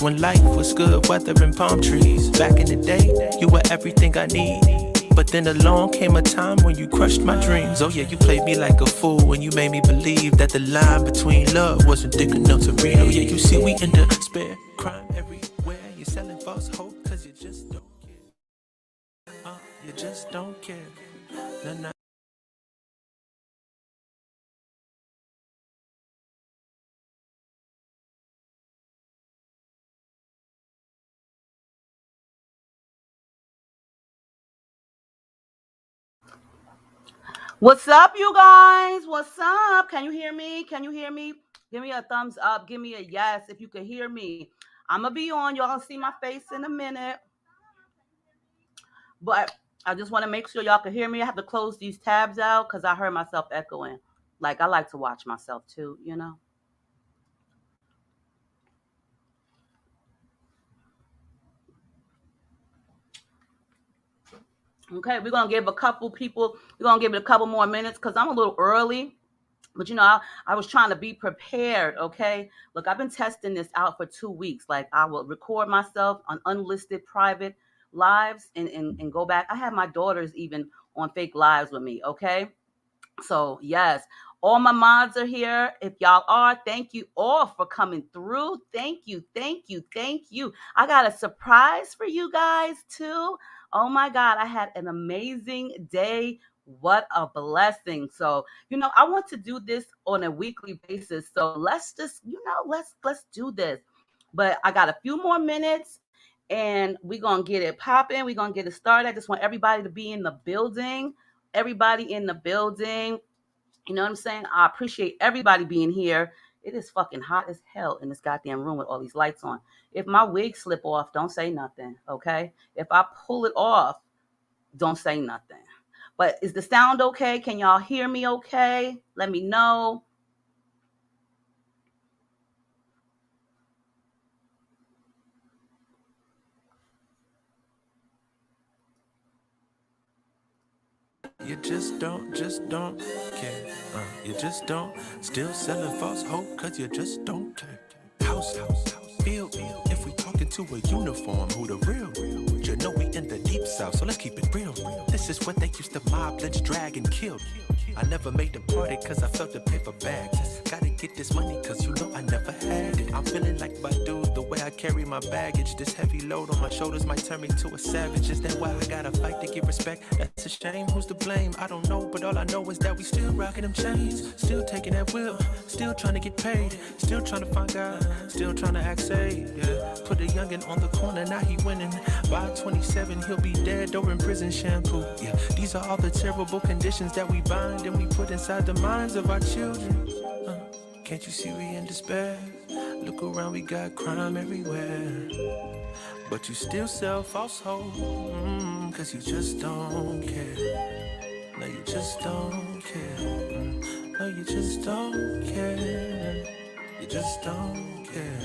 when life was good weather and palm trees. Back in the day, you were everything I need. But then along came a time when you crushed my dreams. Oh yeah, you played me like a fool when you made me believe that the line between love wasn't thick enough to read. Oh yeah, you see we in despair, crime everywhere. You're selling false hope cause you just don't care. You just don't care. Nah, nah. What's up, you guys? What's up? Can you hear me? Can you hear me? Give me a thumbs up. Give me a yes if you can hear me. I'm going to be on. Y'all going to see my face in a minute. But I just want to make sure y'all can hear me. I have to close these tabs out because I heard myself echoing. Like, I like to watch myself too, you know? Okay, we're going to give a couple people, we're going to give it a couple more minutes because I'm a little early. But, you know, I was trying to be prepared, okay? Look, I've been testing this out for 2 weeks. Like, I will record myself on unlisted private lives and go back. I have my daughters even on fake lives with me, okay? So, yes, all my mods are here. If y'all are, thank you all for coming through. Thank you, thank you, thank you. I got a surprise for you guys, too. Oh, my God, I had an amazing day. What a blessing. So, you know, I want to do this on a weekly basis. So let's just, you know, let's do this. But I got a few more minutes and we're going to get it popping. We're going to get it started. I just want everybody to be in the building. Everybody in the building. You know what I'm saying? I appreciate everybody being here. It is fucking hot as hell in this goddamn room with all these lights on. If my wig slip off, don't say nothing, okay? If I pull it off, don't say nothing. But is the sound okay? Can y'all hear me okay? Let me know. You just don't care. You just don't. Still selling false hope cause you just don't care. House, feel. If we talking to a uniform, who the real? You know we in the deep south, so let's keep it real. This is what they used to mob, lynch, drag, and kill. I never made the party cause I felt the paper bags. Gotta get this money cause you know I never had it. I'm feeling like Badu, the way I carry my baggage. This heavy load on my shoulders might turn me to a savage. Is that why I gotta fight to get respect? That's a shame, who's to blame? I don't know, but all I know is that we still rocking them chains. Still taking that wheel, still trying to get paid. Still trying to find God, still trying to act safe. Yeah. Put a youngin' on the corner, now he winning. By 27, he'll be dead or in prison shampoo. Yeah, these are all the terrible conditions that we bind and we put inside the minds of our children. Can't you see we in despair? Look around, we got crime everywhere. But you still sell false hope, cause you just don't care. No, you just don't care. No, you just don't care. You just don't care.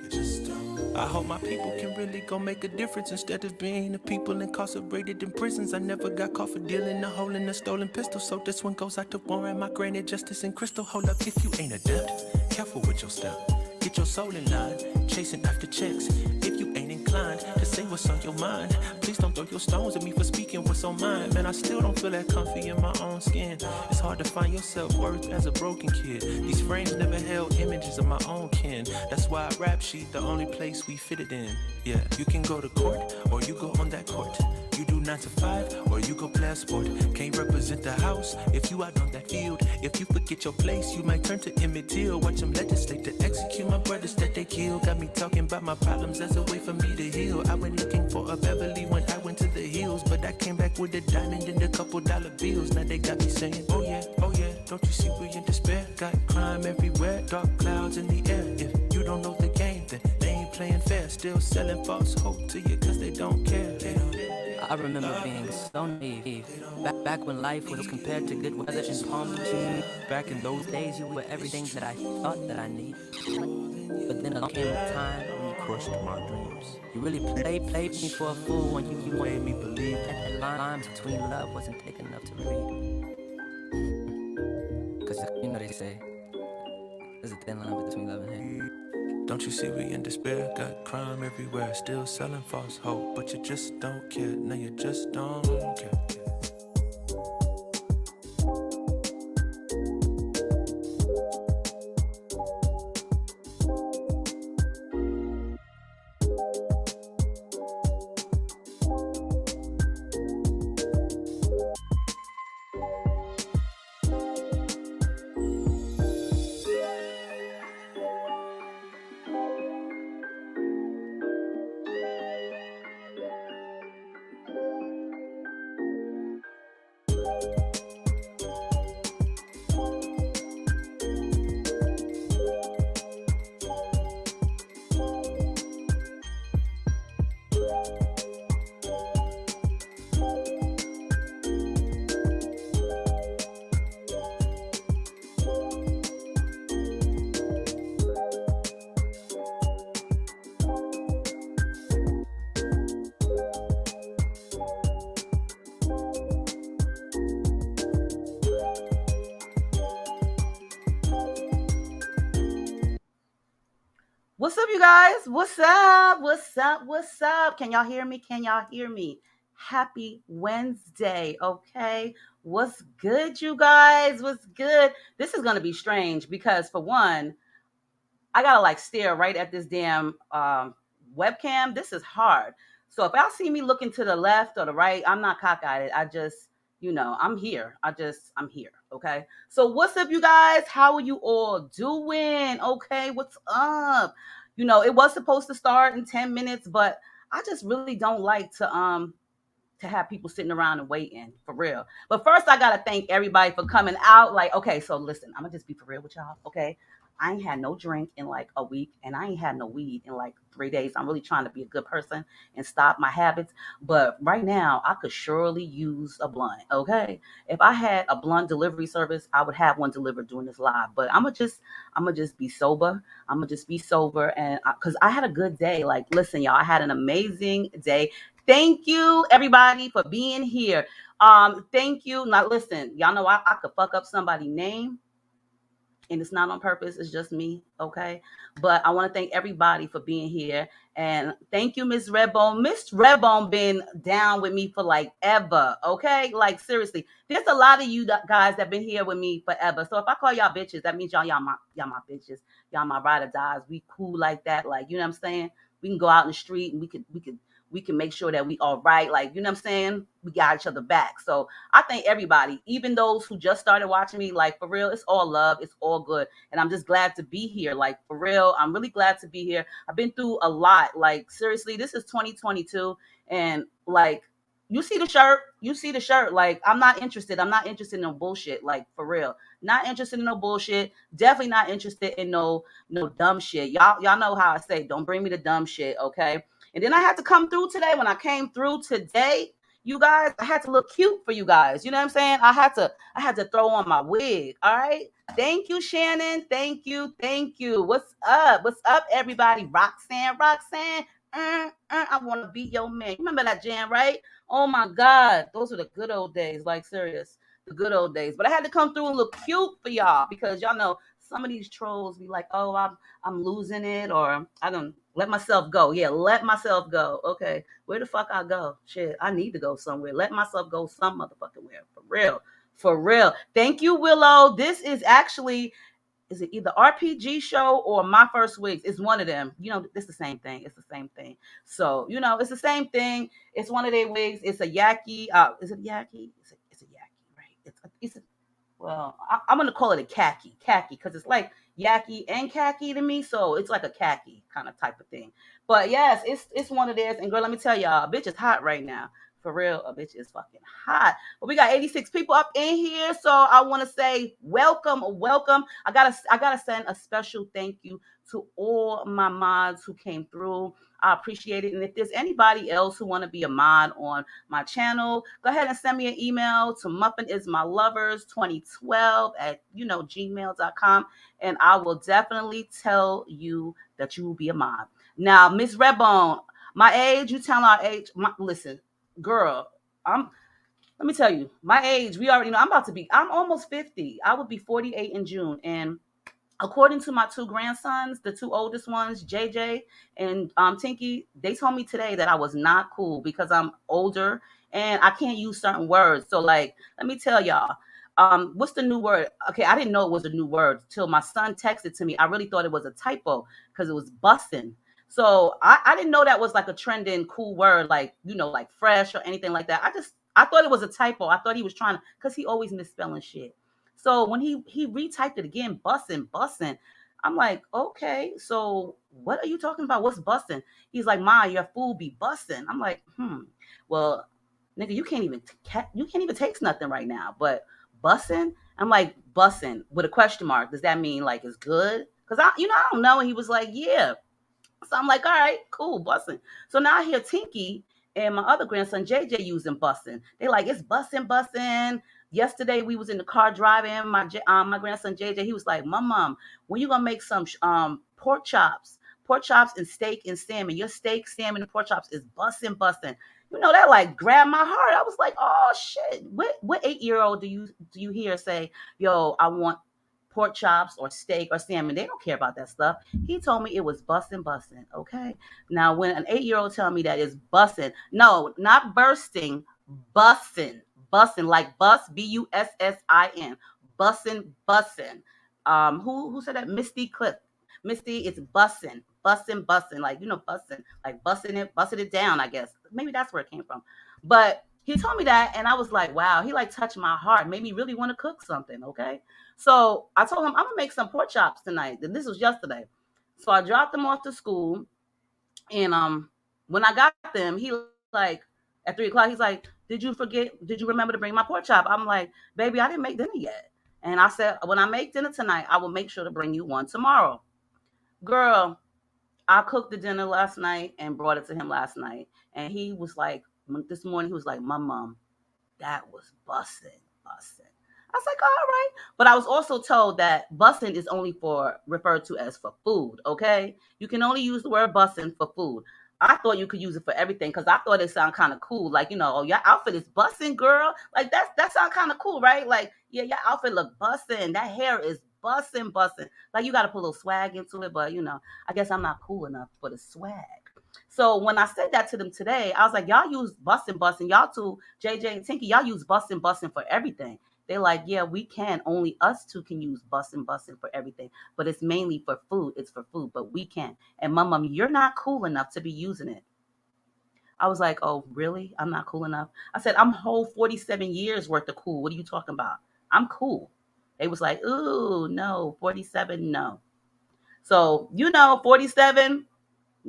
You just don't. I hope my people can really go make a difference instead of being the people incarcerated in prisons. I never got caught for dealing a hole in a stolen pistol, so this one goes out to Warren, my granny, Justice, and Crystal. Hold up, if you ain't adept, careful with your step. Get your soul in line, chasing after checks. If you ain't inclined to say what's on your mind, please don't throw your stones at me for speaking what's on mine. Man, I still don't feel that comfy in my own skin. It's hard to find your self-worth as a broken kid. These frames never held images of my own kin. That's why rap sheet the only place we fit it in. Yeah, you can go to court or you go on that court. You do 9 to 5 or you go play a sport. Can't represent the house if you out on that field. If you forget your place, you might turn to Emmett Till. Watch them legislate to execute my brothers that they kill. Got me talking about my problems as a way for me to heal. I went looking for a Beverly when I went to the hills, but I came back with a diamond and a couple dollar bills. Now they got me saying, oh yeah, don't you see we in despair? Got crime everywhere, dark clouds in the air. If you don't know the game, then they ain't playing fair. Still selling false hope to you cause they don't care. I remember being so naive. Back when life was compared to good weather and palm trees. Back in those days, you were everything that I thought that I needed. But then along came a time when you crushed my dreams. You really played me for a fool when you made me believe that the line between love wasn't thick enough to read. Cause you know they say there's a thin line between love and hate. Don't you see we in despair? Got crime everywhere, still selling false hope, but you just don't care. No, you just don't care. What's up, you guys? What's up? What's up? What's up? Can y'all hear me? Can y'all hear me? Happy Wednesday, okay? What's good, you guys? What's good? This is going to be strange because, for one, I got to like stare right at this damn webcam. This is hard. So if y'all see me looking to the left or the right, I'm not cockeyed. I just, I'm here. I'm here. Okay. So what's up, you guys? How are you all doing? Okay. What's up? It was supposed to start in 10 minutes, but I just really don't like to have people sitting around and waiting, for real. But first, I gotta thank everybody for coming out. Like, okay, so listen, I'm gonna just be for real with y'all, okay? I ain't had no drink in like a week, and I ain't had no weed in like 3 days. I'm really trying to be a good person and stop my habits. But right now, I could surely use a blunt, okay? If I had a blunt delivery service, I would have one delivered during this live. But I'm gonna just be sober. I'm gonna just be sober, and because I had a good day. Like, listen, y'all, I had an amazing day. Thank you, everybody, for being here. Thank you. Now, listen, y'all know I could fuck up somebody's name, and it's not on purpose. It's just me, okay? But I want to thank everybody for being here. And thank you, Miss Redbone. Miss Redbone been down with me for like ever, okay? Like, seriously. There's a lot of you guys that been here with me forever. So if I call y'all bitches, that means y'all my bitches. Y'all my ride or dies. We cool like that. Like, you know what I'm saying? We can go out in the street and we can make sure that we all right. Like, you know what I'm saying? We got each other back. So I thank everybody, even those who just started watching me. Like, for real, it's all love. It's all good. And I'm just glad to be here. Like, for real, I'm really glad to be here. I've been through a lot. Like, seriously, this is 2022. And like, you see the shirt. Like, I'm not interested in no bullshit. Like, for real, not interested in no bullshit. Definitely not interested in no dumb shit. Y'all know how I say, don't bring me the dumb shit. Okay. And then I had to come through today. When I came through today, you guys, I had to look cute for you guys. You know what I'm saying? I had to throw on my wig. All right. Thank you, Shannon. Thank you. What's up? What's up, everybody? Roxanne. I want to be your man. You remember that jam, right? Oh my God. Those were the good old days. Like, serious. The good old days. But I had to come through and look cute for y'all because y'all know some of these trolls be like, oh, I'm losing it, or I don't let myself go. Yeah, let myself go. Okay, where the fuck I go? Shit, I need to go somewhere. Let myself go some motherfucking where. For real. Thank you, Willow. This is actually, is it either RPG show or My First Wigs? It's one of them. It's the same thing. So, it's the same thing. It's one of their wigs. It's a yaki. Is it yaki? It's a yaki, right? Well, I'm going to call it a khaki, because it's like yaki and khaki to me. So it's like a khaki kind of type of thing. But yes, it's one of theirs. And girl, let me tell y'all, a bitch is hot right now. For real, a bitch is fucking hot. But we got 86 people up in here. So I want to say welcome. I gotta send a special thank you to all my mods who came through. I appreciate it. And if there's anybody else who want to be a mod on my channel, go ahead and send me an email to Muffinismylovers2012 at gmail.com, and I will definitely tell you that you will be a mod. Now, Miss Redbone, my age, you tell our age. Listen, girl, let me tell you, my age, we already know. I'm almost 50. I would be 48 in June, and according to my two grandsons, the two oldest ones, JJ and Tinky, they told me today that I was not cool because I'm older and I can't use certain words. So, like, let me tell y'all, what's the new word? Okay, I didn't know it was a new word till my son texted to me. I really thought it was a typo because it was bussin'. So I didn't know that was like a trending cool word, like, like fresh or anything like that. I thought it was a typo. I thought he was trying to, because he always misspelling shit. So when he retyped it again, bussin', I'm like, okay, so what are you talking about? What's bussin'? He's like, Ma, your food be bussin'. I'm like, well, nigga, you can't even taste nothing right now. But bussin', I'm like, bussin' with a question mark. Does that mean like it's good? Because I don't know. And he was like, yeah. So I'm like, all right, cool, bussin'. So now I hear Tinky and my other grandson JJ using bussin'. They like, it's bussin'. Yesterday we was in the car driving. My grandson JJ, he was like, Mom, when you gonna make some pork chops and steak and salmon? Your steak, salmon, and pork chops is bussin'. That like grabbed my heart. I was like, oh shit. What 8-year-old do you hear say, yo, I want pork chops or steak or salmon? They don't care about that stuff. He told me it was bussin'. Okay. Now, when an 8-year-old tell me that it's bussin', no, not bursting, bussin', like bus, bussin, bussin. Who said that? Misty Cliff. Misty, it's bussin'. Like, bussin', like bussin' it down, I guess. Maybe that's where it came from. But he told me that, and I was like, wow, he like touched my heart, made me really want to cook something, okay? So I told him, I'm going to make some pork chops tonight. This was yesterday. So I dropped them off to school, and when I got them, he like, at 3 o'clock, he's like, did you remember to bring my pork chop? I'm like, baby, I didn't make dinner yet. And I said, when I make dinner tonight, I will make sure to bring you one tomorrow. Girl, I cooked the dinner last night and brought it to him last night. And he was like, this morning, he was like, my mom, that was bussin'. I was like, all right. But I was also told that bussin' is only referred to as for food, okay? You can only use the word bussin' for food. I thought you could use it for everything because I thought it sounded kind of cool. Like, oh, your outfit is bussin', girl. Like, that sounds kind of cool, right? Like, yeah, your outfit look bussin'. That hair is bussin'. Like, you got to put a little swag into it. But, I guess I'm not cool enough for the swag. So when I said that to them today, I was like, y'all use bussin'. Y'all two, JJ and Tinky, y'all use bussin' for everything. They're like, yeah, we can. Only us two can use bussin' for everything. But it's mainly for food. It's for food, but we can. And Mom, you're not cool enough to be using it. I was like, oh, really? I'm not cool enough? I said, I'm whole 47 years worth of cool. What are you talking about? I'm cool. They was like, ooh, no, 47, no. So, 47,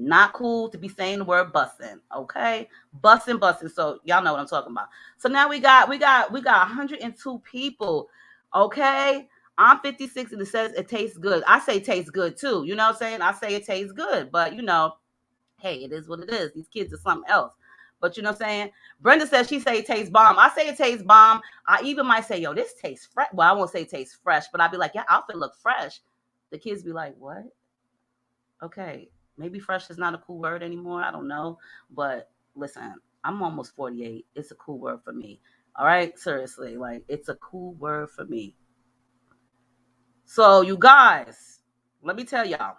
not cool to be saying the word bussin', okay? Bussin'. So y'all know what I'm talking about. So now we got 102 people, okay? I'm 56 and it says it tastes good. I say it tastes good too. You know what I'm saying? I say it tastes good, but hey, it is what it is. These kids are something else. But you know what I'm saying? Brenda says she say it tastes bomb. I say it tastes bomb. I even might say, yo, this tastes fresh. Well, I won't say it tastes fresh, but I'll be like, your outfit look fresh. The kids be like, what? Okay. Maybe fresh is not a cool word anymore. I don't know. But listen, I'm almost 48. It's a cool word for me. All right? Seriously. Like, it's a cool word for me. So, you guys, let me tell y'all.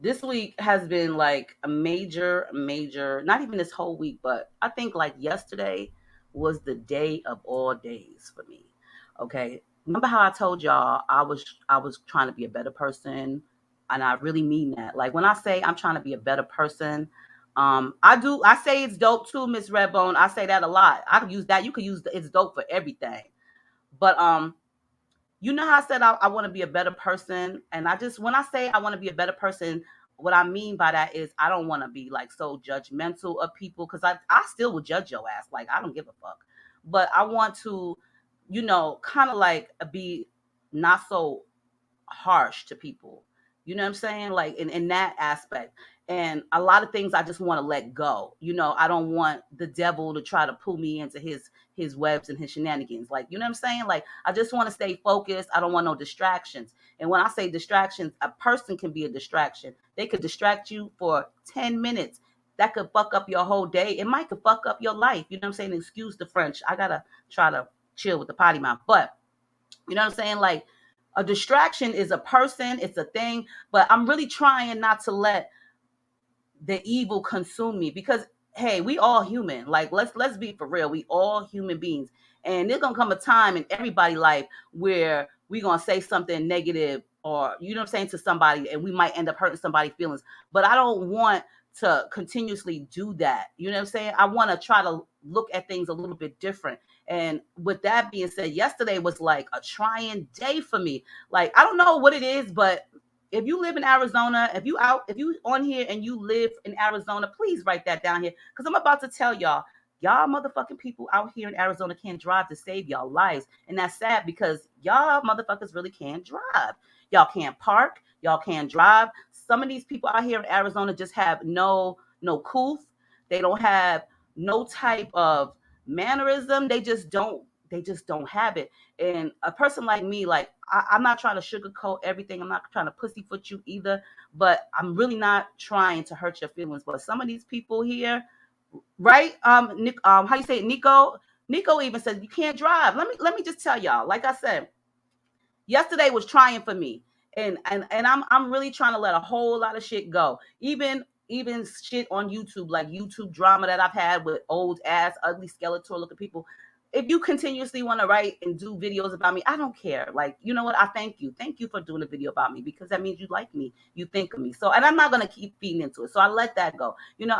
This week has been like a major, not even this whole week, but I think like yesterday was the day of all days for me. Okay. Remember how I told y'all I was trying to be a better person, and I really mean that. Like when I say I'm trying to be a better person, I say it's dope too, Miss Redbone. I say that a lot. I can use that. You could use it's dope for everything. But you know how I said I want to be a better person, and when I say I want to be a better person, what I mean by that is I don't want to be like so judgmental of people, because I still would judge your ass. Like, I don't give a fuck. But I want to, kind of like be not so harsh to people. You know what I'm saying? Like in that aspect. And a lot of things I just want to let go. I don't want the devil to try to pull me into his webs and his shenanigans. Like, you know what I'm saying? Like, I just want to stay focused. I don't want no distractions. And when I say distractions, a person can be a distraction. They could distract you for 10 minutes. That could fuck up your whole day. It might could fuck up your life. You know what I'm saying? Excuse the French. I got to try to chill with the potty mouth. But, you know what I'm saying? Like, A distraction is a person, it's a thing, but I'm really trying not to let the evil consume me, because hey, we all human. Like, let's be for real. We all human beings. And there's gonna come a time in everybody's life where we gonna say something negative, or you know what I'm saying, to somebody, and we might end up hurting somebody's feelings. But I don't want to continuously do that. You know what I'm saying? I want to try to look at things a little bit different. And with that being said, yesterday was like a trying day for me. Like, I don't know what it is, but if you live in Arizona, if you on here and you live in Arizona, please write that down here, because I'm about to tell y'all motherfucking people out here in Arizona can't drive to save y'all lives. And that's sad, because y'all motherfuckers really can't drive. Y'all can't park. Y'all can't drive. Some of these people out here in Arizona just have no coof. They don't have no type of mannerism. They just don't have it. And a person like me, like, I'm not trying to sugarcoat everything. I'm not trying to pussyfoot you either, but I'm really not trying to hurt your feelings. But some of these people here, right? How you say it, Nico? Nico even says you can't drive. Let me just tell y'all. Like I said, yesterday was trying for me, and I'm really trying to let a whole lot of shit go. Even shit on YouTube, like YouTube drama that I've had with old ass ugly skeletal looking people. If you continuously want to write and do videos about me, I don't care. Like, you know what? I thank you. Thank you for doing a video about me, because that means you like me. You think of me. So, and I'm not going to keep feeding into it. So I let that go. You know,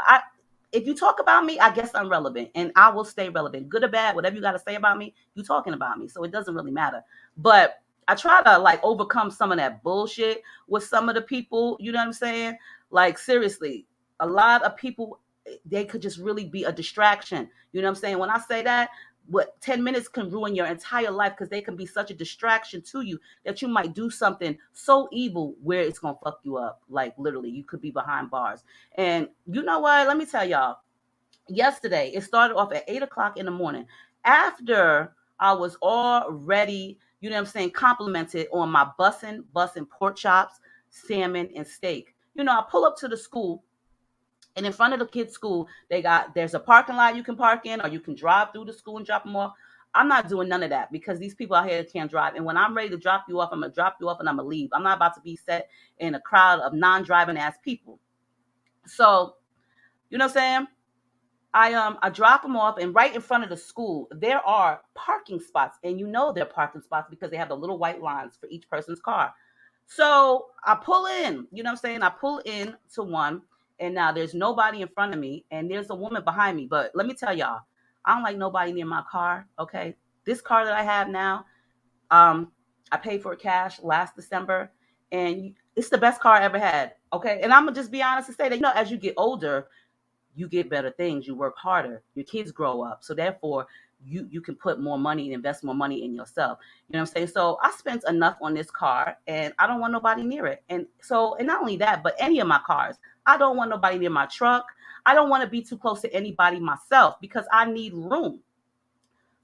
if you talk about me, I guess I'm relevant, and I will stay relevant. Good or bad, whatever you got to say about me, you talking about me. So it doesn't really matter. But I try to like overcome some of that bullshit with some of the people, you know what I'm saying? Like, seriously, a lot of people, they could just really be a distraction. You know what I'm saying? When I say that, what 10 minutes can ruin your entire life, because they can be such a distraction to you that you might do something so evil where it's gonna fuck you up. Like, literally, you could be behind bars. And you know what? Let me tell y'all. Yesterday, it started off at 8 o'clock in the morning. After I was already, you know what I'm saying, complimented on my bussin' pork chops, salmon, and steak. You know, I pull up to the school, and in front of the kids' school, there's a parking lot you can park in, or you can drive through the school and drop them off. I'm not doing none of that, because these people out here can't drive. And when I'm ready to drop you off, I'm gonna drop you off and I'm gonna leave. I'm not about to be set in a crowd of non-driving ass people. So, you know what I'm saying? I drop them off, and right in front of the school there are parking spots, and you know they're parking spots because they have the little white lines for each person's car. So I pull in, you know what I'm saying? I pull in to one, and now there's nobody in front of me, and there's a woman behind me. But let me tell y'all, I don't like nobody near my car. Okay, this car that I have now, I paid for it cash last December, and it's the best car I ever had. Okay, and I'm gonna just be honest and say that, you know, as you get older, you get better things, you work harder, your kids grow up, so therefore you can put more money and invest more money in yourself. You know what I'm saying? So I spent enough on this car, and I don't want nobody near it. And so, and not only that, but any of my cars, I don't want nobody near my truck. I don't want to be too close to anybody myself, because I need room.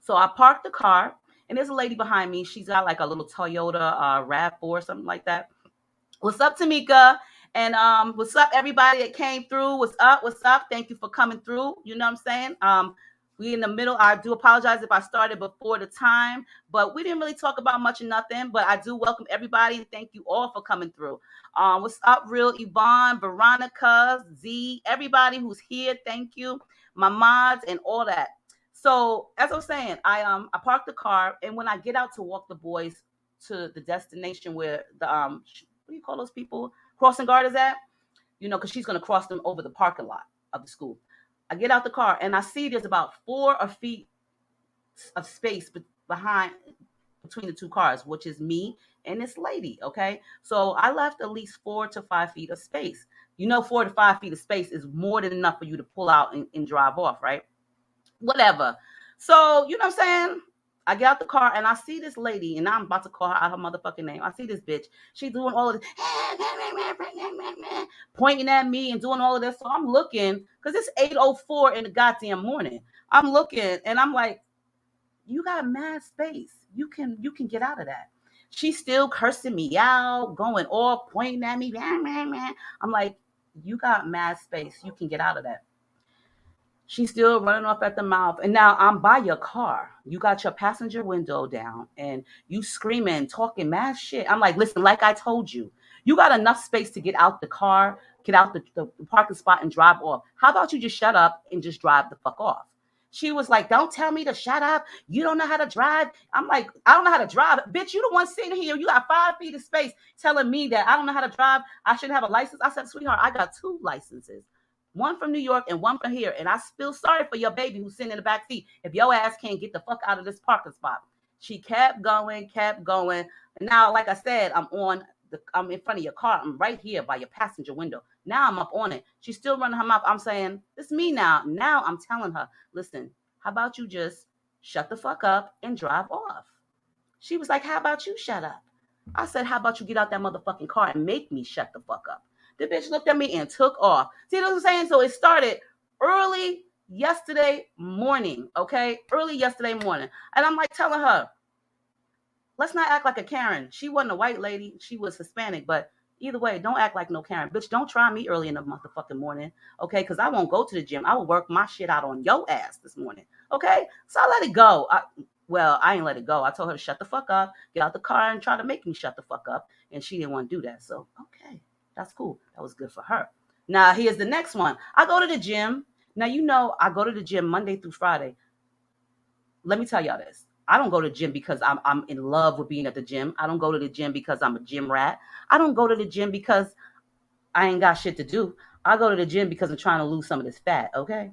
So I parked the car, and there's a lady behind me. She's got like a little Toyota RAV4, something like that. What's up, Tamika? And what's up, everybody that came through? What's up? What's up? Thank you for coming through. You know what I'm saying? We in the middle. I do apologize if I started before the time, but we didn't really talk about much of nothing. But I do welcome everybody, and thank you all for coming through. What's up, Real Yvonne, Veronica, Z, everybody who's here. Thank you, my mods and all that. So as I was saying, I parked the car, and when I get out to walk the boys to the destination where the what do you call those people? Crossing guard is at? You know, because she's going to cross them over the parking lot of the school. I get out the car, and I see there's about 4 feet of space behind between the two cars, which is me and this lady. Okay, so I left at least 4 to 5 feet of space. You know, 4 to 5 feet of space is more than enough for you to pull out and drive off, right? Whatever. So, you know what I'm saying? I get out the car, and I see this lady, and I'm about to call her out her motherfucking name. I see this bitch. She's doing all of this, pointing at me and doing all of this. So I'm looking, because it's 8:04 in the goddamn morning. I'm looking, and I'm like, you got mad space. You can get out of that. She's still cursing me out, going off, pointing at me. I'm like, you got mad space. You can get out of that. She's still running off at the mouth. And now I'm by your car. You got your passenger window down and you screaming, talking mad shit. I'm like, listen, like I told you, you got enough space to get out the car, get out the parking spot and drive off. How about you just shut up and just drive the fuck off? She was like, don't tell me to shut up. You don't know how to drive. I'm like, I don't know how to drive. Bitch, you the one sitting here. You got 5 feet of space telling me that I don't know how to drive. I shouldn't have a license. I said, sweetheart, I got 2 licenses. One from New York and one from here. And I feel sorry for your baby who's sitting in the back seat if your ass can't get the fuck out of this parking spot. She kept going. And now, like I said, I'm in front of your car. I'm right here by your passenger window. Now I'm up on it. She's still running her mouth. I'm saying, it's me now. Now I'm telling her, listen, how about you just shut the fuck up and drive off? She was like, how about you shut up? I said, how about you get out that motherfucking car and make me shut the fuck up? The bitch looked at me and took off. See what I'm saying? So it started early yesterday morning, okay? Early yesterday morning. And I'm like telling her, let's not act like a Karen. She wasn't a white lady. She was Hispanic. But either way, don't act like no Karen. Bitch, don't try me early in the motherfucking morning, okay? Because I won't go to the gym. I will work my shit out on your ass this morning, okay? So I let it go. I ain't let it go. I told her to shut the fuck up, get out the car and try to make me shut the fuck up. And she didn't want to do that. So, okay. That's cool. That was good for her. Now, here's the next one. I go to the gym. Now, you know, I go to the gym Monday through Friday. Let me tell y'all this. I don't go to the gym because I'm in love with being at the gym. I don't go to the gym because I'm a gym rat. I don't go to the gym because I ain't got shit to do. I go to the gym because I'm trying to lose some of this fat, okay?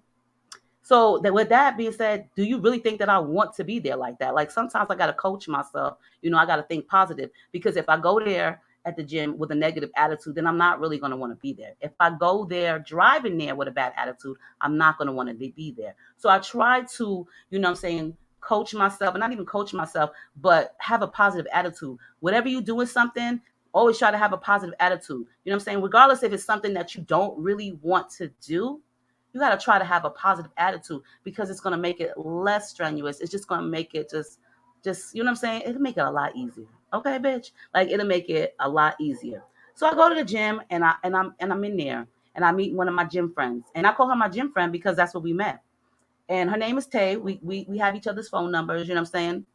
So with that being said, do you really think that I want to be there like that? Like sometimes I got to coach myself. You know, I got to think positive because if I go there at the gym with a negative attitude, then I'm not really going to want to be there. If I go there driving there with a bad attitude, I'm not going to want to be there. So I try to, you know what I'm saying, coach myself, and not even coach myself, but have a positive attitude. Whatever you do with something, always try to have a positive attitude. You know what I'm saying? Regardless if it's something that you don't really want to do, you got to try to have a positive attitude because it's going to make it less strenuous. It's just going to make it just, you know what I'm saying? It'll make it a lot easier. Okay, bitch? Like it'll make it a lot easier. So I go to the gym and I'm in there and I meet one of my gym friends. And I call her my gym friend because that's where we met. And her name is Tay. We have each other's phone numbers, you know what I'm saying?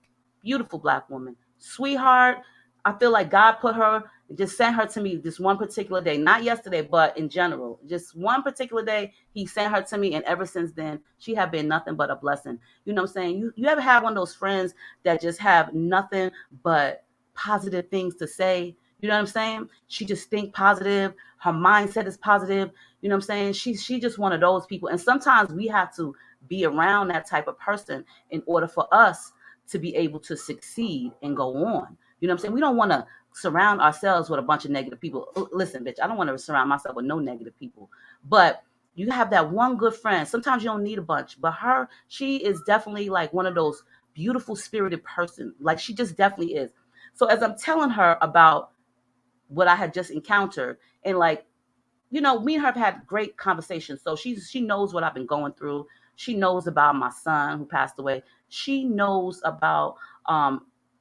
Beautiful Black woman. Sweetheart. I feel like God put her, just sent her to me this one particular day, not yesterday, but in general, just one particular day, he sent her to me. And ever since then, she have been nothing but a blessing. You know what I'm saying? You ever have one of those friends that just have nothing but positive things to say? You know what I'm saying? She just think positive. Her mindset is positive. You know what I'm saying? She just one of those people. And sometimes we have to be around that type of person in order for us to be able to succeed and go on. You know what I'm saying? We don't want to surround ourselves with a bunch of negative people. Listen, bitch, I don't want to surround myself with no negative people. But you have that one good friend. Sometimes you don't need a bunch. But she is definitely like one of those beautiful spirited person. Like she just definitely is. So as I'm telling her about what I had just encountered and like, you know, me and her have had great conversations. So she knows what I've been going through. She knows about my son who passed away. She knows about,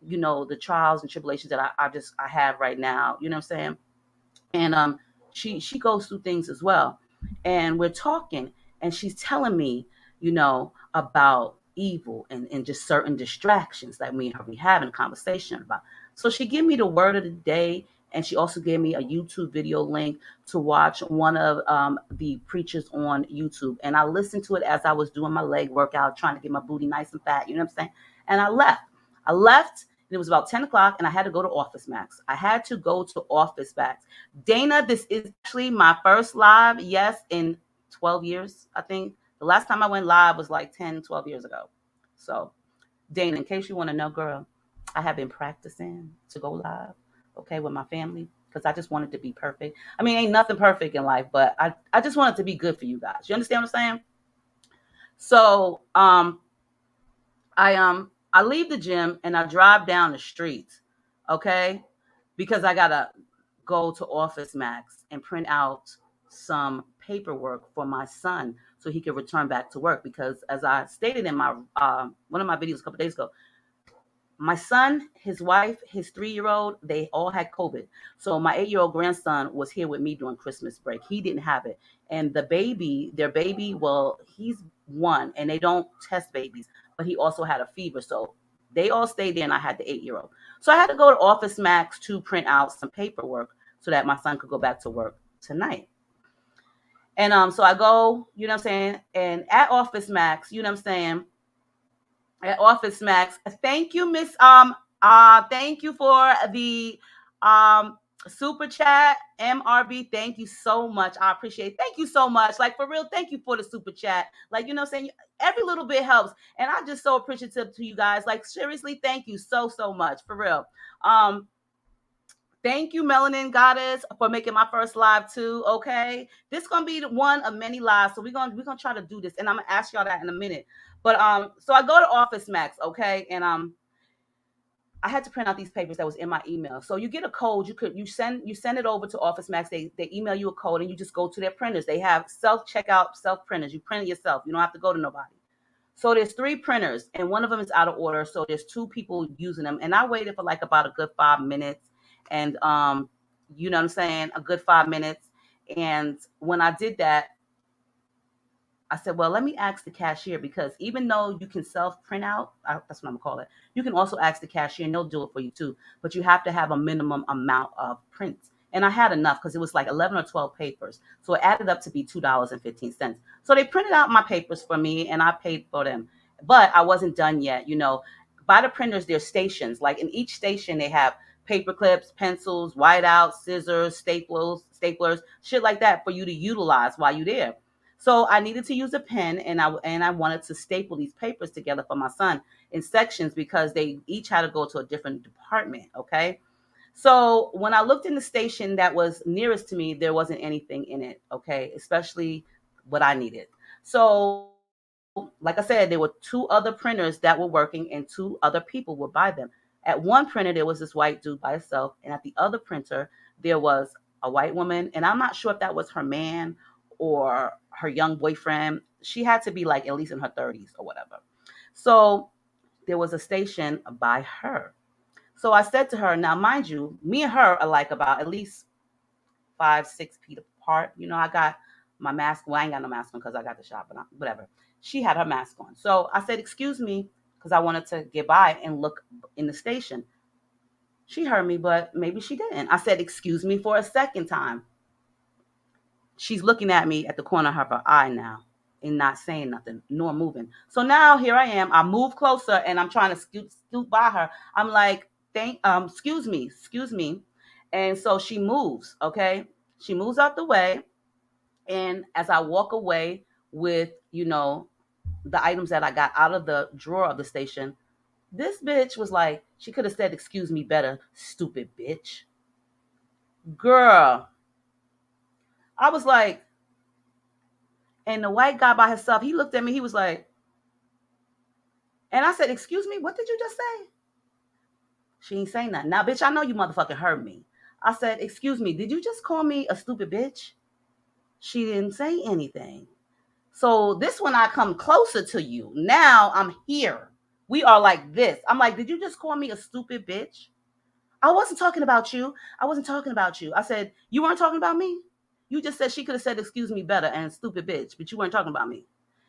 you know, the trials and tribulations that I have right now. You know what I'm saying? And she goes through things as well. And we're talking, and she's telling me, you know, about evil and just certain distractions that me and her be having a conversation about. So she gave me the word of the day. And she also gave me a YouTube video link to watch one of the preachers on YouTube. And I listened to it as I was doing my leg workout, trying to get my booty nice and fat. You know what I'm saying? And I left. And it was about 10 o'clock, and I had to go to Office Max. Dana, this is actually my first live, yes, in 12 years, I think. The last time I went live was like 10, 12 years ago. So, Dana, in case you want to know, girl, I have been practicing to go live. Okay, with my family, because I just wanted to be perfect. I mean, ain't nothing perfect in life, but I just wanted to be good for you guys. You understand what I'm saying? So I leave the gym and I drive down the street, okay, because I gotta go to Office Max and print out some paperwork for my son so he can return back to work. Because as I stated in my one of my videos a couple days ago, My son, his wife, his 3-year-old, they all had COVID. So my 8-year-old grandson was here with me during Christmas break. He didn't have it. And their baby, well, he's 1 and they don't test babies, but he also had a fever. So they all stayed there and I had the 8-year-old. So I had to go to Office Max to print out some paperwork so that my son could go back to work tonight. And so I go, you know what I'm saying? And at Office Max, you know what I'm saying? At Office Max, thank you, Miss thank you for the super chat, MRB. Thank you so much. I appreciate it. Thank you so much. Like, for real, thank you for the super chat. Like, you know what I'm saying? Every little bit helps. And I'm just so appreciative to you guys. Like, seriously, thank you so much. For real. Thank you, Melanin Goddess, for making my first live too. Okay, this is gonna be one of many lives, so we're gonna try to do this, and I'm gonna ask y'all that in a minute. But so I go to Office Max, okay, and I had to print out these papers that was in my email. So you get a code, you send it over to Office Max. They email you a code, and you just go to their printers. They have self-checkout, self printers. You print it yourself. You don't have to go to nobody. So there's 3 printers, and one of them is out of order. So there's 2 people using them, and I waited for like about a good 5 minutes. And you know what I'm saying, a good 5 minutes. And when I did that, I said, well, let me ask the cashier, because even though you can self print out, that's what I'm gonna call it, you can also ask the cashier and they'll do it for you too. But you have to have a minimum amount of prints. And I had enough because it was like 11 or 12 papers. So it added up to be $2.15. So they printed out my papers for me and I paid for them. But I wasn't done yet. You know, by the printers, there's stations. Like in each station, they have paper clips, pencils, whiteouts, scissors, staplers, shit like that for you to utilize while you're there. So I needed to use a pen, and I wanted to staple these papers together for my son in sections because they each had to go to a different department. Okay. So when I looked in the station that was nearest to me, there wasn't anything in it. Okay. Especially what I needed. So like I said, there were 2 other printers that were working and 2 other people would buy them. At one printer, there was this white dude by himself. And at the other printer, there was a white woman. And I'm not sure if that was her man or her young boyfriend. She had to be like at least in her 30s or whatever. So there was a station by her. So I said to her, now, mind you, me and her are like about at least 5-6 feet apart. You know, I got my mask. Well, I ain't got no mask on because I got the shot, but whatever. She had her mask on. So I said, excuse me, because I wanted to get by and look in the station. She heard me, but maybe she didn't. I said, excuse me for a second time. She's looking at me at the corner of her eye now and not saying nothing, nor moving. So now here I am. I move closer and I'm trying to scoot by her. I'm like, excuse me. And so she moves, okay? She moves out the way. And as I walk away with, you know, the items that I got out of the drawer of the station, this bitch was like, she could have said, excuse me better, stupid bitch. Girl. I was like, and the white guy by himself, he looked at me, he was like, and I said, excuse me, what did you just say? She ain't saying nothing. Now, bitch, I know you motherfucking heard me. I said, excuse me, did you just call me a stupid bitch? She didn't say anything. So this one, I come closer to you. Now I'm here. We are like this. I'm like, did you just call me a stupid bitch? I wasn't talking about you. I said, you weren't talking about me? You just said she could have said, excuse me better and stupid bitch, but you weren't talking about me.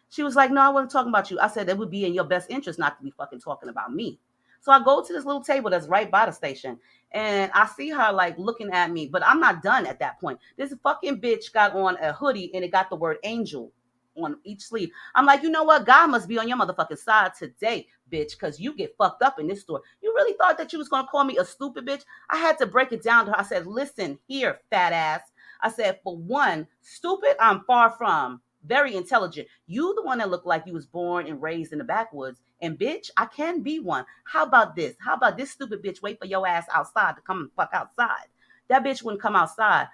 She was like, no, I wasn't talking about you. I said, it would be in your best interest not to be fucking talking about me. So I go to this little table that's right by the station and I see her like looking at me, but I'm not done at that point. This fucking bitch got on a hoodie and it got the word angel on each sleeve. I'm like, you know what? God must be on your motherfucking side today, bitch, because you get fucked up in this store. You really thought that you was going to call me a stupid bitch? I had to break it down to her. I said, listen here, fat ass. I said, for one, stupid, I'm far from. Very intelligent. You the one that looked like you was born and raised in the backwoods. And bitch, I can be one. How about this? How about this stupid bitch wait for your ass outside to come and fuck outside? That bitch wouldn't come outside.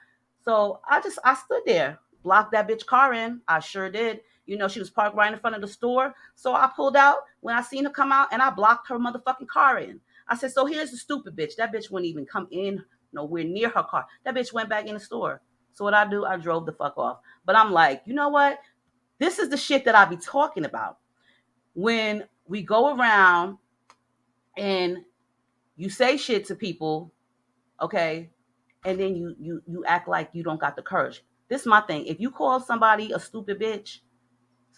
So I stood there, blocked that bitch car in. I sure did. You know, she was parked right in front of the store. So I pulled out when I seen her come out and I blocked her motherfucking car in. I said, so here's the stupid bitch. That bitch wouldn't even come in nowhere near her car. That bitch went back in the store. So what I do, I drove the fuck off. But I'm like, you know what? This is the shit that I be talking about. When we go around and you say shit to people, okay, and then you act like you don't got the courage. This is my thing. If you call somebody a stupid bitch,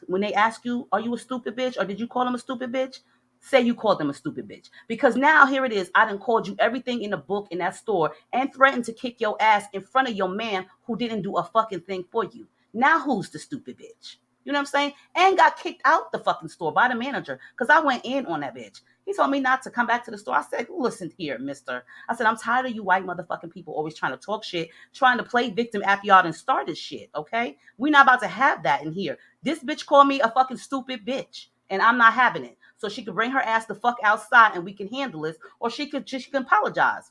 when they ask you, are you a stupid bitch or did you call them a stupid bitch? Say you called them a stupid bitch. Because now here it is. I done called you everything in the book in that store and threatened to kick your ass in front of your man who didn't do a fucking thing for you. Now who's the stupid bitch? You know what I'm saying? And got kicked out the fucking store by the manager because I went in on that bitch. He told me not to come back to the store. I said, listen here, mister. I said, I'm tired of you white motherfucking people always trying to talk shit, trying to play victim after y'all done started shit, okay? We're not about to have that in here. This bitch called me a fucking stupid bitch, and I'm not having it. So she could bring her ass the fuck outside and we can handle this, or she can apologize.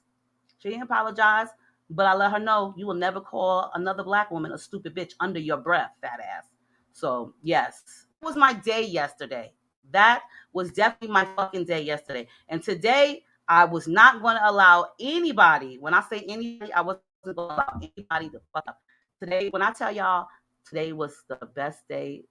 She didn't apologize, but I let her know you will never call another black woman a stupid bitch under your breath, fat ass. So yes, it was my day yesterday. That was definitely my fucking day yesterday. And today I was not going to allow anybody. When I say anybody, I wasn't going to allow anybody to fuck up. Today, when I tell y'all, today was the best day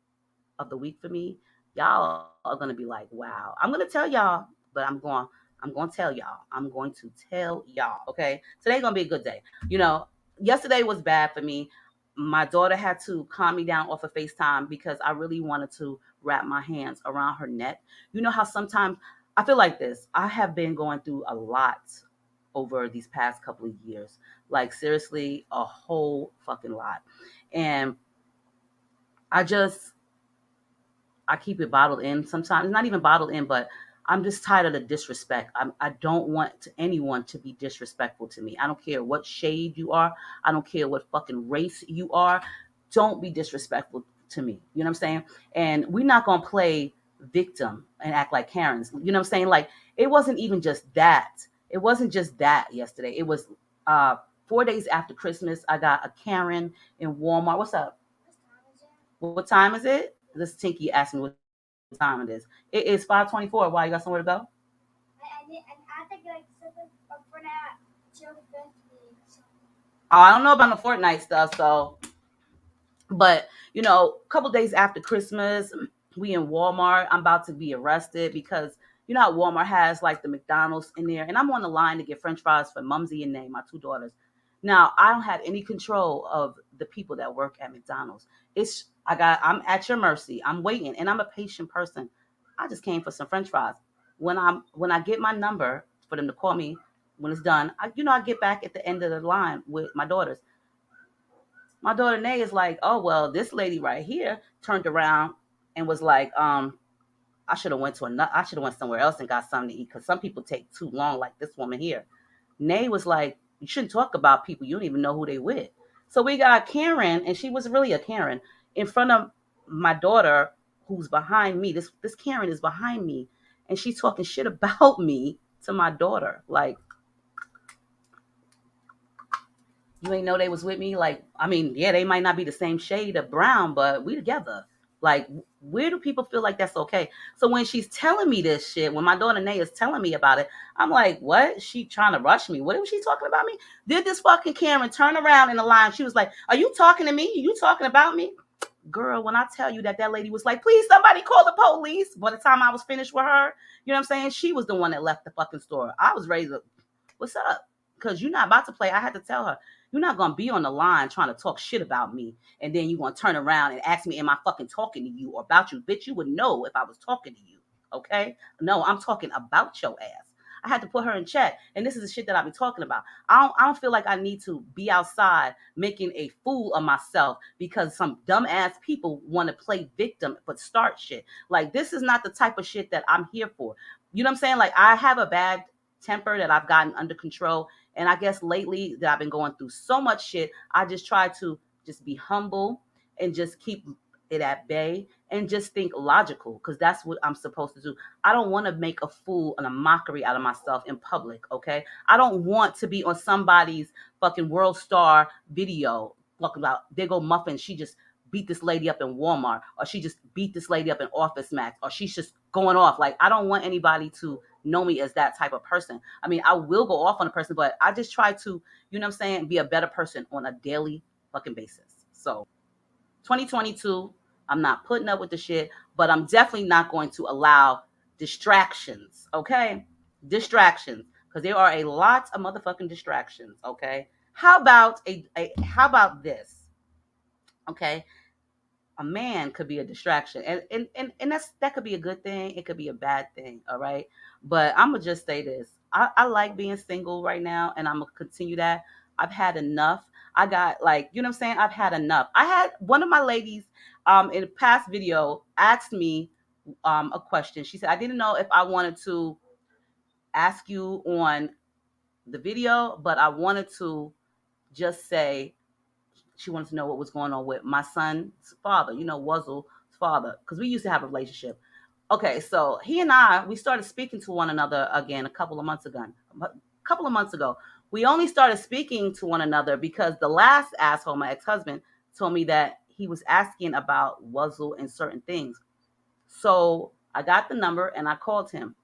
of the week for me. Y'all are gonna be like, wow. I'm gonna tell y'all, but I'm going to tell y'all. I'm going to tell y'all. Okay. Today's gonna be a good day. You know, yesterday was bad for me. My daughter had to calm me down off of FaceTime because I really wanted to wrap my hands around her neck. You know how sometimes I feel like this. I have been going through a lot over these past couple of years. Like seriously, a whole fucking lot. And I keep it bottled in sometimes. Not even bottled in, but I'm just tired of the disrespect. I don't want anyone to be disrespectful to me. I don't care what shade you are. I don't care what fucking race you are. Don't be disrespectful to me. You know what I'm saying? And we're not going to play victim and act like Karens. You know what I'm saying? Like, it wasn't even just that. It wasn't just that yesterday. It was 4 days after Christmas. I got a Karen in Walmart. What's up? What time is it? This Tinky asked me what time it is. It is 5:24. Why, you got somewhere to go? I don't know about the Fortnite stuff, so. But, you know, a couple days after Christmas, we in Walmart. I'm about to be arrested because, you know how Walmart has like the McDonald's in there. And I'm on the line to get French fries for Mumsy and Nay, my two daughters. Now, I don't have any control of the people that work at McDonald's. I'm at your mercy. I'm waiting, and I'm a patient person. I just came for some French fries. When I get my number for them to call me when it's done, I get back at the end of the line with my daughters. My daughter Nay is like, oh well, this lady right here turned around and was like, I should have went somewhere else and got something to eat because some people take too long, like this woman here. Nay was like, you shouldn't talk about people you don't even know who they with. So we got Karen, and she was really a Karen, in front of my daughter who's behind me. This Karen is behind me, and she's talking shit about me to my daughter. Like, you ain't know they was with me? Like, I mean, yeah, they might not be the same shade of brown, but we together. Like, where do people feel like that's okay? So when she's telling me this shit, when my daughter Nay is telling me about it, I'm like, what? She trying to rush me? What was she talking about me? Did this fucking Karen turn around in the line? She was like, are you talking to me? Are you talking about me? Girl, when I tell you that lady was like, please, somebody call the police. By the time I was finished with her, you know what I'm saying? She was the one that left the fucking store. I was ready to, what's up? Because you're not about to play. I had to tell her, you're not going to be on the line trying to talk shit about me. And then you're going to turn around and ask me, am I fucking talking to you or about you? Bitch, you would know if I was talking to you. Okay? No, I'm talking about your ass. I had to put her in check. And this is the shit that I be talking about. I don't feel like I need to be outside making a fool of myself because some dumbass people want to play victim but start shit. Like, this is not the type of shit that I'm here for. You know what I'm saying? Like, I have a bad temper that I've gotten under control. And I guess lately that I've been going through so much shit, I just try to just be humble and just keep it at bay and just think logical because that's what I'm supposed to do. I don't want to make a fool and a mockery out of myself in public, okay? I don't want to be on somebody's fucking world star video talking about, there go Muffin, she just beat this lady up in Walmart, or she just beat this lady up in Office Max, or she's just going off. Like, I don't want anybody to know me as that type of person. I mean, I will go off on a person, but I just try to, you know what I'm saying, be a better person on a daily fucking basis. So 2022, I'm not putting up with the shit, but I'm definitely not going to allow distractions, okay? Distractions, because there are a lot of motherfucking distractions. Okay, how about how about this? Okay, a man could be a distraction, and that could be a good thing, it could be a bad thing. All right, but I'm gonna just say this. I like being single right now, and I'm gonna continue that. I've had enough. I got, like, you know what I'm saying, I've had enough. I had one of my ladies in a past video asked me a question. She said, I didn't know if I wanted to ask you on the video, but I wanted to just say, she wanted to know what was going on with my son's father, Wuzzle's father, because we used to have a relationship. Okay, so he and we started speaking to one another again a couple of months ago. We only started speaking to one another because the last asshole, my ex-husband, told me that he was asking about Wuzzle and certain things. So I got the number and I called him.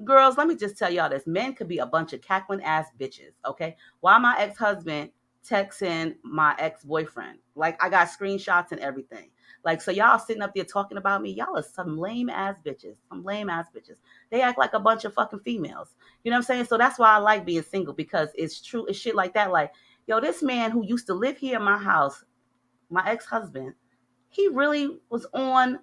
Girls, let me just tell y'all this. Men could be a bunch of cackling ass bitches, okay? Why my ex-husband texting my ex-boyfriend? Like, I got screenshots and everything. Like, so y'all sitting up there talking about me. Y'all are some lame ass bitches. Some lame ass bitches. They act like a bunch of fucking females. You know what I'm saying? So that's why I like being single, because it's true. It's shit like that. Like, yo, this man who used to live here in my house, my ex-husband, he really was on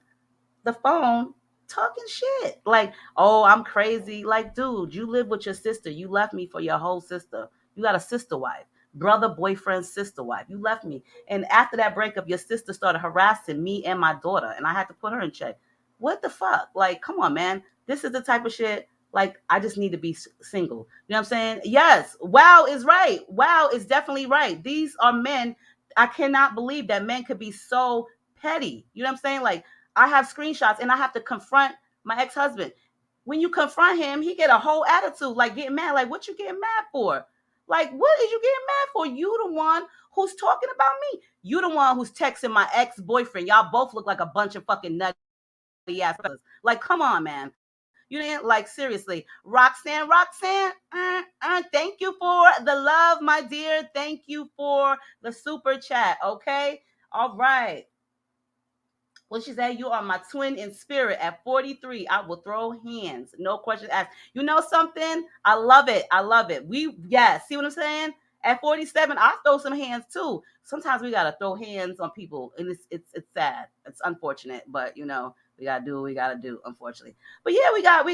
the phone talking shit. Like, oh, I'm crazy. Like, dude, you live with your sister. You left me for your whole sister. You got a sister wife, brother, boyfriend, sister wife. You left me. And after that breakup, your sister started harassing me and my daughter, and I had to put her in check. What the fuck? Like, come on, man. This is the type of shit. Like, I just need to be single. You know what I'm saying? Yes. Wow is right. Wow is definitely right. These are men. I cannot believe that men could be so petty. You know what I'm saying? Like, I have screenshots and I have to confront my ex-husband. When you confront him, he get a whole attitude, like getting mad. Like, what you getting mad for? Like, what is you getting mad for? You the one who's talking about me. You the one who's texting my ex-boyfriend. Y'all both look like a bunch of fucking nutty ass brothers. Like, come on, man. You didn't, like, seriously. Roxanne, thank you for the love, my dear. Thank you for the super chat. Okay. All right. What she said, you are my twin in spirit. At 43, I will throw hands. No question asked. You know something? I love it. I love it. See what I'm saying? At 47, I throw some hands too. Sometimes we gotta throw hands on people, and it's sad. It's unfortunate, but we gotta do what we gotta do, unfortunately. But yeah, we got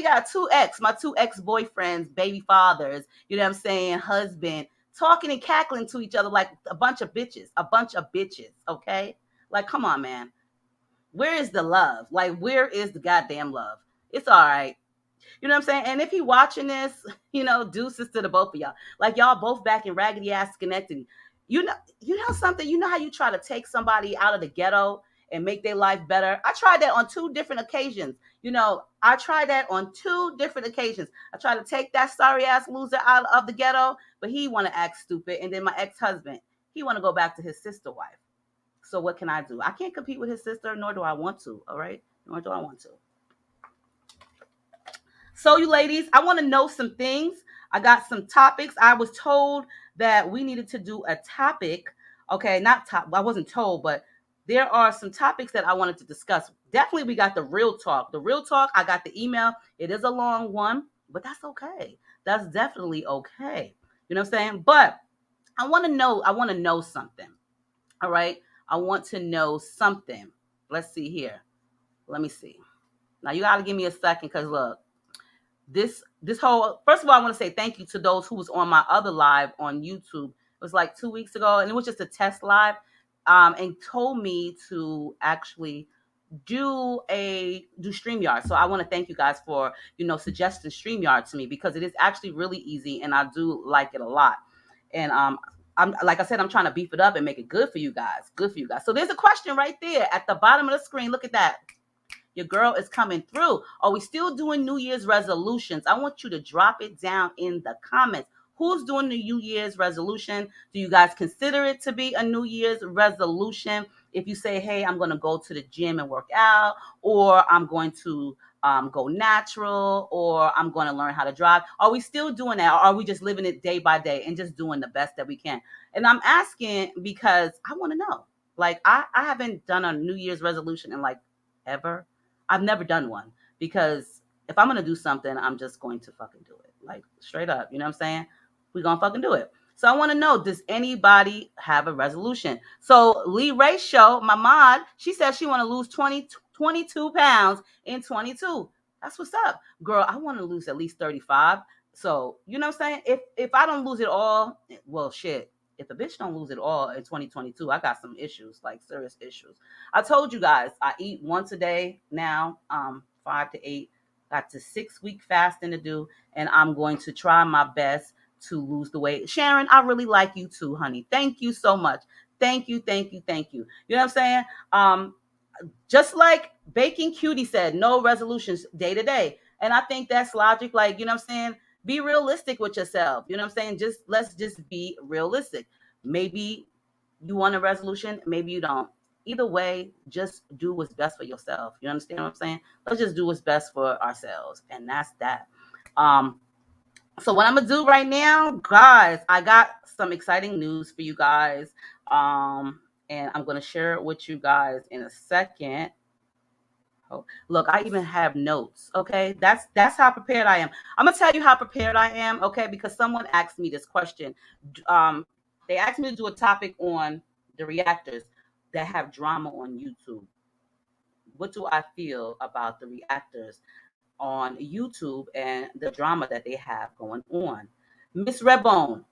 my two ex-boyfriends, baby fathers, you know what I'm saying, husband, talking and cackling to each other like a bunch of bitches. Okay? Like, come on, man. Where is the love? Like, where is the goddamn love? It's all right. You know what I'm saying? And if he watching this, deuces to the both of y'all. Like, y'all both back in raggedy ass Schenectady. You know something? You know how you try to take somebody out of the ghetto and make their life better? I tried that on 2 different occasions. I tried that on 2 different occasions. I tried to take that sorry ass loser out of the ghetto, but he want to act stupid. And then my ex-husband, he want to go back to his sister wife. So what can I do? I can't compete with his sister, nor do I want to, all right? Nor do I want to. So, you ladies, I want to know some things. I got some topics. I was told that we needed to do a topic. Okay, I wasn't told, but there are some topics that I wanted to discuss. Definitely, we got the real talk. The real talk, I got the email. It is a long one, but that's okay. That's definitely okay. You know what I'm saying? But I want to know something. All right? I want to know something. Let's see here. Let me see. Now, you got to give me a second, because look, this whole, first of all, I want to say thank you to those who was on my other live on YouTube. It was like 2 weeks ago, and it was just a test live, and told me to actually do StreamYard. So I want to thank you guys for, suggesting StreamYard to me, because it is actually really easy, and I do like it a lot. And I'm, like I said, I'm trying to beef it up and make it good for you guys. So there's a question right there at the bottom of the screen. Look at that. Your girl is coming through. Are we still doing New Year's resolutions? I want you to drop it down in the comments. Who's doing the New Year's resolution? Do you guys consider it to be a New Year's resolution? If you say, hey, I'm going to go to the gym and work out, or I'm going to go natural, or I'm going to learn how to drive. Are we still doing that? Or are we just living it day by day and just doing the best that we can? And I'm asking because I want to know. Like, I haven't done a New Year's resolution in like ever. I've never done one, because if I'm going to do something, I'm just going to fucking do it. Like straight up, you know what I'm saying? We're gonna fucking do it. So I want to know, does anybody have a resolution? So Lee Ray Show, my mod, she said she want to lose 22 pounds in 22. That's what's up. Girl, I want to lose at least 35. So, you know what I'm saying? If I don't lose it all, well, shit. If a bitch don't lose it all in 2022, I got some issues, like serious issues. I told you guys, I eat once a day now, 5 to 8. Got to 6-week fasting to do, and I'm going to try my best to lose the weight. Sharon, I really like you too, honey. Thank you so much. Thank you, thank you, thank you. You know what I'm saying? Just like Baking Cutie said, no resolutions day to day. And I think that's logic. Like, you know what I'm saying? Be realistic with yourself. You know what I'm saying? Let's just be realistic. Maybe you want a resolution, maybe you don't. Either way, just do what's best for yourself. You understand what I'm saying? Let's just do what's best for ourselves. And that's that. So what I'm gonna do right now, guys, I got some exciting news for you guys. And I'm gonna share it with you guys in a second. Oh, look, I even have notes. Okay, that's how prepared I am. I'm gonna tell you how prepared I am. Okay, because someone asked me this question. They asked me to do a topic on the reactors that have drama on YouTube. What do I feel about the reactors on YouTube and the drama that they have going on? Miss Redbone,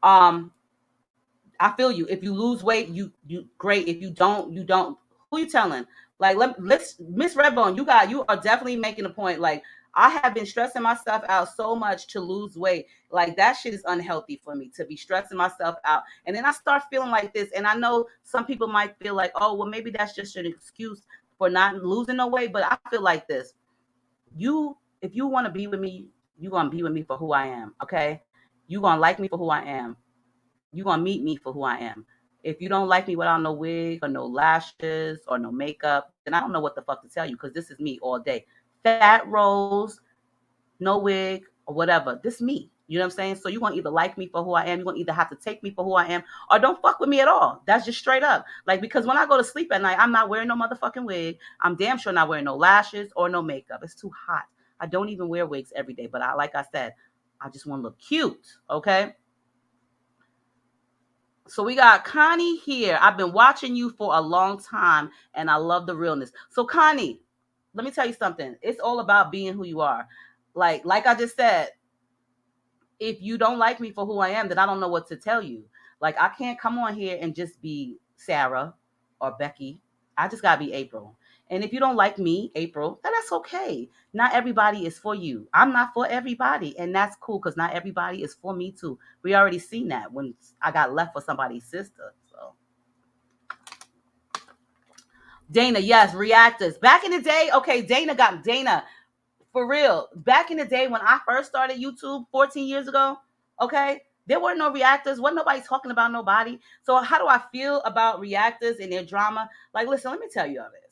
I feel you. If you lose weight, you great. If you don't, you don't. Who you telling? Like let's Miss Redbone, you are definitely making a point. Like I have been stressing myself out so much to lose weight. Like that shit is unhealthy for me to be stressing myself out. And then I start feeling like this. And I know some people might feel like, oh, well, maybe that's just an excuse for not losing no weight. But I feel like this. If you want to be with me, you're gonna be with me for who I am. Okay. You're gonna like me for who I am. You're going to meet me for who I am. If you don't like me without no wig or no lashes or no makeup, then I don't know what the fuck to tell you because this is me all day. Fat rolls, no wig or whatever. This is me. You know what I'm saying? So you're going to either like me for who I am. You're going to either have to take me for who I am or don't fuck with me at all. That's just straight up. Like, because when I go to sleep at night, I'm not wearing no motherfucking wig. I'm damn sure not wearing no lashes or no makeup. It's too hot. I don't even wear wigs every day. But like I said, I just want to look cute. Okay? So we got Connie here. I've been watching you for a long time, and I love the realness. So Connie, let me tell you something. It's all about being who you are. Like I just said, if you don't like me for who I am, then I don't know what to tell you. Like I can't come on here and just be Sarah or Becky. I just gotta be April. And if you don't like me, April, then that's okay. Not everybody is for you. I'm not for everybody. And that's cool because not everybody is for me too. We already seen that when I got left for somebody's sister. So Dana, yes, reactors. Back in the day, okay, Dana, for real. Back in the day when I first started YouTube 14 years ago, okay, there were no reactors. Wasn't nobody talking about nobody. So how do I feel about reactors and their drama? Like, listen, let me tell you all this.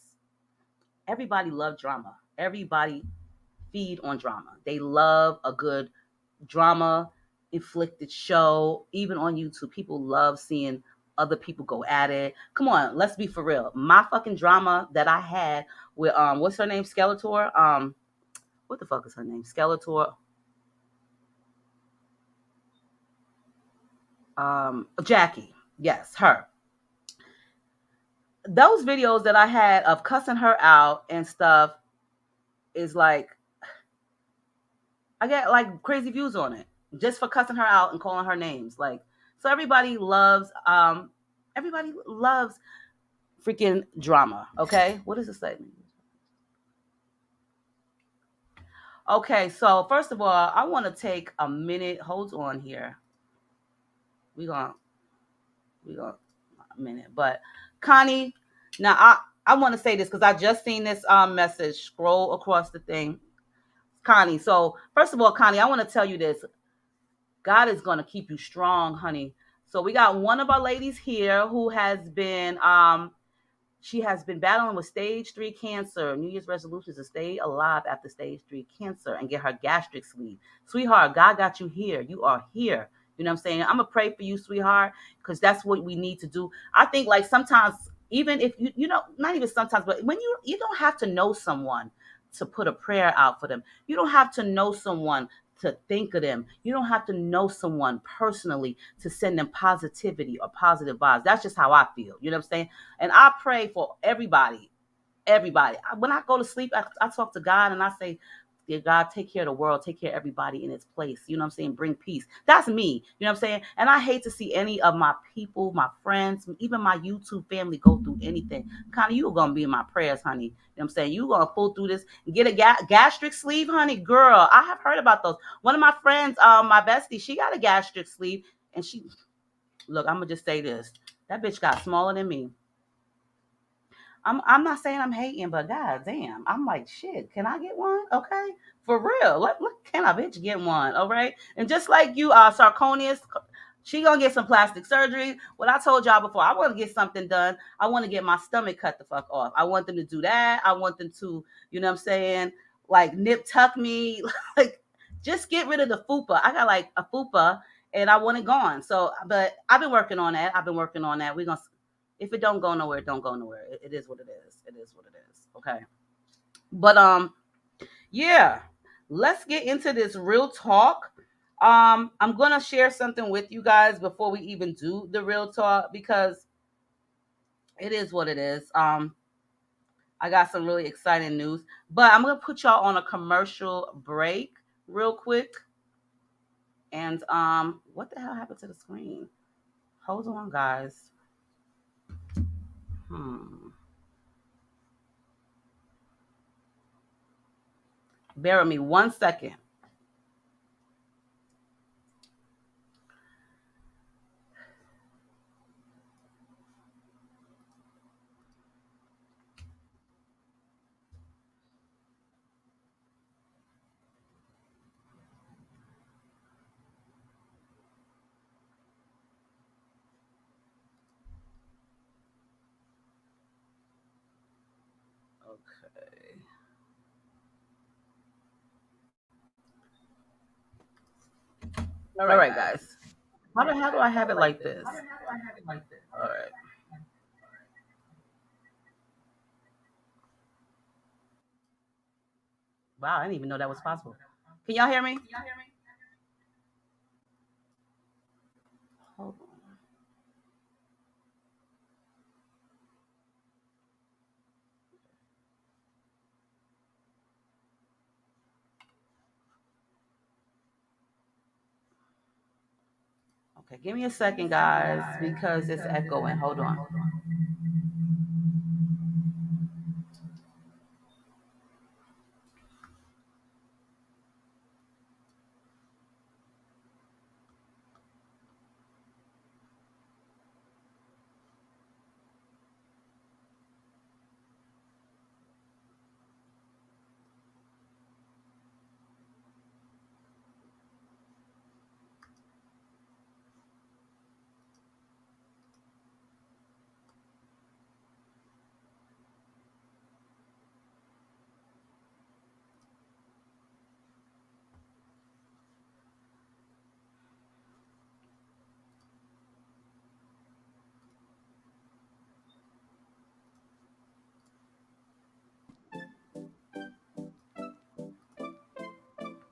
Everybody love drama. Everybody feed on drama. They love a good drama inflicted show. Even on YouTube, people love seeing other people go at it. Come on, let's be for real. My fucking drama that I had with what's her name? Skeletor. What the fuck is her name? Skeletor. Jackie. Yes, her. Those videos that I had of cussing her out and stuff is like, I get like crazy views on it just for cussing her out and calling her names. Like, so everybody loves freaking drama. Okay. What does it say? Okay. So first of all, I want to take a minute. Hold on here. We gonna a minute, but Connie, now I want to say this because I just seen this message scroll across the thing. Connie, so first of all, Connie, I want to tell you this. God is going to keep you strong, honey. So we got one of our ladies here who has been she has been battling with stage 3 cancer. New Year's resolution is to stay alive after stage 3 cancer and get her gastric sleeve. Sweetheart, God got you here. You are here. You know what I'm saying? I'm going to pray for you, sweetheart, because that's what we need to do. I think like sometimes, even if you know, not even sometimes, but when you don't have to know someone to put a prayer out for them. You don't have to know someone to think of them. You don't have to know someone personally to send them positivity or positive vibes. That's just how I feel. You know what I'm saying? And I pray for everybody. When I go to sleep, I talk to God and I say, dear God, take care of the world, take care of everybody in its place. You know what I'm saying? Bring peace. That's me. You know what I'm saying? And I hate to see any of my people, my friends, even my YouTube family go through anything. Connie, you're going to be in my prayers, honey. You know what I'm saying? You're going to pull through this and get a gastric sleeve, honey. Girl, I have heard about those. One of my friends, my bestie, she got a gastric sleeve. And look, I'm going to just say this. That bitch got smaller than me. I'm not saying I'm hating, but god damn, I'm like, shit, can I get one? Okay, for real. Look, can I bitch get one? All right. And just like you, Sarconius, she gonna get some plastic surgery. What I told y'all before, I want to get something done. I want to get my stomach cut the fuck off. I want them to do that. I want them to, you know what I'm saying, like nip tuck me, like just get rid of the fupa. I got like a fupa and I want it gone. So, but I've been working on that. We're gonna, if it don't go nowhere, it don't go nowhere. It is what it is. It is what it is. Okay. But yeah, let's get into this real talk. I'm gonna share something with you guys before we even do the real talk because it is what it is. I got some really exciting news, but I'm gonna put y'all on a commercial break real quick. And what the hell happened to the screen? Hold on, guys. Bear with me 1 second. Okay. All right, guys. How do I have it like this? All right. Wow, I didn't even know that was possible. Can y'all hear me? Hold on. Okay, give me a second, guys, because it's echoing. Hold on.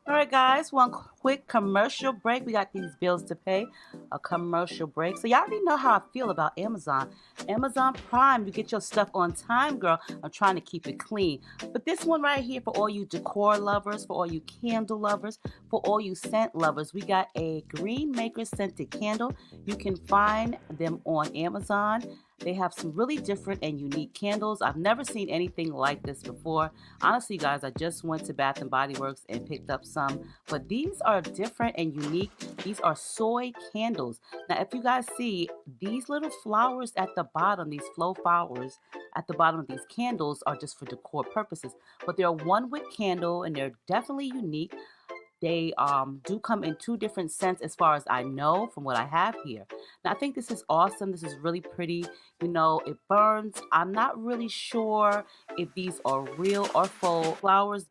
All right, guys, one quick commercial break. We got these bills to pay. A commercial break. So y'all already know how I feel about Amazon. Amazon Prime, you get your stuff on time, girl. I'm trying to keep it clean. But this one right here for all you decor lovers, for all you candle lovers, for all you scent lovers, we got a Green Maker scented candle. You can find them on Amazon. They have some really different and unique candles. I've never seen anything like this before. Honestly, guys, I just went to Bath and Body Works and picked up some, but these are different and unique. These are soy candles. Now, if you guys see these little flowers at the bottom, these flow flowers at the bottom of these candles are just for decor purposes, but they're one wick candle and they're definitely unique. They do come in two different scents as far as I know from what I have here. Now, I think this is awesome. This is really pretty. You know, it burns. I'm not really sure if these are real or faux flowers.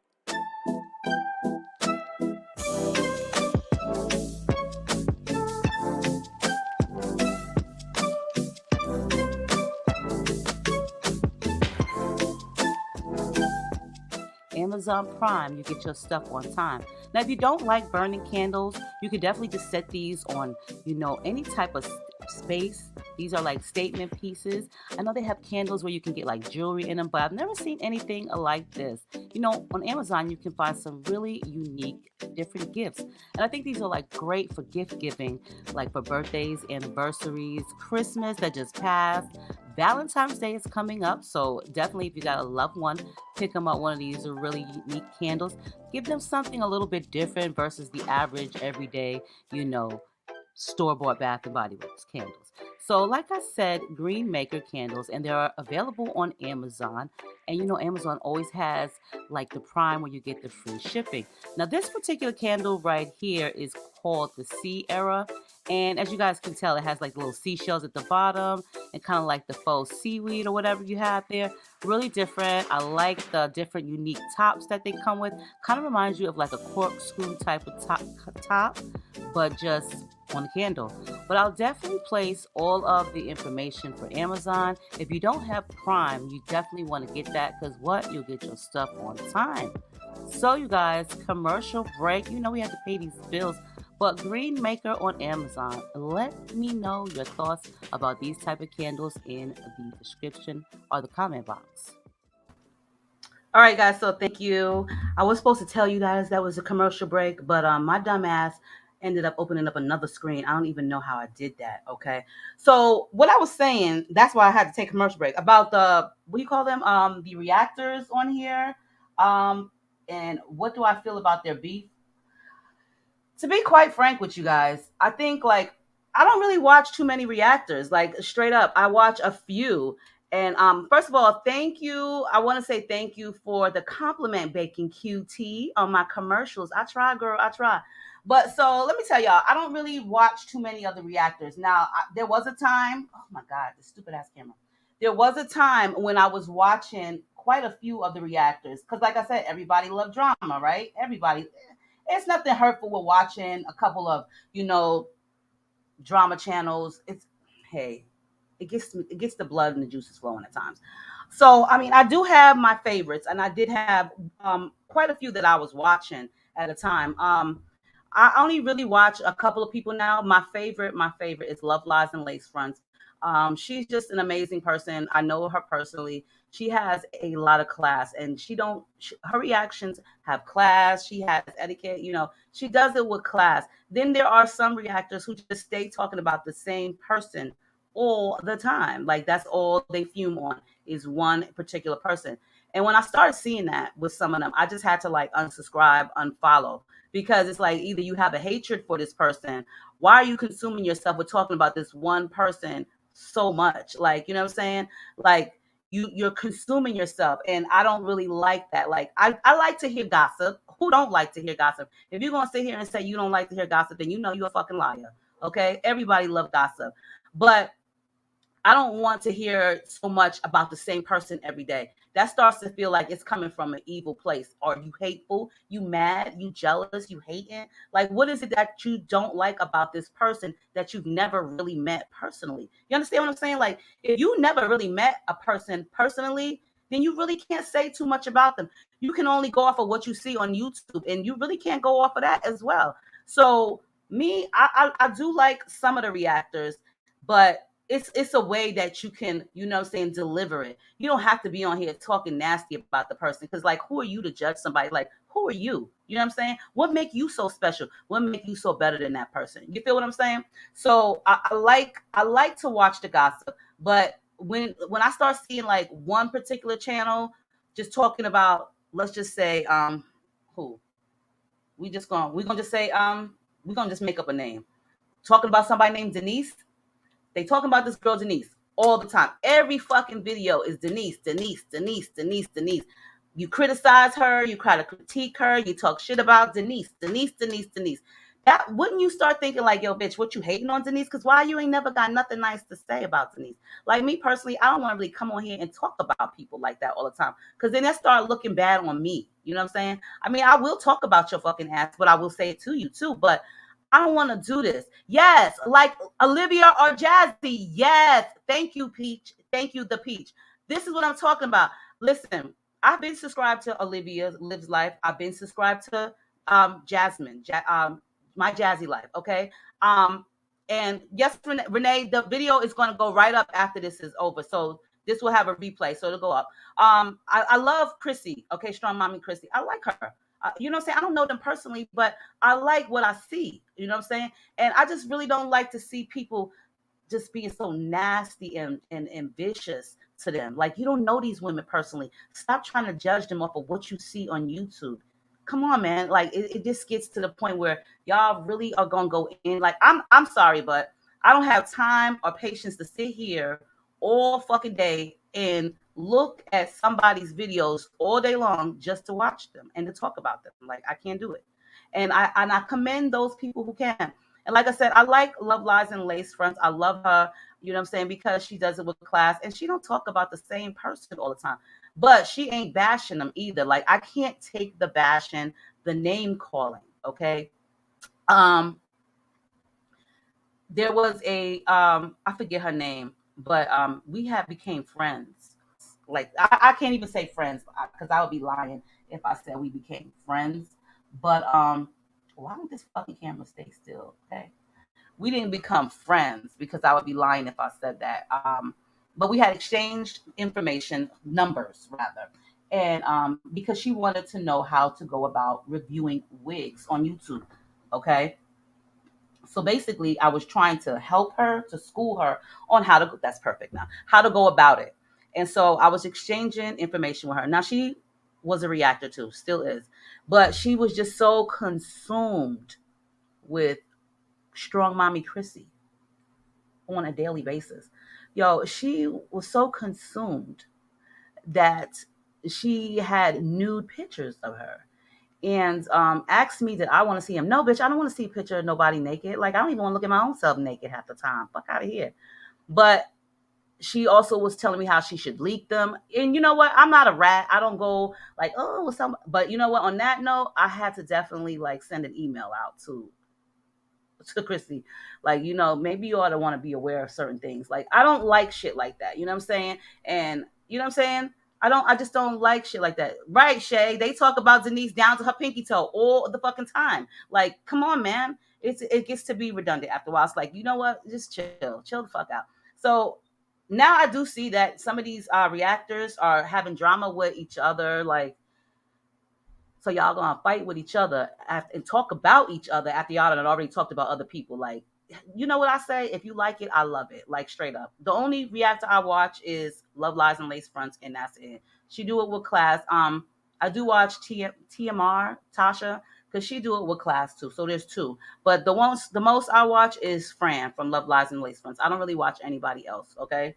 Amazon Prime, you get your stuff on time. Now, if you don't like burning candles, you could definitely just set these on, any type of space. These are like statement pieces. I know they have candles where you can get like jewelry in them, but I've never seen anything like this. On Amazon, you can find some really unique, different gifts. And I think these are like great for gift giving, like for birthdays, anniversaries, Christmas that just passed. Valentine's Day is coming up, so definitely if you got a loved one, pick them up one of these really unique candles. Give them something a little bit different versus the average, everyday, store-bought Bath and Body Works candles. So like I said, green maker candles, and they are available on Amazon. And Amazon always has like the Prime where you get the free shipping. Now this particular candle right here is called the Sea Era. And as you guys can tell, it has like little seashells at the bottom and kind of like the faux seaweed or whatever you have there. Really different. I like the different unique tops that they come with. Kind of reminds you of like a corkscrew type of top, but just on a candle. But I'll definitely place all of the information for Amazon. If you don't have Prime, you definitely want to get that because you'll get your stuff on time. So you guys, commercial break. We have to pay these bills. But Green Maker on Amazon. Let me know your thoughts about these type of candles in the description or the comment box. All right, guys. So thank you. I was supposed to tell you guys that was a commercial break, but my dumb ass ended up opening up another screen. I don't even know how I did that. Okay. So what I was saying, that's why I had to take a commercial break about what do you call them? The reactors on here. And what do I feel about their beef? To be quite frank with you guys, I think I don't really watch too many reactors. Like straight up, I watch a few. And first of all, thank you. I want to say thank you for the compliment, Baking QT, on my commercials. I try, girl. I try. But so let me tell y'all, I don't really watch too many other reactors. Now, there was a time. Oh my God, this stupid ass camera. There was a time when I was watching quite a few of the reactors. Because like I said, everybody loved drama, right? Everybody. It's nothing hurtful with watching a couple of, drama channels. It gets the blood and the juices flowing at times. So, I mean, I do have my favorites, and I did have quite a few that I was watching at a time. I only really watch a couple of people now. My favorite is Love Lies and Lace Fronts. She's just an amazing person. I know her personally. She has a lot of class, and her reactions have class. She has etiquette, she does it with class. Then there are some reactors who just stay talking about the same person all the time. Like that's all they fume on is one particular person. And when I started seeing that with some of them, I just had to unsubscribe, unfollow, because it's like either you have a hatred for this person. Why are you consuming yourself with talking about this one person so much? You know what I'm saying? You're consuming yourself, and I don't really like that. I like to hear gossip. Who don't like to hear gossip? If you're gonna sit here and say you don't like to hear gossip, then you're a fucking liar. Okay? Everybody loves gossip. But I don't want to hear so much about the same person every day. That starts to feel like it's coming from an evil place. Are you hateful? You mad? You jealous? You hating? What is it that you don't like about this person that you've never really met personally? You understand what I'm saying? If you never really met a person personally, then you really can't say too much about them. You can only go off of what you see on YouTube, and you really can't go off of that as well. So me, I do like some of the reactors, but it's a way that you can, deliver it. You don't have to be on here talking nasty about the person, because who are you to judge somebody? Who are you? You know what I'm saying? What make you so special? What make you so better than that person? You feel what I'm saying? So I like to watch the gossip, but when I start seeing one particular channel just talking about, let's just say who we're gonna just make up a name, talking about somebody named Denise. They talking about this girl, Denise, all the time. Every fucking video is Denise. You criticize her. You try to critique her. You talk shit about Denise. That wouldn't you start thinking yo, bitch, what you hating on Denise? Because why you ain't never got nothing nice to say about Denise? Me personally, I don't want to really come on here and talk about people like that all the time, because then that start looking bad on me. You know what I'm saying? I mean, I will talk about your fucking ass, but I will say it to you too. But I don't want to do this. Yes, like Olivia or Jazzy. Yes, thank you, Peach. Thank you, the Peach. This is what I'm talking about. Listen, I've been subscribed to Olivia Lives Life. I've been subscribed to Jasmine, My Jazzy Life. Okay. And yes, Renee, the video is going to go right up after this is over. So this will have a replay, so it'll go up. I love Chrissy. Okay, Strong Mommy Chrissy. I like her. You know what I'm saying? I don't know them personally, but I like what I see. You know what I'm saying? And I just really don't like to see people just being so nasty and vicious to them. Like, you don't know these women personally. Stop trying to judge them off of what you see on YouTube. Come on, man. Like, it just gets to the point where y'all really are gonna go in. Like, I'm sorry, but I don't have time or patience to sit here all fucking day and look at somebody's videos all day long just to watch them and to talk about them. Like, I can't do it. And I commend those people who can. And like I said, I like Love Lies and Lace Fronts. I love her, you know what I'm saying, because she does it with class and she don't talk about the same person all the time. But she ain't bashing them either. Like, I can't take the bashing, the name calling, okay? There was a I forget her name, but we became friends. Like, I can't even say friends because I would be lying if I said we became friends. But why don't this fucking camera stay still? Okay, we didn't become friends because I would be lying if I said that. But we had exchanged information, numbers rather, and because she wanted to know how to go about reviewing wigs on YouTube. Okay. So basically, I was trying to help her, to school her on how to, that's perfect now, how to go about it. And so I was exchanging information with her. Now, she was a reactor too, still is. But she was just so consumed with Strong Mommy Chrissy on a daily basis. Yo, she was so consumed that she had nude pictures of her. And asked me that I want to see him. No, bitch, I don't want to see a picture of nobody naked. Like, I don't even want to look at my own self naked half the time. Fuck out of here. But she also was telling me how she should leak them. And you know what? I'm not a rat. I don't go like, oh, some. But you know what? On that note, I had to definitely like send an email out to Chrissy. Like, you know, maybe you ought to want to be aware of certain things. Like, I don't like shit like that. You know what I'm saying? And you know what I'm saying? I just don't like shit like that. Right, Shay? They talk about Denise down to her pinky toe all the fucking time. Like, come on, man. It gets to be redundant after a while. It's like, you know what? Just chill the fuck out. So now I do see that some of these reactors are having drama with each other. Like, so y'all gonna fight with each other and talk about each other after y'all had already talked about other people. Like, you know what I say? If you like it, I love it. Like, straight up. The only reactor I watch is Love Lies and Lace Fronts, and that's it. She do it with class. I do watch TMR, Tasha, because she do it with class too. So there's two. But the most I watch is Fran from Love Lies and Lace Fronts. I don't really watch anybody else, okay?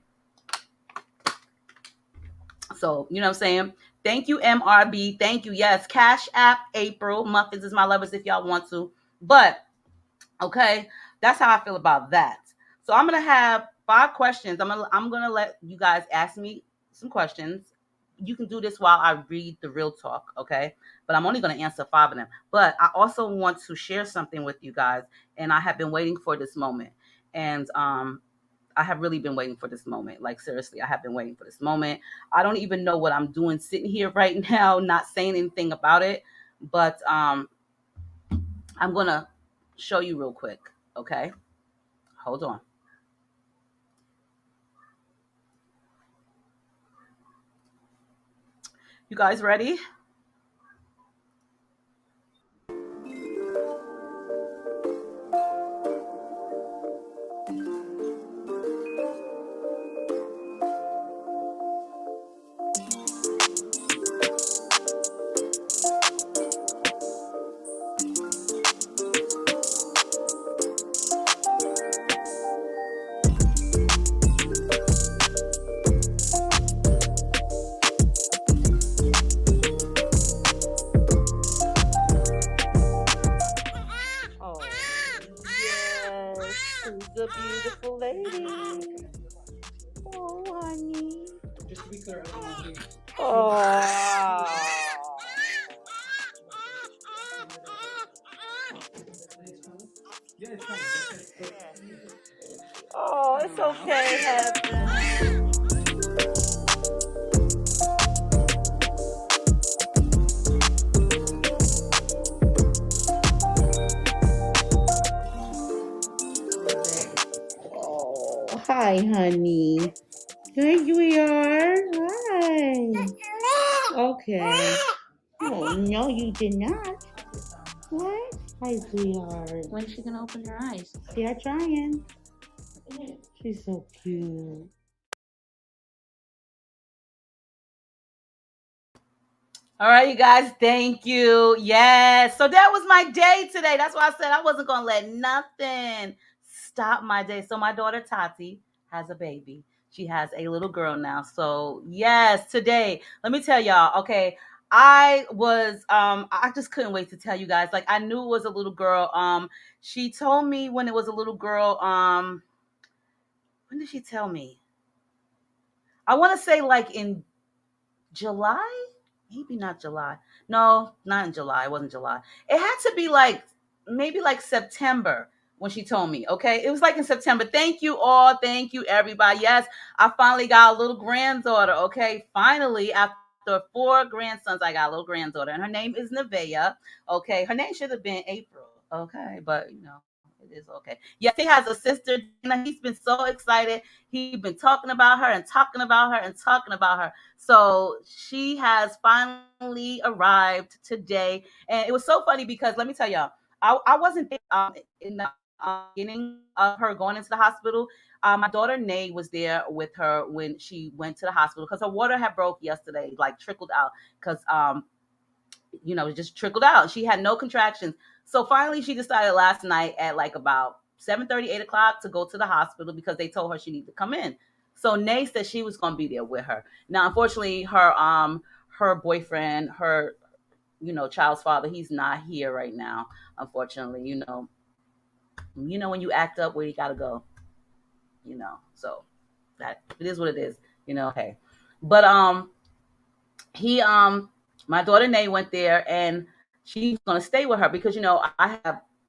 So, you know what I'm saying? Thank you, MRB. Thank you. Yes, Cash App April. Muffins is my lovers if y'all want to. But, okay, that's how I feel about that. So I'm going to have 5 questions. I'm gonna let you guys ask me some questions. You can do this while I read the real talk, okay? But I'm only going to answer 5 of them. But I also want to share something with you guys, and I have been waiting for this moment. And I have really been waiting for this moment. Like, seriously, I have been waiting for this moment. I don't even know what I'm doing sitting here right now, not saying anything about it. But I'm going to show you real quick, okay? Hold on. You guys ready? A beautiful lady. Oh, honey. Just to be clear, I don't want to. Oh. Yeah, it's fine. Oh, it's okay, Heaven. Hi, honey. There you are. Hi. Okay. Oh, no, you did not. What? Hi, sweetheart. When's she gonna open her eyes? See her trying. She's so cute. All right, you guys, thank you. Yes. So that was my day today. That's why I said I wasn't going to let nothing stop my day. So my daughter Tati has a baby. She has a little girl now. So, yes, today, let me tell y'all, okay, I just couldn't wait to tell you guys. Like I knew it was a little girl. She told me when it was a little girl, when did she tell me? I want to say like in July? Maybe not July. No, not in July. It wasn't July. It had to be like maybe like September when she told me. Okay. It was like in September. Thank you all. Thank you, everybody. Yes, I finally got a little granddaughter. Okay. Finally, after 4 grandsons, I got a little granddaughter. And her name is Nevaeh. Okay. Her name should have been April. Okay. But it is okay. Yes, he has a sister. He's been so excited. He's been talking about her and talking about her and talking about her. So she has finally arrived today. And it was so funny because let me tell y'all, I wasn't in the beginning of her going into the hospital. My daughter Nay was there with her when she went to the hospital because her water had broke yesterday, like trickled out because it just trickled out. She had no contractions. So finally she decided last night at like about 7:30, 8 o'clock to go to the hospital because they told her she needed to come in. So Nay said she was going to be there with her. Now, unfortunately, her boyfriend, her child's father, he's not here right now. Unfortunately, when you act up, where you got to go. So that it is what it is. Okay, but he my daughter Nay went there and she's gonna stay with her because I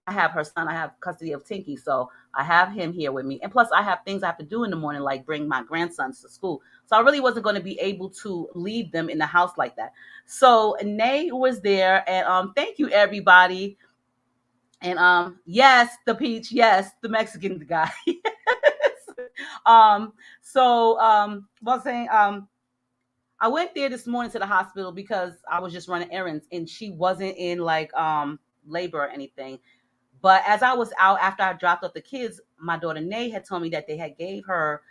have her son. I have custody of Tinky, so I have him here with me. And plus, I have things I have to do in the morning, like bring my grandsons to school. So I really wasn't going to be able to leave them in the house like that. So Nay was there, and thank you everybody. And yes, the peach, yes, the Mexican guy. What I was saying, I went there this morning to the hospital because I was just running errands, and she wasn't in like labor or anything. But as I was out after I dropped off the kids, my daughter Nay had told me that they had gave her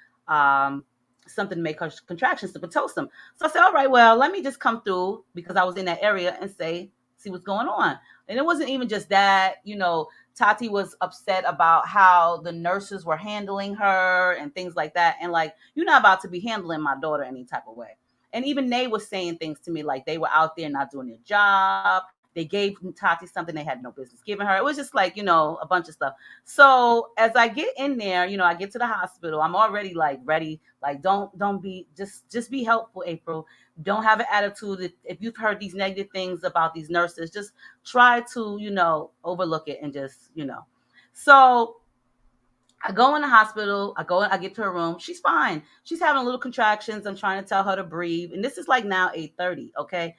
something to make her contractions to Pitocin. So I said, all right, well, let me just come through because I was in that area and see what's going on. And it wasn't even just that, Tati was upset about how the nurses were handling her and things like that. And like, you're not about to be handling my daughter any type of way. And even Nay was saying things to me like they were out there not doing their job. They gave Tati something they had no business giving her. It was just like, a bunch of stuff. So as I get in there, I get to the hospital. I'm already like ready. Like, don't be, just be helpful, April. Don't have an attitude. If you've heard these negative things about these nurses, just try to, overlook it and just, So I go in the hospital. I get to her room. She's fine. She's having little contractions. I'm trying to tell her to breathe. And this is like now 8:30. Okay.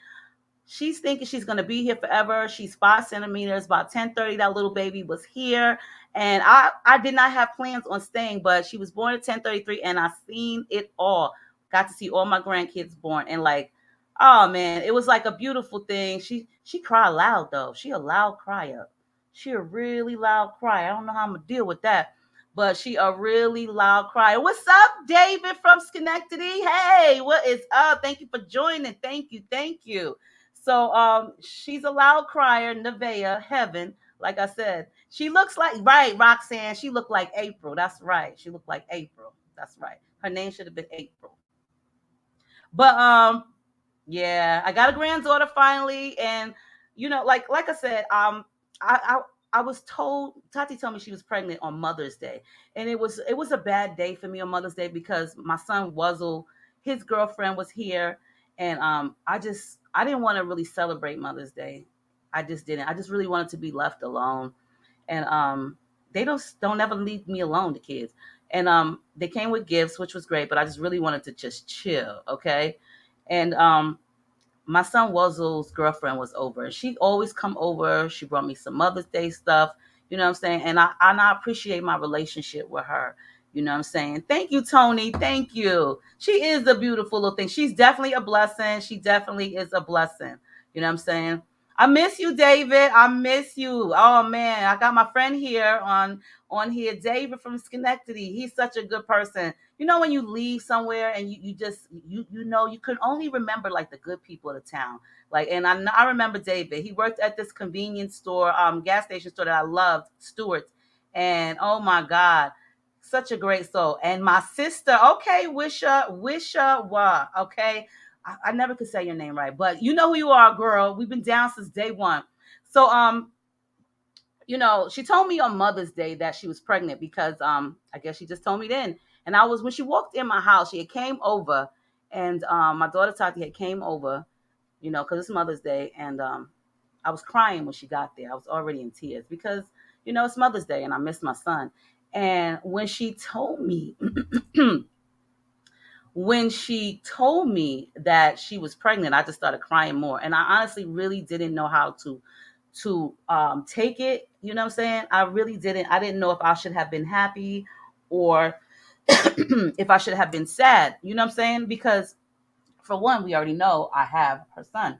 She's thinking she's going to be here forever. She's 5 centimeters. About 10:30, that little baby was here. And I did not have plans on staying, but she was born at 10:33 and I seen it all. Got to see all my grandkids born. And like, oh man, it was like a beautiful thing. She cried loud though. She a loud crier. She a really loud crier. I don't know how I'm going to deal with that. But she a really loud crier. What's up, David from Schenectady? Hey, what is up? Thank you for joining. Thank you. So she's a loud crier, Nevaeh, heaven. Like I said, she looks like, right, Roxanne, she looked like April. That's right. She looked like April. That's right. Her name should have been April. But yeah, I got a granddaughter finally. And like I said, I was told, Tati told me she was pregnant on Mother's Day. And it was a bad day for me on Mother's Day because my son Wuzzle, his girlfriend was here. And I didn't want to really celebrate Mother's Day. I just didn't. I just really wanted to be left alone. And they don't ever leave me alone, the kids. And they came with gifts, which was great, but I just really wanted to just chill, okay? And my son Wuzzle's girlfriend was over. She always come over. She brought me some Mother's Day stuff. You know what I'm saying? And I appreciate my relationship with her. You know what I'm saying? Thank you, Tony. Thank you. She is a beautiful little thing. She's definitely a blessing. She definitely is a blessing. You know what I'm saying? I miss you, David. I miss you. Oh man, I got my friend here on here, David from Schenectady. He's such a good person. You know when you leave somewhere and you just you know you can only remember like the good people of the town. Like, and I remember David. He worked at this convenience store, gas station store that I loved, Stewart's. And oh my God, such a great soul. And my sister, okay, Wisha Wa, okay. I never could say your name right, but you know who you are, girl. We've been down since day one. So you know, she told me on Mother's Day that she was pregnant because I guess she just told me then. And I was when she walked in my house, she had came over, and my daughter Tati had came over, you know, because it's Mother's Day, and I was crying when she got there. I was already in tears because, you know, it's Mother's Day and I miss my son. And when she told me, when she told me that she was pregnant, I just started crying more. And I honestly really didn't know how to take it. You know what I'm saying? I really didn't. I didn't know if I should have been happy or if I should have been sad. You know what I'm saying? Because for one, we already know I have her son.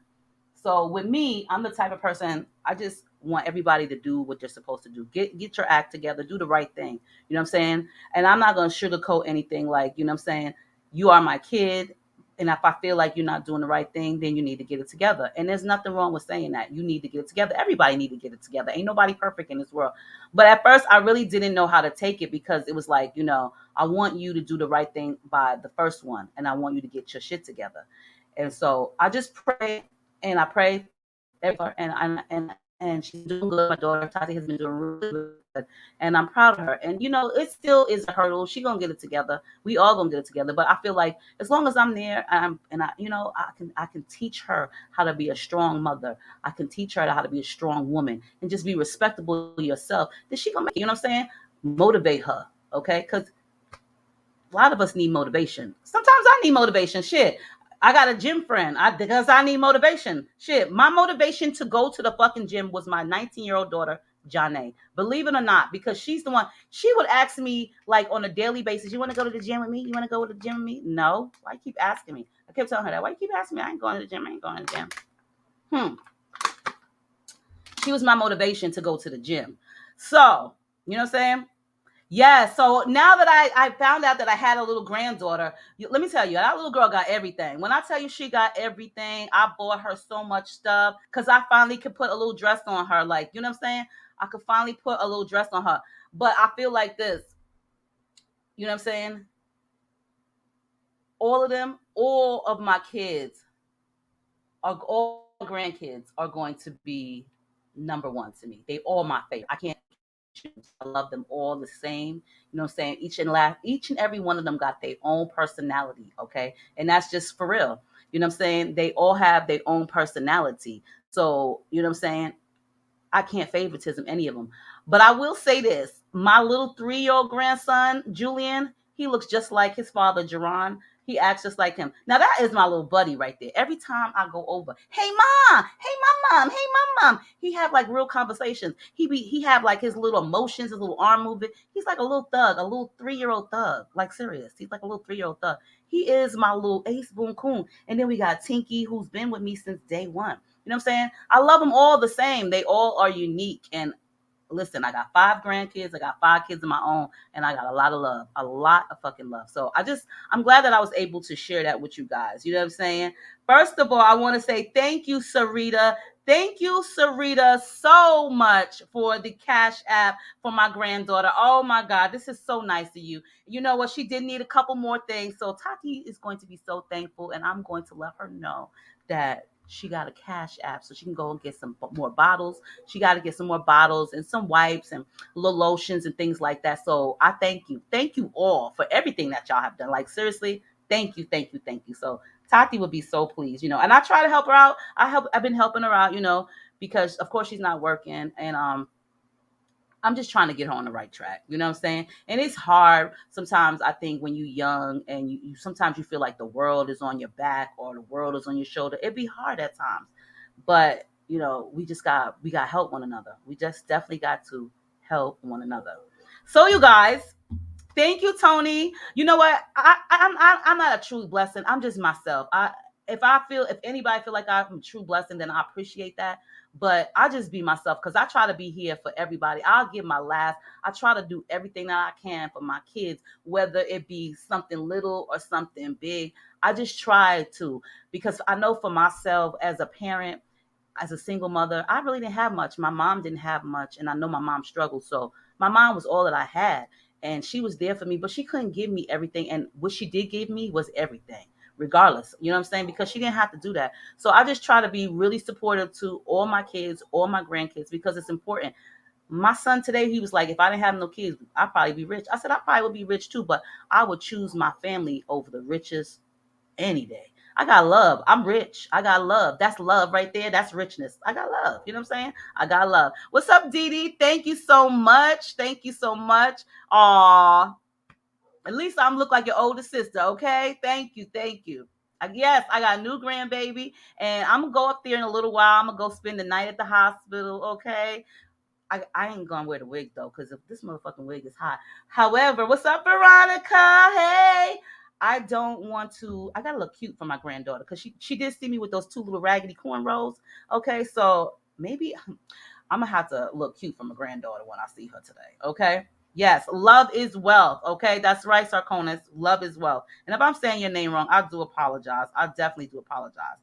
So with me, I'm the type of person, I just want everybody to do what they're supposed to do. Get your act together, do the right thing. You know what I'm saying? And I'm not going to sugarcoat anything like, you know what I'm saying? You are my kid. And if I feel like you're not doing the right thing, then you need to get it together. And there's nothing wrong with saying that. You need to get it together. Everybody need to get it together. Ain't nobody perfect in this world. But at first, I really didn't know how to take it because it was like, you know, I want you to do the right thing by the first one. And I want you to get your shit together. And so I just pray and I pray and she's doing good. My daughter Tati has been doing really good, and I'm proud of her. And you know, it still is a hurdle. She gonna get it together. We all gonna get it together. But I feel like as long as I'm there, you know, I can teach her how to be a strong mother. I can teach her how to be a strong woman and just be respectable yourself. Then she gonna make it. You know what I'm saying? Motivate her, okay? Because a lot of us need motivation. Sometimes I need motivation. Shit. I got a gym friend because I need motivation. Shit. My motivation to go to the fucking gym was my 19-year-old daughter, Janae. Believe it or not, because she's the one, she would ask me like on a daily basis, you want to go to the gym with me? You want to go to the gym with me? No. Why you keep asking me? I kept telling her that. Why you keep asking me? I ain't going to the gym. I ain't going to the gym. She was my motivation to go to the gym. So, you know what I'm saying? Yeah, so now that I found out that I had a little granddaughter, let me tell you, that little girl got everything. When I tell you she got everything, I bought her so much stuff because I finally could put a little dress on her. Like, you know what I'm saying? I could finally put a little dress on her. But I feel like this, you know what I'm saying? All of my kids, all grandkids are going to be number one to me. They all my favorite. I can't. I love them all the same. You know what I'm saying? Each and every one of them got their own personality, okay? And that's just for real. You know what I'm saying? They all have their own personality. So, you know what I'm saying? I can't favoritism any of them. But I will say this. My little 3-year-old grandson, Julian, he looks just like his father, Jerron. He acts just like him. Now, that is my little buddy right there. Every time I go over, hey, mom, hey, my mom, hey, my mom. He have like real conversations. He have like his little emotions, his little arm movement. He's like a little thug, a little 3-year-old thug. Like, serious. He's like a little 3-year-old thug. He is my little ace boon coon. And then we got Tinky, who's been with me since day one. You know what I'm saying? I love them all the same. They all are unique. And listen, I got 5 grandkids. I got 5 kids of my own. And I got a lot of love. A lot of fucking love. So I'm glad that I was able to share that with you guys. You know what I'm saying? First of all, I want to say thank you, Sarita. Thank you, Sarita, so much for the Cash App for my granddaughter. Oh, my God. This is so nice of you. You know what? She did need a couple more things. So Tati is going to be so thankful. And I'm going to let her know that she got a Cash App so she can go and get some more bottles. She got to get some more bottles and some wipes and little lotions and things like that. So I thank you. Thank you all for everything that y'all have done. Like, seriously, thank you, thank you, thank you. So Tati would be so pleased, you know, and I try to help her out. I've been helping her out, you know, because of course she's not working, and I'm just trying to get her on the right track. You know what I'm saying? And it's hard sometimes, I think, when you're young and you sometimes you feel like the world is on your back or the world is on your shoulder. It'd be hard at times. But, you know, we got to help one another. We just definitely got to help one another. So, you guys, Thank you, Tony. You know what? I'm not a true blessing. I'm just myself. If anybody feel like I'm a true blessing, then I appreciate that. But I just be myself because I try to be here for everybody. I'll give my last. I try to do everything that I can for my kids, whether it be something little or something big. I just try to, because I know for myself as a parent, as a single mother, I really didn't have much. My mom didn't have much, and I know my mom struggled. So my mom was all that I had, and she was there for me, but she couldn't give me everything. And what she did give me was everything, regardless. You know what I'm saying? Because she didn't have to do that. So I just try to be really supportive to all my kids, all my grandkids, because it's important. My son today, he was like, if I didn't have no kids, I'd probably be rich. I said, I probably would be rich too, but I would choose my family over the riches any day. I got love. I'm rich. I got love. That's love right there. That's richness. I got love. You know what I'm saying? I got love. What's up, Dee Dee? Thank you so much. Thank you so much. Aw. At least I'm look like your older sister, okay? Thank you. Thank you. Yes, I got a new grandbaby, and I'm gonna go up there in a little while. I'm gonna go spend the night at the hospital, okay? I ain't gonna wear the wig though, because if this motherfucking wig is hot. However, what's up, Veronica? Hey, I don't want to. I gotta look cute for my granddaughter because she did see me with those two little raggedy cornrows. Okay, so maybe I'm gonna have to look cute for my granddaughter when I see her today. Okay. Yes, love is wealth. Okay, that's right, Sarkonis. Love is wealth. And if I'm saying your name wrong, I do apologize. I definitely do apologize.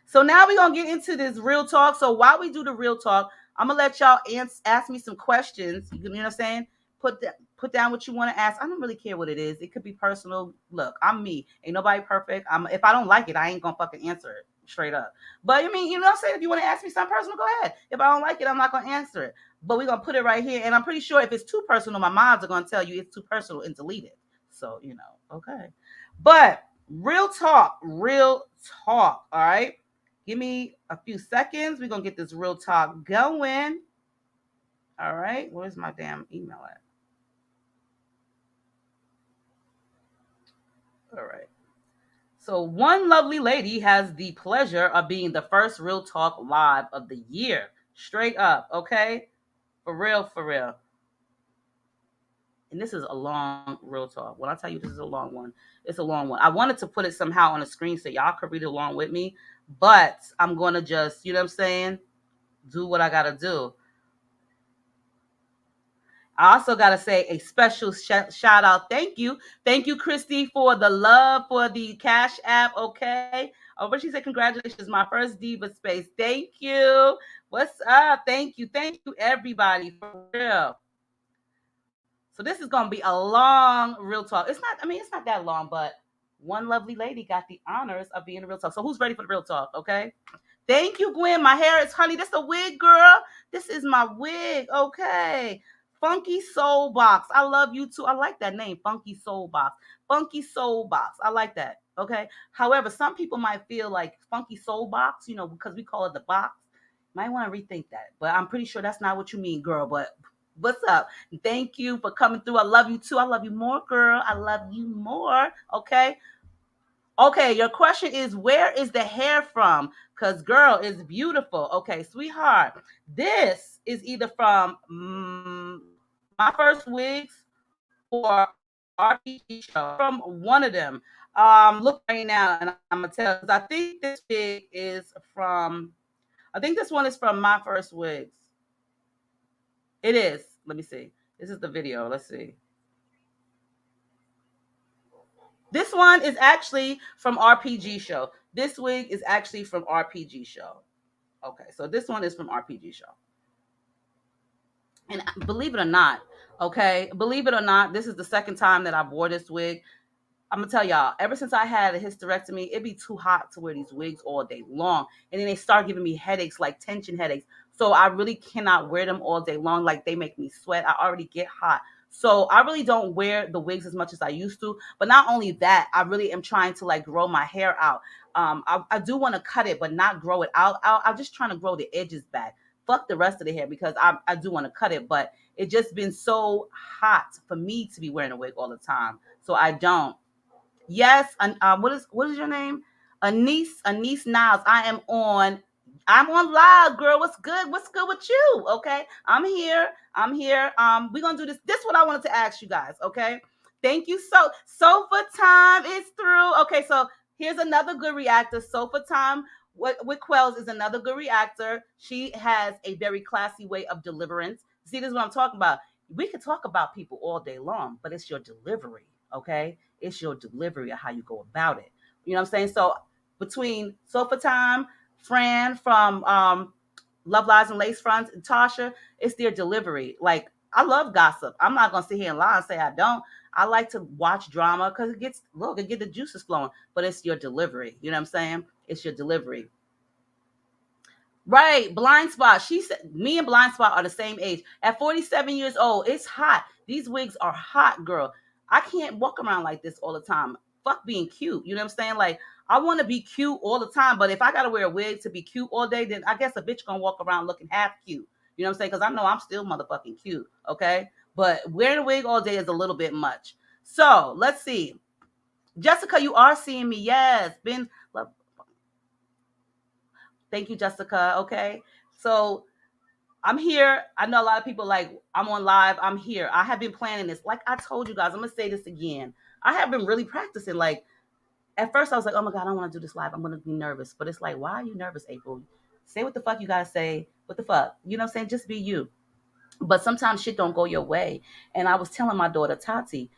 So now we're gonna get into this real talk. So while we do the real talk, I'm gonna let y'all ask me some questions. You know what I'm saying? Put down what you want to ask. I don't really care what it is. It could be personal. Look, I'm me. Ain't nobody perfect. If I don't like it, I ain't gonna fucking answer it straight up. But I mean, you know what I'm saying? If you want to ask me something personal, go ahead. If I don't like it, I'm not gonna answer it. But we're gonna put it right here. And I'm pretty sure if it's too personal, my mods are gonna tell you it's too personal and delete it. So, okay. But real talk, real talk. All right. Give me a few seconds. We're going to get this real talk going. All right. Where's my damn email at? All right. So one lovely lady has the pleasure of being the first Real Talk Live of the year. Straight up. Okay. For real, for real. And this is a long Real Talk. When I tell you this is a long one, it's a long one. I wanted to put it somehow on the screen so y'all could read it along with me. But I'm going to just, you know what I'm saying, do what I got to do. I also got to say a special shout out. Thank you. Thank you, Christy, for the love for the Cash App. Okay. Oh, but she said, congratulations, my first Diva Space. Thank you. What's up? Thank you. Thank you, everybody. For real. So this is going to be a long Real Talk. It's not that long, but one lovely lady got the honors of being a Real Talk. So who's ready for the Real Talk? Okay. Thank you, Gwen. My hair is, honey, this a wig, girl. This is my wig. Okay. Funky Soul Box. I love you too. I like that name, Funky Soul Box. Funky Soul Box. I like that. Okay. However, some people might feel like Funky Soul Box, because we call it the box. Might want to rethink that. But I'm pretty sure that's not what you mean, girl. But what's up? Thank you for coming through. I love you too. I love you more, girl. I love you more. Okay. Okay, your question is, where is the hair from? Because, girl, is beautiful. Okay, sweetheart, this is either from My First Wigs or RPG Show. From one of them. Look right now, and I'm going to tell you. I think this wig is from, I think this one is from My First Wigs. It is. Let me see. This is the video. Let's see. This one is actually from RPG Show. This wig is actually from RPG Show. Okay, so this one is from RPG Show. And believe it or not, this is the second time that I've wore this wig. I'm gonna tell y'all, ever since I had a hysterectomy, it'd be too hot to wear these wigs all day long. And then they start giving me headaches, like tension headaches. So I really cannot wear them all day long. Like, they make me sweat. I already get hot. So I really don't wear the wigs as much as I used to. But not only that, I really am trying to like grow my hair out. I do want to cut it, but not grow it out. I'm just trying to grow the edges back. Fuck the rest of the hair, because I do want to cut it, but it's just been so hot for me to be wearing a wig all the time. So I don't. Yes, what is your name? Anise Niles. I'm on live, girl. What's good? What's good with you? Okay, I'm here. We're gonna do this. This is what I wanted to ask you guys. Okay, Thank you. Sofa time is through. Okay, so here's another good reactor. Sofa time with Quells is another good reactor. She has a very classy way of deliverance. See, this is what I'm talking about. We can talk about people all day long, but it's your delivery, okay? It's your delivery of how you go about it. You know what I'm saying? So between Sofa Time, Fran from Love Lies and Lace Fronts, and Tasha, it's their delivery. Like, I love gossip. I'm not gonna sit here and lie and say I don't. I like to watch drama because it gets the juices flowing. But it's your delivery. You know what I'm saying? It's your delivery. Right, Blind Spot. She said me and Blind Spot are the same age. At 47 years old, it's hot. These wigs are hot, girl. I can't walk around like this all the time. Fuck being cute. You know what I'm saying? Like, I want to be cute all the time, but if I gotta wear a wig to be cute all day, then I guess a bitch gonna walk around looking half cute. You know what I'm saying? Because I know I'm still motherfucking cute, okay? But wearing a wig all day is a little bit much. So let's see. Jessica, you are seeing me. Yes. Ben, thank you, Jessica. Okay. So I'm here. I know a lot of people like, I'm on live. I'm here. I have been planning this. Like I told you guys, I'm going to say this again. I have been really practicing. Like, at first I was like, oh my God, I don't want to do this live. I'm going to be nervous. But it's like, why are you nervous, April? Say what the fuck you got to say. What the fuck? You know what I'm saying? Just be you. But sometimes shit don't go your way. And I was telling my daughter, Tati,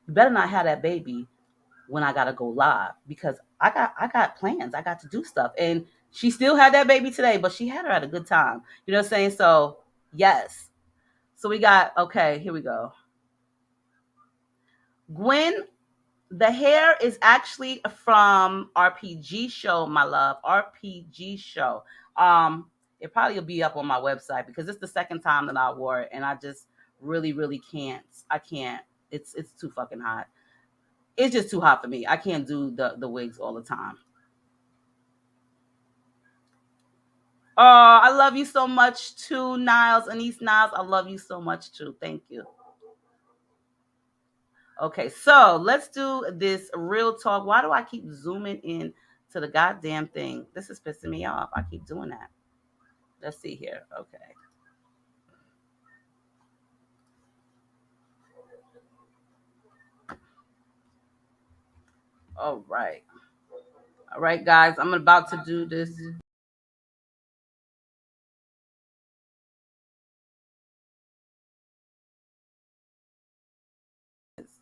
you better not have that baby when I gotta go live, because I got plans. I got to do stuff. And she still had that baby today, but she had her at a good time. You know what I'm saying? So yes. So we got, okay, here we go. Gwen, the hair is actually from RPG show, my love. RPG show. It probably will be up on my website because it's the second time that I wore it, and I just really can't. I can't. It's too fucking hot. It's just too hot for me. I can't do the wigs all the time. Oh, I love you so much too, Niles. Anise Niles, I love you so much too. Thank you. Okay, so let's do this real talk. Why do I keep zooming in to the goddamn thing? This is pissing me off. I keep doing that. Let's see here. Okay. All right. All right, guys. I'm about to do this.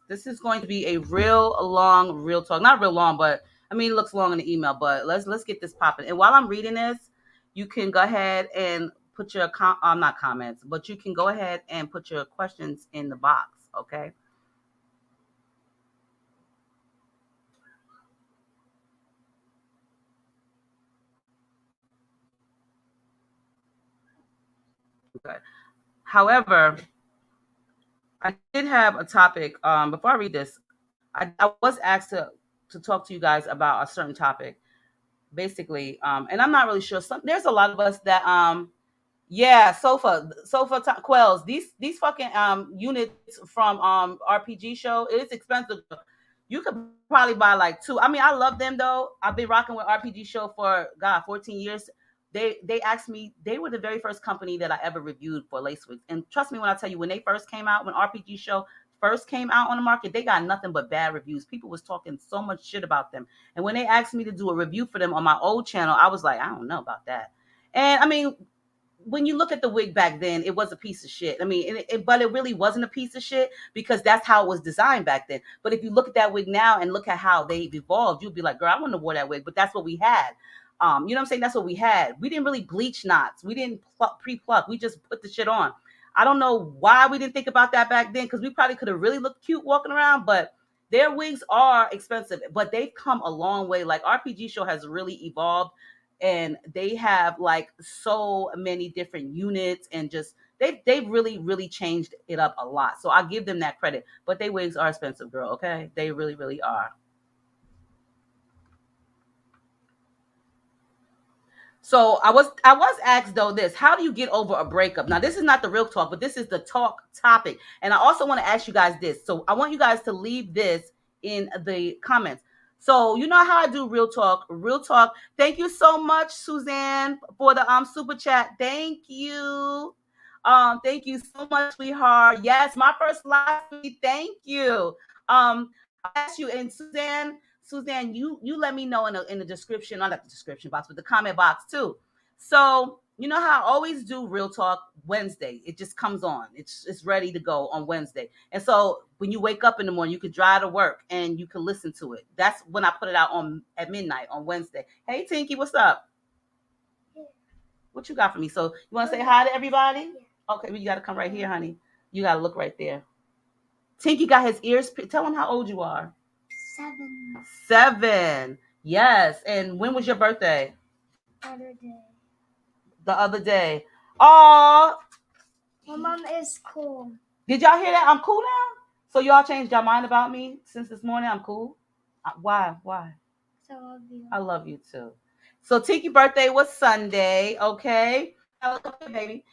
This is going to be a real long, real talk. Not real long, but I mean, it looks long in the email, but let's get this popping. And while I'm reading this, you can go ahead and put your not comments, but you can go ahead and put your questions in the box. Okay. Okay. However, I did have a topic. Before I read this, I was asked to talk to you guys about a certain topic, basically. And I'm not really sure. There's a lot of us that yeah, Quells. These fucking units from RPG show, it's expensive. You could probably buy like two. I mean, I love them though. I've been rocking with RPG show for 14 years. They asked me, they were the very first company that I ever reviewed for lace wigs. And trust me when I tell you, when they first came out, when RPG show first came out on the market, they got nothing but bad reviews. People was talking so much shit about them. And when they asked me to do a review for them on my old channel, I was like, I don't know about that. And I mean, when you look at the wig back then, it was a piece of shit. I mean, but it really wasn't a piece of shit because that's how it was designed back then. But if you look at that wig now and look at how they've evolved, you'll be like, girl, I wouldn't have wore that wig, but that's what we had. You know what I'm saying? That's what we had. We didn't really bleach knots. We didn't pre-pluck. We just put the shit on. I don't know why we didn't think about that back then, because we probably could have really looked cute walking around, but their wigs are expensive, but they've come a long way. Like RPG show has really evolved, and they have like so many different units, and just they've really changed it up a lot. So I give them that credit, but they wigs are expensive, girl. Okay, they really are. So I was asked though this, how do you get over a breakup? Now this is not the real talk, but this is the talk topic. And I also want to ask you guys this. So I want you guys to leave this in the comments. So you know how I do real talk. Real talk. Thank you so much, Suzanne, for the super chat. Thank you. Thank you so much, sweetheart. Yes, my first live. Thank you. I asked you, and Suzanne, you let me know in the description, not the description box, but the comment box too. So you know how I always do Real Talk Wednesday. It just comes on. It's ready to go on Wednesday. And so when you wake up in the morning, you can drive to work and you can listen to it. That's when I put it out at midnight on Wednesday. Hey Tinky, what's up? What you got for me? So you want to say hi to everybody? Okay, well, you got to come right here, honey. You got to look right there. Tinky got his ears. Tell him how old you are. 7. 7. Yes. And when was your birthday? Other day. The other day. Oh. My mom is cool. Did y'all hear that? I'm cool now? So y'all changed your mind about me since this morning? I'm cool? Why? So I love you. I love you too. So Tinky's birthday was Sunday, okay? Okay, baby.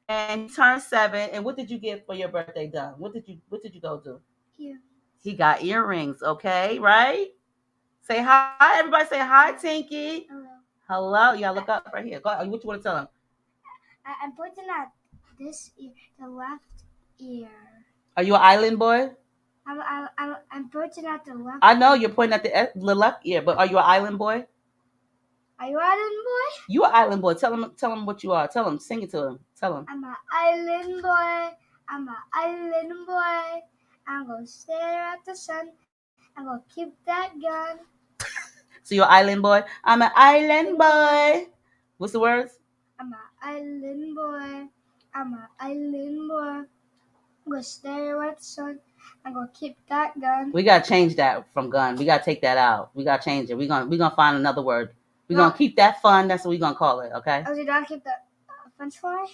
And he turned 7. And what did you get for your birthday done? What did you go do? Here. He got earrings, okay, right? Say hi. Everybody say hi, Tinky. Hello. Hello. Y'all look up right here. Go ahead. What you want to tell him? I'm pointing at this ear, the left ear. Are you an island boy? I'm pointing at the left. I know you're pointing at the left ear, but are you an island boy? Are you an island boy? You an island boy. Tell him what you are. Tell him. Sing it to him. Tell him. I'm an island boy. I'm an island boy. I'm gonna stare at the sun. I'm gonna keep that gun. So you're an island boy? I'm an island boy. What's the words? I'm an island boy. I'm an island boy. I'm gonna stare at the sun. I'm gonna keep that gun. We gotta change that from gun. We gotta take that out. We gotta change it. We're gonna find another word. We're gonna keep that fun. That's what we're gonna call it. Okay. Oh, you don't keep the French fry?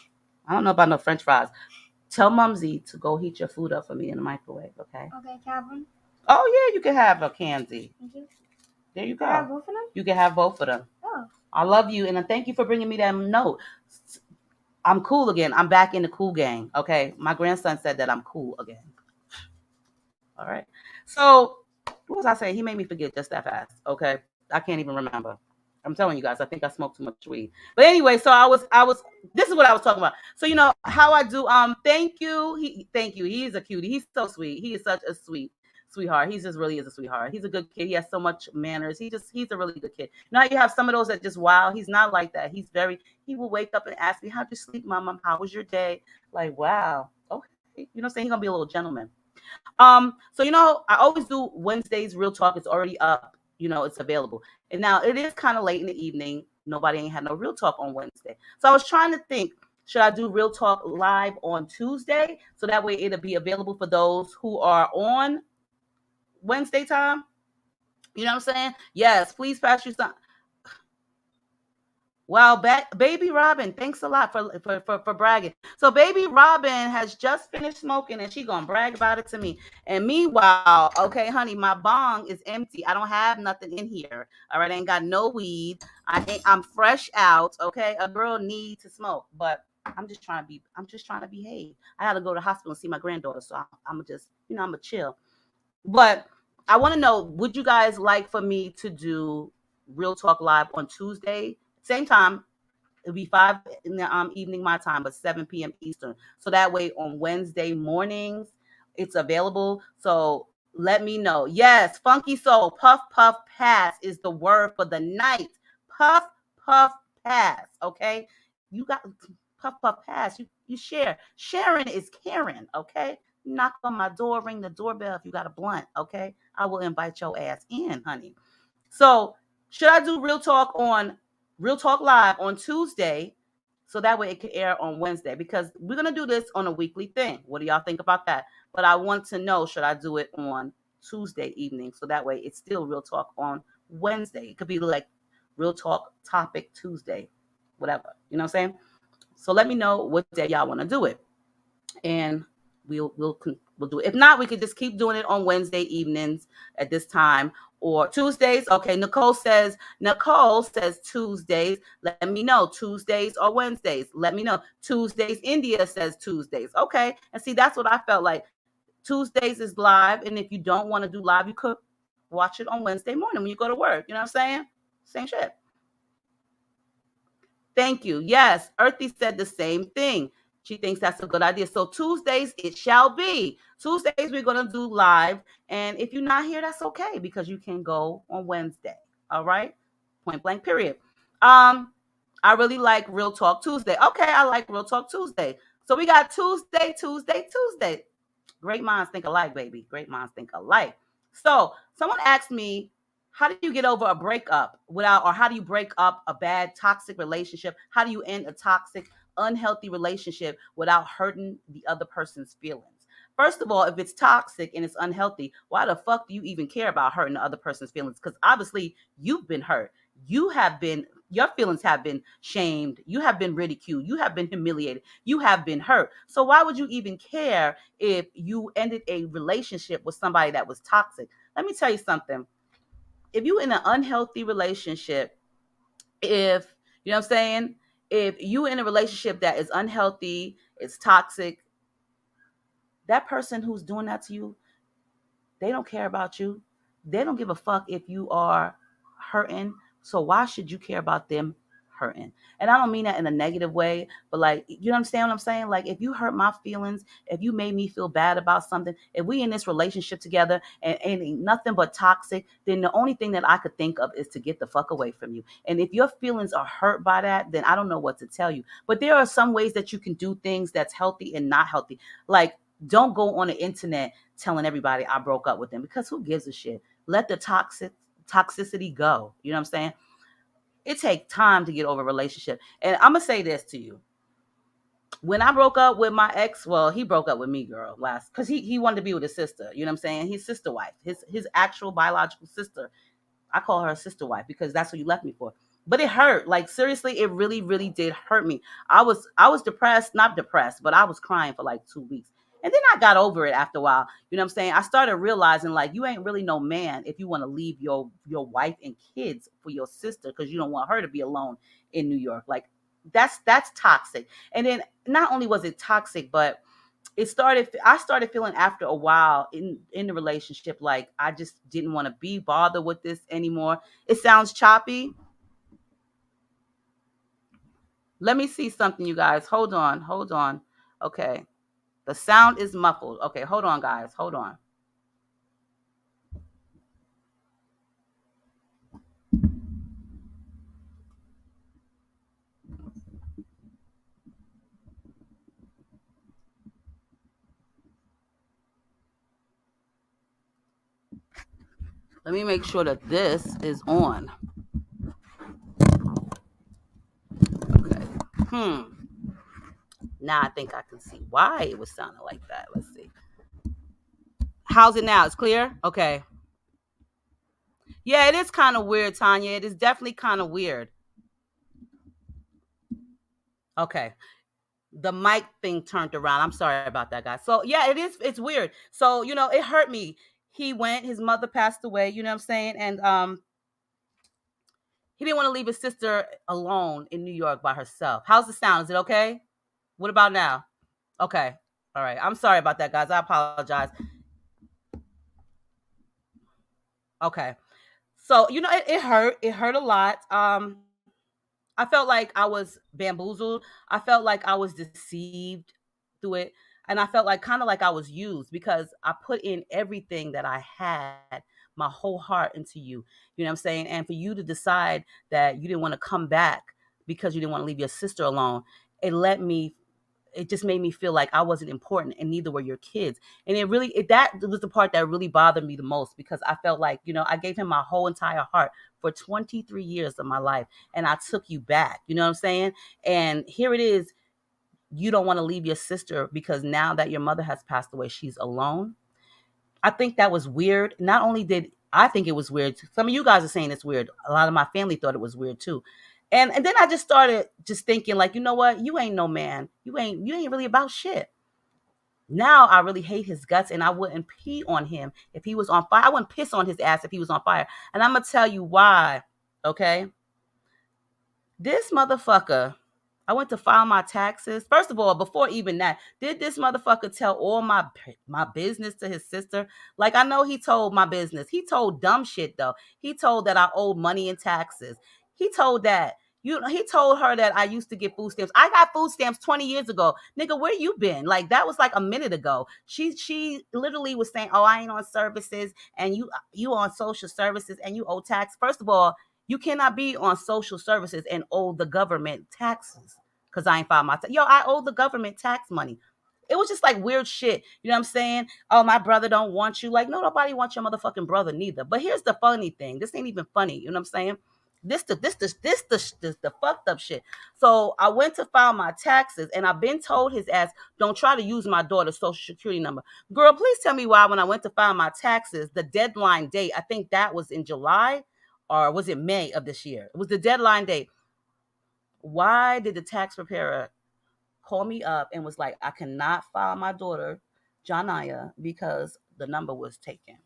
I don't know about no French fries. Tell Mumsy to go heat your food up for me in the microwave. Okay. Okay, Calvin. Oh yeah, you can have a candy. Thank you. There you Can I have go. both of them? You can have both of them. Oh. I love you, and thank you for bringing me that note. I'm cool again. I'm back in the cool gang. Okay. My grandson said that I'm cool again. All right. So what was I saying? He made me forget just that fast. Okay. I can't even remember. I'm telling you guys, I think I smoked too much weed. But anyway, so I was this is what I was talking about. So you know how I do thank you. Thank you. He's a cutie. He's so sweet. He is such a sweetheart. He just really is a sweetheart. He's a good kid. He has so much manners. He's a really good kid. Now you have some of those that just wow. He's not like that. He will wake up and ask me, how'd you sleep, Mom? How was your day? Like, wow. Okay. You know what I'm saying? He's gonna be a little gentleman. So you know, I always do Wednesdays Real Talk. It's already up. You know, it's available. And now it is kind of late in the evening. Nobody ain't had no Real Talk on Wednesday. So I was trying to think, should I do Real Talk live on Tuesday? So that way it'll be available for those who are on Wednesday time. You know what I'm saying? Yes, please pass you some. Wow, Baby Robin, thanks a lot for bragging. So Baby Robin has just finished smoking and she gonna brag about it to me. And meanwhile, okay, honey, my bong is empty. I don't have nothing in here. All right, I ain't got no weed. I'm fresh out. Okay, a girl needs to smoke, but I'm just trying to behave. I had to go to the hospital and see my granddaughter, so I'm just, I'm gonna chill. But I want to know, would you guys like for me to do Real Talk Live on Tuesday? Same time. It'll be 5 in the evening my time, but 7 p.m. Eastern. So that way on Wednesday mornings, it's available. So let me know. Yes, Funky Soul, puff, puff, pass is the word for the night. Puff, puff, pass, okay? You got puff, puff, pass. You share. Sharing is caring, okay? Knock on my door, ring the doorbell if you got a blunt, okay? I will invite your ass in, honey. So should I do Real Talk Live on Tuesday, so that way it can air on Wednesday? Because we're going to do this on a weekly thing. What do y'all think about that? But I want to know, should I do it on Tuesday evening? So that way it's still Real Talk on Wednesday. It could be like Real Talk Topic Tuesday, whatever. You know what I'm saying? So let me know what day y'all want to do it. And we'll do it. If not, we could just keep doing it on Wednesday evenings at this time. Or Tuesdays. Okay, Nicole says Tuesdays. Let me know. Tuesdays or Wednesdays. Let me know. Tuesdays. India says Tuesdays. Okay. And see, that's what I felt like. Tuesdays is live. And if you don't want to do live, you could watch it on Wednesday morning when you go to work. You know what I'm saying? Same shit. Thank you. Yes. Earthy said the same thing. She thinks that's a good idea. So Tuesdays it shall be. Tuesdays we're gonna do live, and if you're not here, that's okay because you can go on Wednesday. All right, point blank. Period. I really like Real Talk Tuesday. Okay, I like Real Talk Tuesday. So we got Tuesday, Tuesday, Tuesday. Great minds think alike, baby. Great minds think alike. So someone asked me, how do you get over a breakup without, or how do you break up a bad toxic relationship? How do you end a toxic, unhealthy relationship without hurting the other person's feelings? First of all, if it's toxic and it's unhealthy, why the fuck do you even care about hurting the other person's feelings? Because obviously you've been hurt. Your feelings have been shamed. You have been ridiculed. You have been humiliated. You have been hurt. So why would you even care if you ended a relationship with somebody that was toxic? Let me tell you something. If you in an unhealthy relationship, if you know what I'm saying, if you in a relationship that is unhealthy, it's toxic, that person who's doing that to you, they don't care about you. They don't give a fuck if you are hurting. So why should you care about them hurting? And I don't mean that in a negative way, but like, you understand what I'm saying? Like, if you hurt my feelings, if you made me feel bad about something, if we in this relationship together and ain't nothing but toxic, then the only thing that I could think of is to get the fuck away from you. And if your feelings are hurt by that, then I don't know what to tell you. But there are some ways that you can do things that's healthy and not healthy. Like, don't go on the internet telling everybody I broke up with them, because who gives a shit? Let the toxicity go. You know what I'm saying? It takes time to get over a relationship. And I'm going to say this to you. When I broke up with my ex, well, he broke up with me, girl, last, because he wanted to be with his sister. You know what I'm saying? His sister wife, his actual biological sister. I call her a sister wife because that's what you left me for. But it hurt. Like, seriously, it really, really did hurt me. I was depressed, not depressed, but I was crying for like 2 weeks. And then I got over it after a while. You know what I'm saying? I started realizing, like, you ain't really no man if you want to leave your wife and kids for your sister because you don't want her to be alone in New York. Like, that's toxic. And then not only was it toxic, but I started feeling after a while in the relationship, like I just didn't want to be bothered with this anymore. It sounds choppy. Let me see something, you guys. Hold on. Okay. The sound is muffled. Okay, hold on, guys. Hold on. Let me make sure that this is on. Okay. Now I think I can see why it was sounding like that. Let's see. How's it now? It's clear? Okay. Yeah, it is kind of weird, Tanya. It is definitely kind of weird. Okay. The mic thing turned around. I'm sorry about that, guys. So yeah, it's weird. So, it hurt me. His mother passed away, you know what I'm saying? And he didn't want to leave his sister alone in New York by herself. How's the sound? Is it okay? What about now? Okay. All right. I'm sorry about that, guys. I apologize. Okay. So, it hurt. It hurt a lot. I felt like I was bamboozled. I felt like I was deceived through it. And I felt like kind of like I was used because I put in everything that I had, my whole heart into you. You know what I'm saying? And for you to decide that you didn't want to come back because you didn't want to leave your sister alone, it just made me feel like I wasn't important and neither were your kids. And that was the part that really bothered me the most because I felt like, I gave him my whole entire heart for 23 years of my life and I took you back. You know what I'm saying? And here it is. You don't want to leave your sister because now that your mother has passed away, she's alone. I think that was weird. Not only did I think it was weird, some of you guys are saying it's weird. A lot of my family thought it was weird too. And then I just started just thinking like, you know what? You ain't no man. You ain't really about shit. Now I really hate his guts and I wouldn't pee on him if he was on fire. I wouldn't piss on his ass if he was on fire. And I'm going to tell you why. Okay. This motherfucker, I went to file my taxes. First of all, before even that, did this motherfucker tell all my business to his sister? Like, I know he told my business. He told dumb shit, though. He told that I owed money in taxes. He told that, He told her that I used to get food stamps. I got food stamps 20 years ago. Nigga, where you been? Like, that was like a minute ago. She literally was saying, oh, I ain't on services, and you on social services, and you owe tax. First of all, you cannot be on social services and owe the government taxes because I ain't filed my tax. Yo, I owe the government tax money. It was just like weird shit. You know what I'm saying? Oh, my brother don't want you. Like, no, nobody wants your motherfucking brother neither. But here's the funny thing. This ain't even funny. You know what I'm saying? This the fucked up shit. So I went to file my taxes, and I've been told his ass, don't try to use my daughter's social security number. Girl, please tell me why when I went to file my taxes, the deadline date, I think that was in July, or was it May of this year? It was the deadline date. Why did the tax preparer call me up and was like, I cannot file my daughter, Janaya, because the number was taken?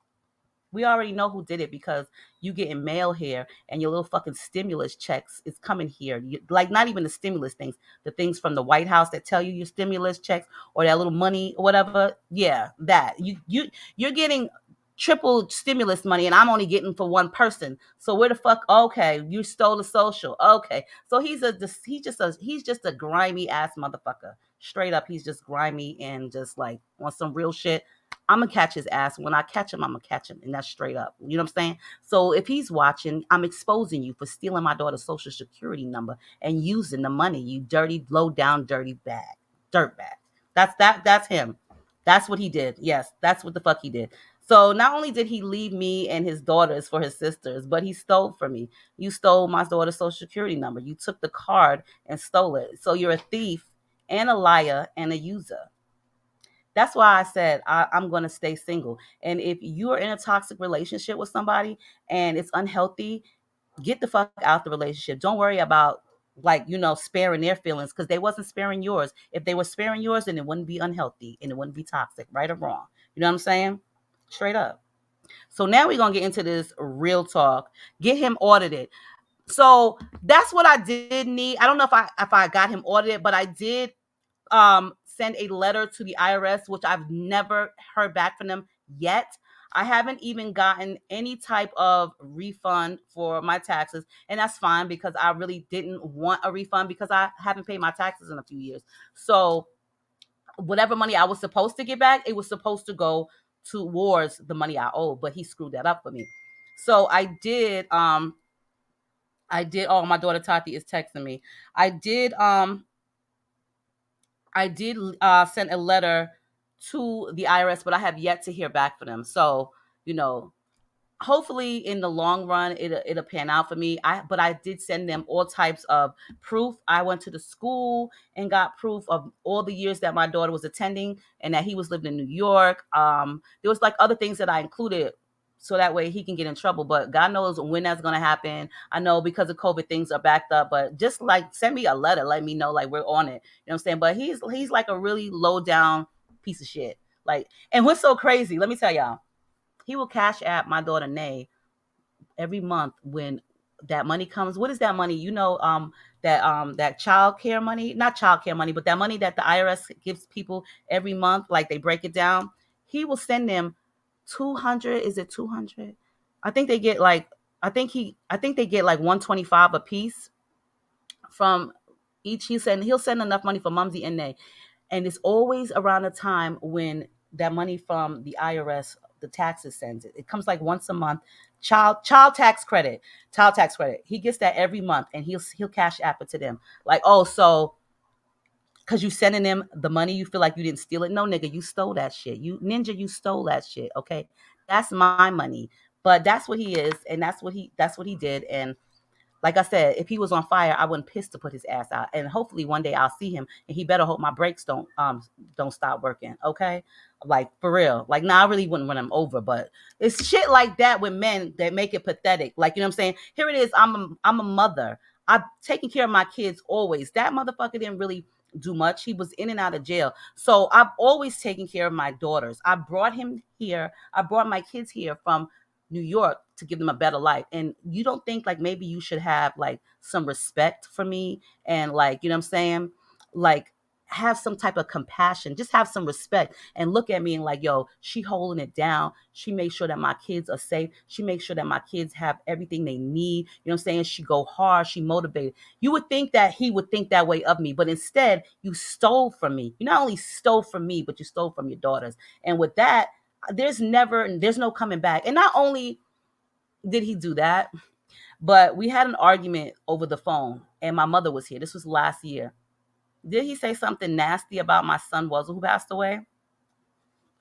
We already know who did it because you getting mail here and your little fucking stimulus checks is coming here. Like, not even the stimulus things, the things from the White House that tell you your stimulus checks or that little money or whatever. Yeah, that you're getting triple stimulus money, and I'm only getting for one person. So where the fuck? Okay, you stole the social. Okay, so he's just a grimy ass motherfucker. Straight up, he's just grimy and just like on some real shit. I'm gonna catch his ass. When I catch him, I'm gonna catch him, and that's straight up. You know what I'm saying? So if he's watching, I'm exposing you for stealing my daughter's social security number and using the money. You dirty, low down, dirty bag, dirt bag. That's him. That's what he did. Yes, that's what the fuck he did. So not only did he leave me and his daughters for his sisters, but he stole from me. You stole my daughter's social security number. You took the card and stole it. So you're a thief and a liar and a user. That's why I said I'm going to stay single. And if you're in a toxic relationship with somebody and it's unhealthy, get the fuck out the relationship. Don't worry about, like, sparing their feelings, because they wasn't sparing yours. If they were sparing yours, then it wouldn't be unhealthy and it wouldn't be toxic, right or wrong. You know what I'm saying? Straight up. So now we're going to get into this real talk. Get him audited. So that's what I did need. I don't know if I got him audited, but I did send a letter to the IRS, which I've never heard back from them yet. I haven't even gotten any type of refund for my taxes, and that's fine because I really didn't want a refund because I haven't paid my taxes in a few years. So whatever money I was supposed to get back, it was supposed to go towards the money I owe, but he screwed that up for me. So I did oh, my daughter Tati is texting me. I did send a letter to the IRS, but I have yet to hear back from them. So, hopefully in the long run, it'll pan out for me. But I did send them all types of proof. I went to the school and got proof of all the years that my daughter was attending and that he was living in New York. There was like other things that I included so that way he can get in trouble. But God knows when that's going to happen. I know because of COVID, things are backed up, but just like send me a letter, let me know like we're on it. You know what I'm saying? But he's like a really low down piece of shit. Like, and what's so crazy, let me tell y'all, he will cash app my daughter Nay every month when that money comes. What is that money? That child care money, not child care money, but that money that the IRS gives people every month, like they break it down. He will send them 200. Is it 200? I think they get like 125 a piece from each. He'll send enough money for Mumsy and Nay. And it's always around the time when that money from the IRS, the taxes, sends it. It comes like once a month. Child tax credit. He gets that every month, and he'll cash app it to them. Like, oh, so because you sending them the money, you feel like you didn't steal it. No, nigga, you stole that shit. You stole that shit. Okay, that's my money. But that's what he is, and that's what he did. And like I said, if he was on fire, I wouldn't piss to put his ass out. And hopefully one day I'll see him, and he better hope my brakes don't stop working. Okay, like for real. Like, I really wouldn't run him over, but it's shit like that with men that make it pathetic. Like, you know what I'm saying? Here it is. I'm a mother. I've taken care of my kids always. That motherfucker didn't really do much. He was in and out of jail. So I've always taken care of my daughters. I brought him here. I brought my kids here from New York to give them a better life. And you don't think like maybe you should have like some respect for me and like, you know what I'm saying? Like have some type of compassion, just have some respect and look at me and like, yo, she holding it down. She makes sure that my kids are safe. She makes sure that my kids have everything they need. You know what I'm saying? She go hard. She motivated. You would think that he would think that way of me, but instead you stole from me. You not only stole from me, but you stole from your daughters. And with that, there's no coming back. And not only did he do that, but we had an argument over the phone and my mother was here. This was last year. Did he say something nasty about my son who passed away?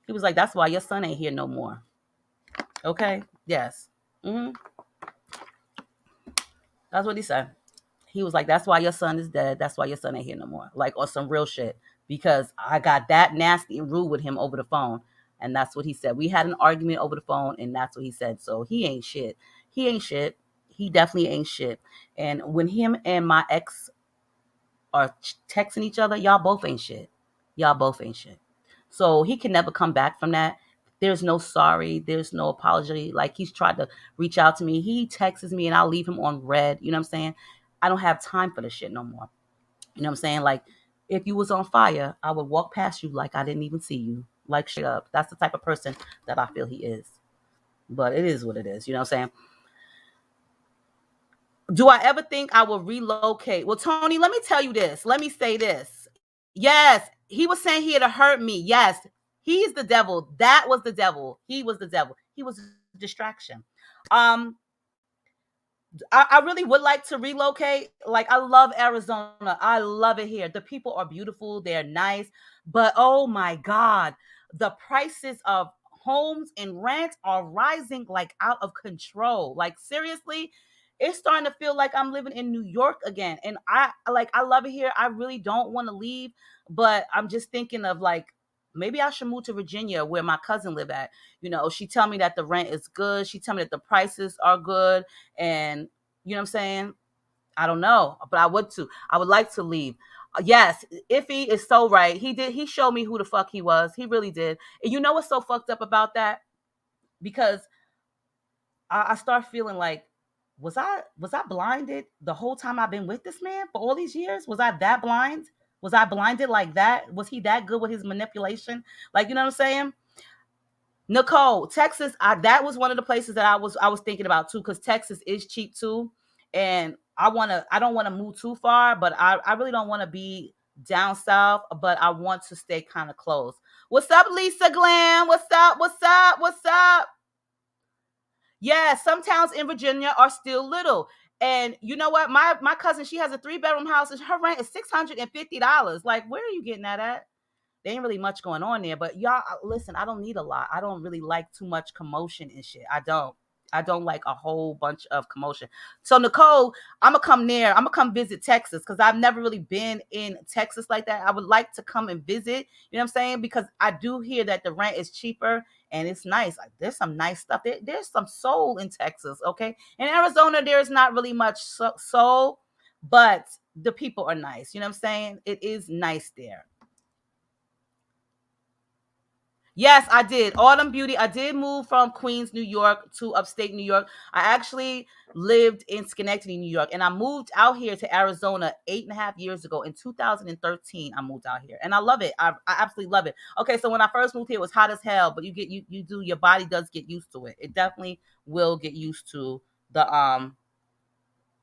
He was like, that's why your son ain't here no more. Okay? Yes. Mm-hmm. That's what he said. He was like, that's why your son is dead. That's why your son ain't here no more. Like, or some real shit. Because I got that nasty and rude with him over the phone. And that's what he said. We had an argument over the phone, and that's what he said. So he ain't shit. He ain't shit. He definitely ain't shit. And when him and my ex are texting each other, y'all both ain't shit. Y'all both ain't shit. So he can never come back from that. There's no sorry. There's no apology. Like, he's tried to reach out to me. He texts me and I'll leave him on red. You know what I'm saying? I don't have time for this shit no more. You know what I'm saying? Like, if you was on fire, I would walk past you like I didn't even see you. Like, shut up. That's the type of person that I feel he is. But it is what it is. You know what I'm saying? Do I ever think I will relocate? Well, Tony, let me tell you this. Let me say this. Yes, he was saying he had to hurt me. Yes, he's the devil. That was the devil. He was the devil. He was a distraction. I really would like to relocate. Like, I love Arizona. I love it here. The people are beautiful. They're nice. But oh my God, the prices of homes and rent are rising like out of control. Like, seriously, it's starting to feel like I'm living in New York again. And I love it here. I really don't want to leave, but I'm just thinking of like, maybe I should move to Virginia where my cousin live at. You know, she tell me that the rent is good. She tell me that the prices are good. And you know what I'm saying? I don't know, but I would like to leave. Yes, Iffy is so right. He showed me who the fuck he was. He really did. And you know what's so fucked up about that? Because I start feeling like, was I blinded the whole time I've been with this man for all these years? Was I that blind? Was I blinded like that? Was he that good with his manipulation? Like, you know what I'm saying? Nicole, Texas, that was one of the places that I was thinking about too, because Texas is cheap too. And I don't want to move too far, but I really don't want to be down south, but I want to stay kind of close. What's up, Lisa Glam? What's up? What's up? What's up? Yeah, some towns in Virginia are still little. And you know what? My cousin, she has a 3-bedroom house, and her rent is $650. Like, where are you getting that at? There ain't really much going on there. But y'all, listen, I don't need a lot. I don't really like too much commotion and shit. I don't like a whole bunch of commotion. So Nicole, I'm gonna come visit Texas because I've never really been in Texas like that. I would like to come and visit, you know what I'm saying? Because I do hear that the rent is cheaper and it's nice. Like, there's some nice stuff. There's some soul in Texas, okay? In Arizona, there's not really much soul, but the people are nice. You know what I'm saying? It is nice there. Yes, I did. Autumn Beauty. I did move from Queens, New York to upstate New York. I actually lived in Schenectady, New York, and I moved out here to Arizona 8.5 years ago. In 2013, I moved out here, and I love it. I absolutely love it. Okay, so when I first moved here, it was hot as hell, but your body does get used to it. It definitely will get used to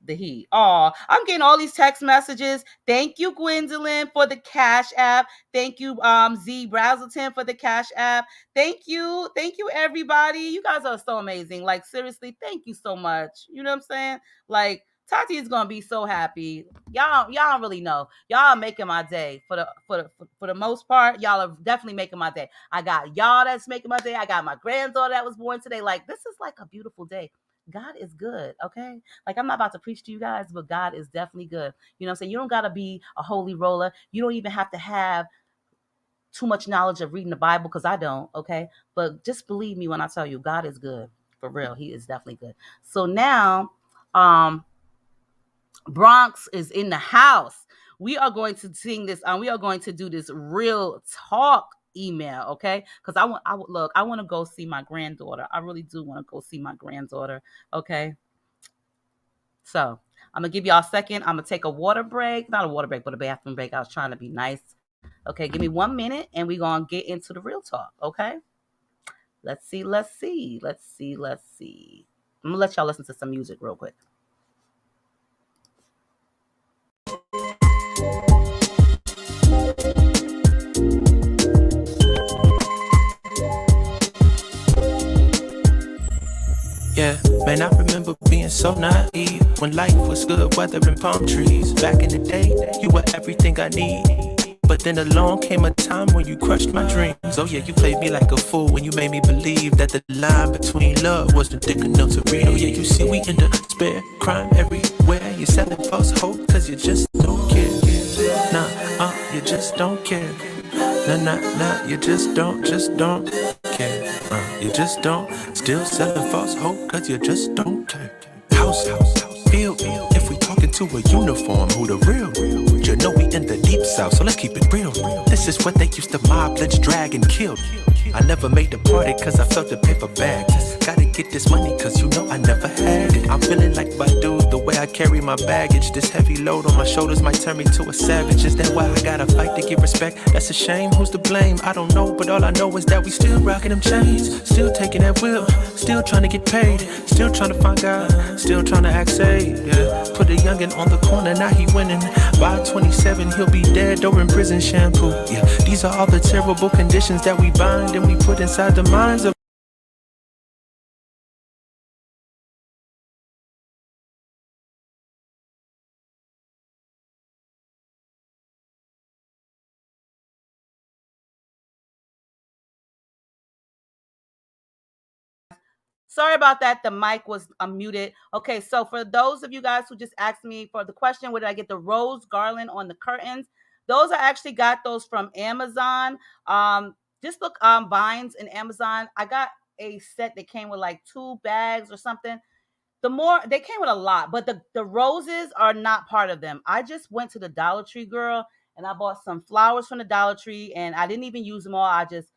the heat. Oh, I'm getting all these text messages. Thank you, Gwendolyn, for the Cash App. Thank you, Z Brazelton, for the Cash App. Thank you, everybody. You guys are so amazing. Like, seriously, thank you so much. You know what I'm saying? Like, Tati is gonna be so happy. Y'all don't really know. Y'all are making my day for the most part. Y'all are definitely making my day. I got y'all that's making my day. I got my granddaughter that was born today. Like, this is like a beautiful day. God is good, okay? Like, I'm not about to preach to you guys, but God is definitely good. You know what I'm saying? You don't got to be a holy roller. You don't even have to have too much knowledge of reading the Bible, because I don't, okay? But just believe me when I tell you, God is good. For real, he is definitely good. So now, Bronx is in the house. We are going to sing this, we are going to do this real talk email, okay? Because I want to go see my granddaughter. I really do want to go see my granddaughter, okay? So I'm gonna give y'all a second. I'm gonna take a water break, not a water break, but a bathroom break. I was trying to be nice. Okay, give me 1 minute and we're going to get into the real talk, okay? Let's see. I'm going to let y'all listen to some music real quick. Yeah, man, I remember being so naive when life was good, weather and palm trees. Back in the day, you were everything I need. But then along came a time when you crushed my dreams. Oh yeah, you played me like a fool when you made me believe that the line between love wasn't thick enough to read. Oh yeah, you see we in the spare crime everywhere. You're selling false hope cause you just don't care. Nah, you just don't care. Nah, you just don't care. You just don't. Still selling false hope cause you just don't care. House, feel me. If we talking to a uniform, who the real? You know we in the deep south, so let's keep it real. This is what they used to mob, lynch, drag, and kill. I never made the party cause I felt the paper bags. Gotta get this money cause you know I never had it. I'm feeling like Badu, the way I carry my baggage. This heavy load on my shoulders might turn me to a savage. Is that why I gotta fight to get respect? That's a shame, who's to blame? I don't know, but all I know is that we still rocking them chains. Still taking that wheel, still trying to get paid. Still trying to find God, still trying to act safe. Yeah. Put a youngin' on the corner, now he winning. By 27, he'll be dead or in prison shampoo. Yeah, these are all the terrible conditions that we bind and we put inside the minds of. Sorry about that. The mic was unmuted. Okay, so for those of you guys who just asked me for the question, where did I get the rose garland on the curtains? Those I actually got those from Amazon. Just look vines in Amazon. I got a set that came with like 2 bags or something. They came with a lot, but the roses are not part of them. I just went to the Dollar Tree, girl, and I bought some flowers from the Dollar Tree, and I didn't even use them all. I just,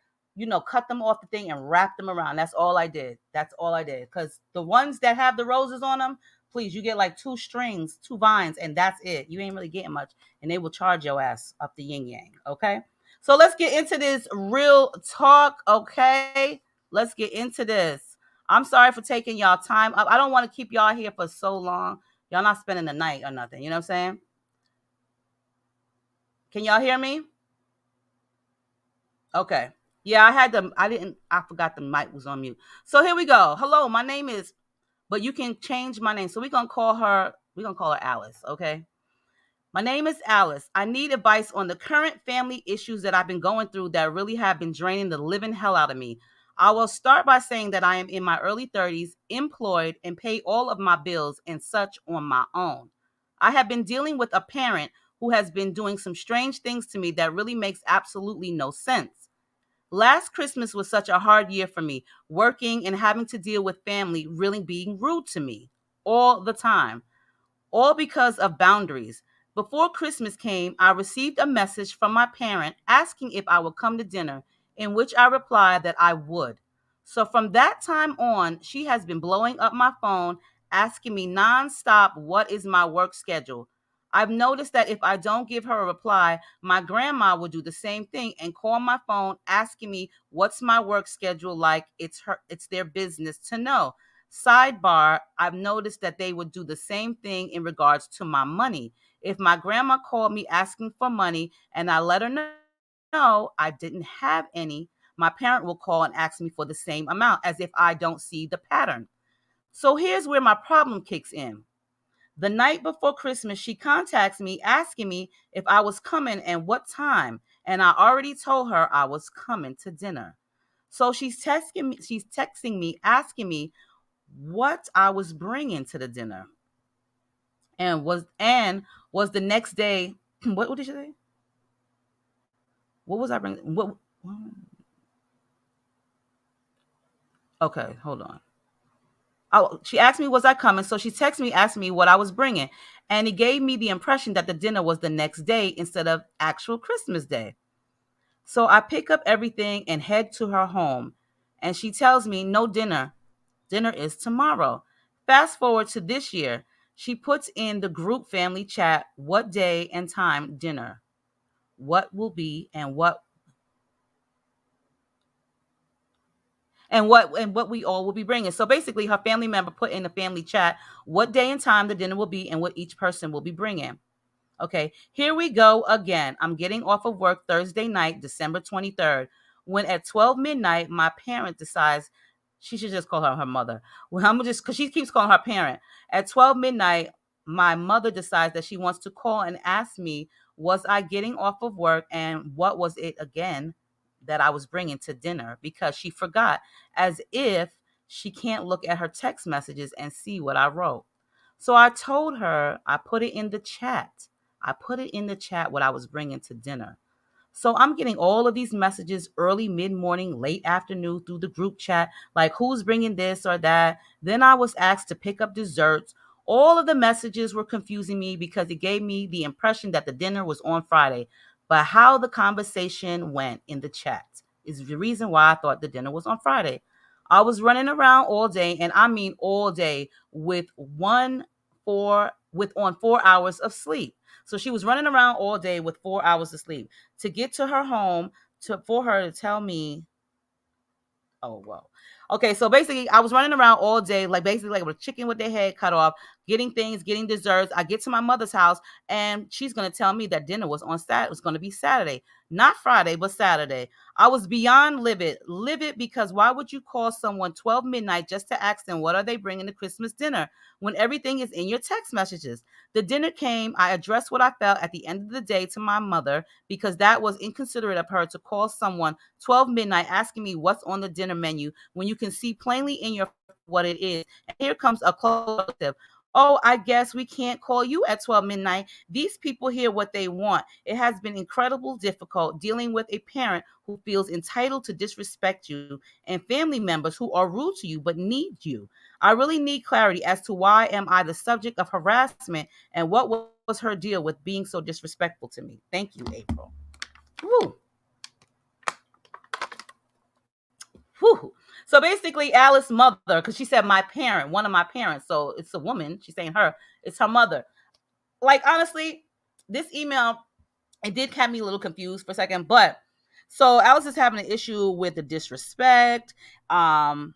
cut them off the thing and wrapped them around. That's all I did. Because the ones that have the roses on them, please, you get like 2 strings, 2 vines, and that's it. You ain't really getting much, and they will charge your ass up the yin yang. Okay, so let's get into this real talk. Okay, let's get into this. I'm sorry for taking y'all time up. I don't want to keep y'all here for so long. Y'all not spending the night or nothing. You know what I'm saying? Can y'all hear me? Okay. Yeah, I forgot the mic was on mute. So here we go. Hello, my name is, but you can change my name. So we're going to call her Alice. Okay. My name is Alice. I need advice on the current family issues that I've been going through that really have been draining the living hell out of me. I will start by saying that I am in my early 30s, employed, and pay all of my bills and such on my own. I have been dealing with a parent who has been doing some strange things to me that really makes absolutely no sense. Last Christmas was such a hard year for me, working and having to deal with family really being rude to me all the time, all because of boundaries. Before Christmas came, I received a message from my parent asking if I would come to dinner, in which I replied that I would. So from that time on, she has been blowing up my phone, asking me nonstop what is my work schedule. I've noticed that if I don't give her a reply, my grandma will do the same thing and call my phone asking me what's my work schedule like. It's their business to know. Sidebar, I've noticed that they would do the same thing in regards to my money. If my grandma called me asking for money and I let her know I didn't have any, my parent will call and ask me for the same amount as if I don't see the pattern. So here's where my problem kicks in. The night before Christmas, she contacts me asking me if I was coming and what time, and I already told her I was coming to dinner. So she's texting me asking me what I was bringing to the dinner, and was the next day. What did she say? What was I bringing? What? Okay, hold on. Oh, she asked me was I coming, so she texted me asking me what I was bringing, and it gave me the impression that the dinner was the next day instead of actual Christmas Day. So I pick up everything and head to her home, and she tells me no dinner. Dinner is tomorrow. Fast forward to this year. She puts in the group family chat what day and time dinner. what will be and what we all will be bringing. So basically, her family member put in the family chat what day and time the dinner will be and what each person will be bringing. Okay, here we go again. I'm getting off of work Thursday night, December 23rd, when at 12 midnight, my parent decides she should just call her mother. Well, I'm just, because she keeps calling her parent. At 12 midnight, my mother decides that she wants to call and ask me, was I getting off of work and what was it again that I was bringing to dinner? Because she forgot, as if she can't look at her text messages and see what I wrote. So I told her, I put it in the chat. What I was bringing to dinner. So I'm getting all of these messages early, mid-morning, late afternoon through the group chat, like who's bringing this or that. Then I was asked to pick up desserts. All of the messages were confusing me because it gave me the impression that the dinner was on Friday. But how the conversation went in the chat is the reason why I thought the dinner was on Friday. I was running around all day, and I mean all day, with on 4 hours of sleep. So she was running around all day with 4 hours of sleep to get to her home for her to tell me, oh, well. Okay, so basically, I was running around all day, like basically like with a chicken with their head cut off, getting things, getting desserts. I get to my mother's house, and she's gonna tell me that dinner was on Saturday. It was gonna be Saturday, not Friday, but Saturday. I was beyond livid because why would you call someone 12 midnight just to ask them what are they bringing to Christmas dinner when everything is in your text messages? The dinner came. I addressed what I felt at the end of the day to my mother because that was inconsiderate of her to call someone 12 midnight asking me what's on the dinner menu when you can see plainly in your what it is. And here comes a close-up. Oh, I guess we can't call you at 12 midnight. These people hear what they want. It has been incredibly difficult dealing with a parent who feels entitled to disrespect you and family members who are rude to you but need you. I really need clarity as to why am I the subject of harassment and what was her deal with being so disrespectful to me. Thank you, April. Woo. Whew. So basically, Alice's mother, because she said my parent, one of my parents, so it's a woman. She's saying her, it's her mother. Like, honestly, this email, it did have me a little confused for a second, but so Alice is having an issue with the disrespect in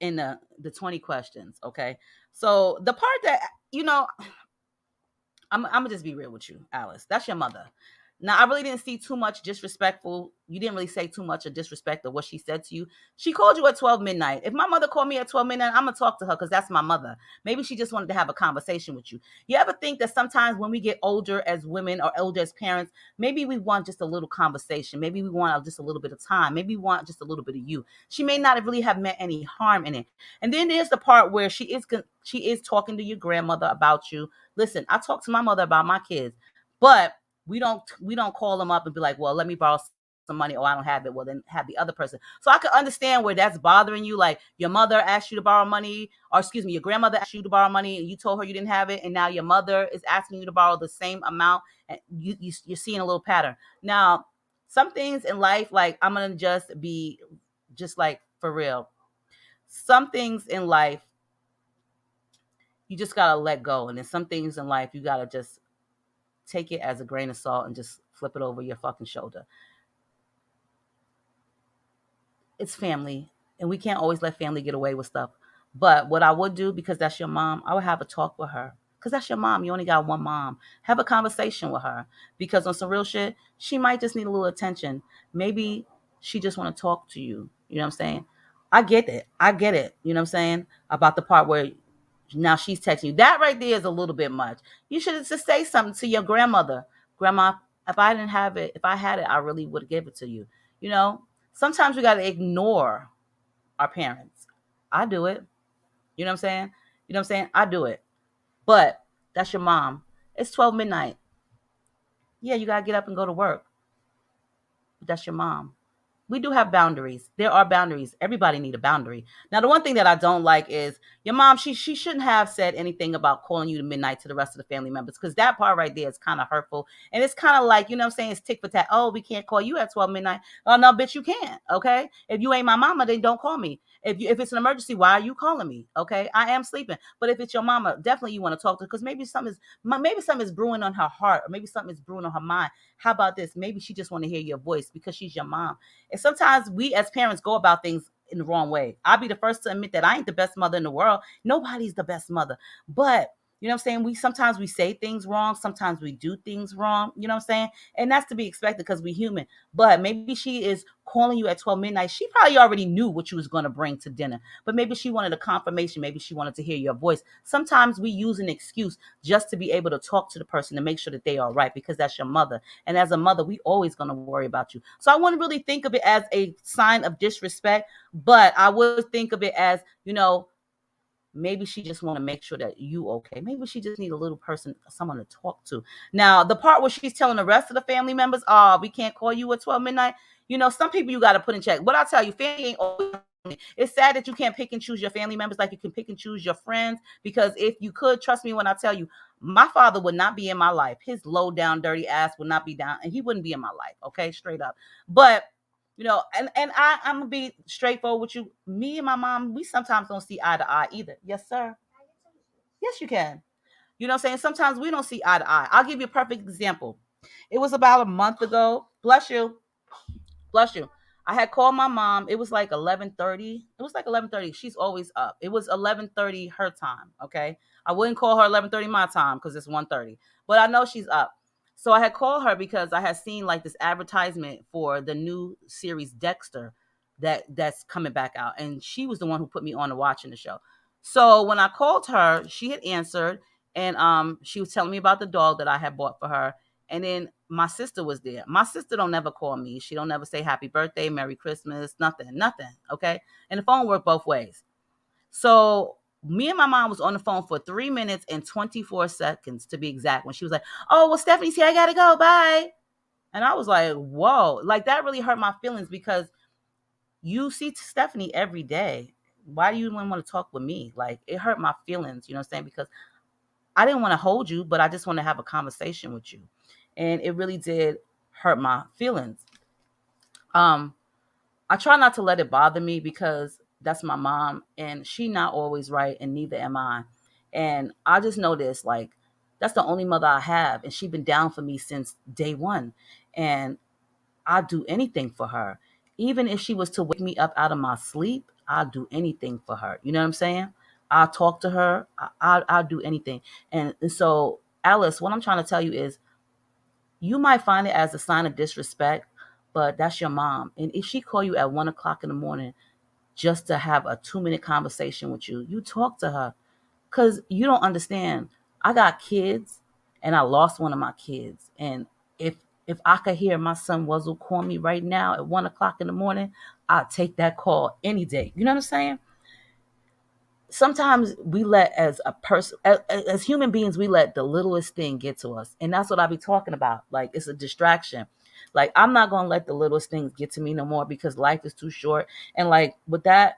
the 20 questions, okay? So the part that, I'm gonna just be real with you, Alice. That's your mother. Now, I really didn't see too much disrespectful. You didn't really say too much of disrespect of what she said to you. She called you at 12 midnight. If my mother called me at 12 midnight, I'm going to talk to her because that's my mother. Maybe she just wanted to have a conversation with you. You ever think that sometimes when we get older as women or older as parents, maybe we want just a little conversation. Maybe we want just a little bit of time. Maybe we want just a little bit of you. She may not really have meant any harm in it. And then there's the part where she is talking to your grandmother about you. Listen, I talk to my mother about my kids, but we don't call them up and be like, well, let me borrow some money. Oh, I don't have it. Well, then have the other person. So I can understand where that's bothering you. Like your mother asked you to borrow money, or excuse me, your grandmother asked you to borrow money and you told her you didn't have it. And now your mother is asking you to borrow the same amount. And you're seeing a little pattern. Now, some things in life, like I'm going to just be just like for real. Some things in life, you just got to let go. And then some things in life, you got to just take it as a grain of salt and just flip it over your fucking shoulder. It's family, and we can't always let family get away with stuff. But what I would do, because that's your mom, I would have a talk with her. Because that's your mom. You only got one mom. Have a conversation with her. Because on some real shit, she might just need a little attention. Maybe she just want to talk to you. You know what I'm saying? I get it. You know what I'm saying? About the part where now she's texting you. That right there is a little bit much. You should just say something to your grandmother. Grandma, if I didn't have it, if I had it, I really would give it to you. You know, sometimes we got to ignore our parents. I do it. You know what I'm saying? I do it. But that's your mom. It's 12 midnight. Yeah, you got to get up and go to work. But that's your mom. we do have boundaries. There are boundaries. Everybody need a boundary. Now, the one thing that I don't like is your mom, she shouldn't have said anything about calling you to midnight to the rest of the family members, because that part right there is kind of hurtful. And it's kind of like, you know what I'm saying? It's tick for tat. Oh, we can't call you at 12 midnight. Oh, no, bitch, you can't. Okay. If you ain't my mama, then don't call me. If it's an emergency, why are you calling me? Okay. I am sleeping. But if it's your mama, definitely you want to talk to her, because maybe something is brewing on her heart, or maybe something is brewing on her mind. How about this? Maybe she just want to hear your voice because she's your mom. And sometimes we as parents go about things in the wrong way. I'll be the first to admit that I ain't the best mother in the world. Nobody's the best mother. But you know what I'm saying? Sometimes we say things wrong. Sometimes we do things wrong. You know what I'm saying? And that's to be expected because we're human. But maybe she is calling you at 12 midnight. She probably already knew what you was going to bring to dinner. But maybe she wanted a confirmation. Maybe she wanted to hear your voice. Sometimes we use an excuse just to be able to talk to the person to make sure that they are right, because that's your mother. And as a mother, we always going to worry about you. So I wouldn't really think of it as a sign of disrespect, but I would think of it as, you know, maybe she just want to make sure that you okay. Maybe she just need a little person, someone to talk to. Now, the part where she's telling the rest of the family members, oh, we can't call you at 12 midnight. You know, some people you got to put in check. But I'll tell you, family ain't always. It's sad that you can't pick and choose your family members like you can pick and choose your friends, because if you could, trust me when I tell you, my father would not be in my life. His low down, dirty ass would not be down, and he wouldn't be in my life. Okay, straight up. But you know, and I'm gonna be straightforward with you. Me and my mom, we sometimes don't see eye to eye either. Yes, sir. Yes, you can. You know what I'm saying? Sometimes we don't see eye to eye. I'll give you a perfect example. It was about a month ago. Bless you. Bless you. I had called my mom. It was like 11:30. It was like 11:30. She's always up. It was 11:30 her time. Okay. I wouldn't call her 11:30 my time because it's 1:30. But I know she's up. So I had called her because I had seen like this advertisement for the new series Dexter that's coming back out. And she was the one who put me on to watching the show. So when I called her, she had answered, and she was telling me about the dog that I had bought for her. And then my sister was there. My sister don't never call me. She don't never say happy birthday, Merry Christmas, nothing. Okay. And the phone worked both ways. So me and my mom was on the phone for 3 minutes and 24 seconds to be exact, when she was like, oh, well, Stephanie's here. I got to go. Bye. And I was like, whoa, like that really hurt my feelings, because you see Stephanie every day. Why do you even want to talk with me? Like, it hurt my feelings, you know what I'm saying? Because I didn't want to hold you, but I just want to have a conversation with you. And it really did hurt my feelings. I try not to let it bother me, because that's my mom, and she not always right, and neither am I. And I just know this, like, that's the only mother I have, and she's been down for me since day one. And I'd do anything for her. Even if she was to wake me up out of my sleep, I'd do anything for her. You know what I'm saying? I'll talk to her. I'll do anything. And so, Alice, what I'm trying to tell you is, you might find it as a sign of disrespect, but that's your mom. And if she call you at 1 o'clock in the morning just to have a 2-minute conversation with you, you talk to her, because you don't understand. I got kids, and I lost one of my kids. And if I could hear my son Wuzzle call me right now at 1 o'clock in the morning, I'd take that call any day. You know what I'm saying? Sometimes we let, as a person, as human beings, we let the littlest thing get to us. And that's what I be talking about. Like, it's a distraction. Like, I'm not going to let the littlest things get to me no more, because life is too short. And like with that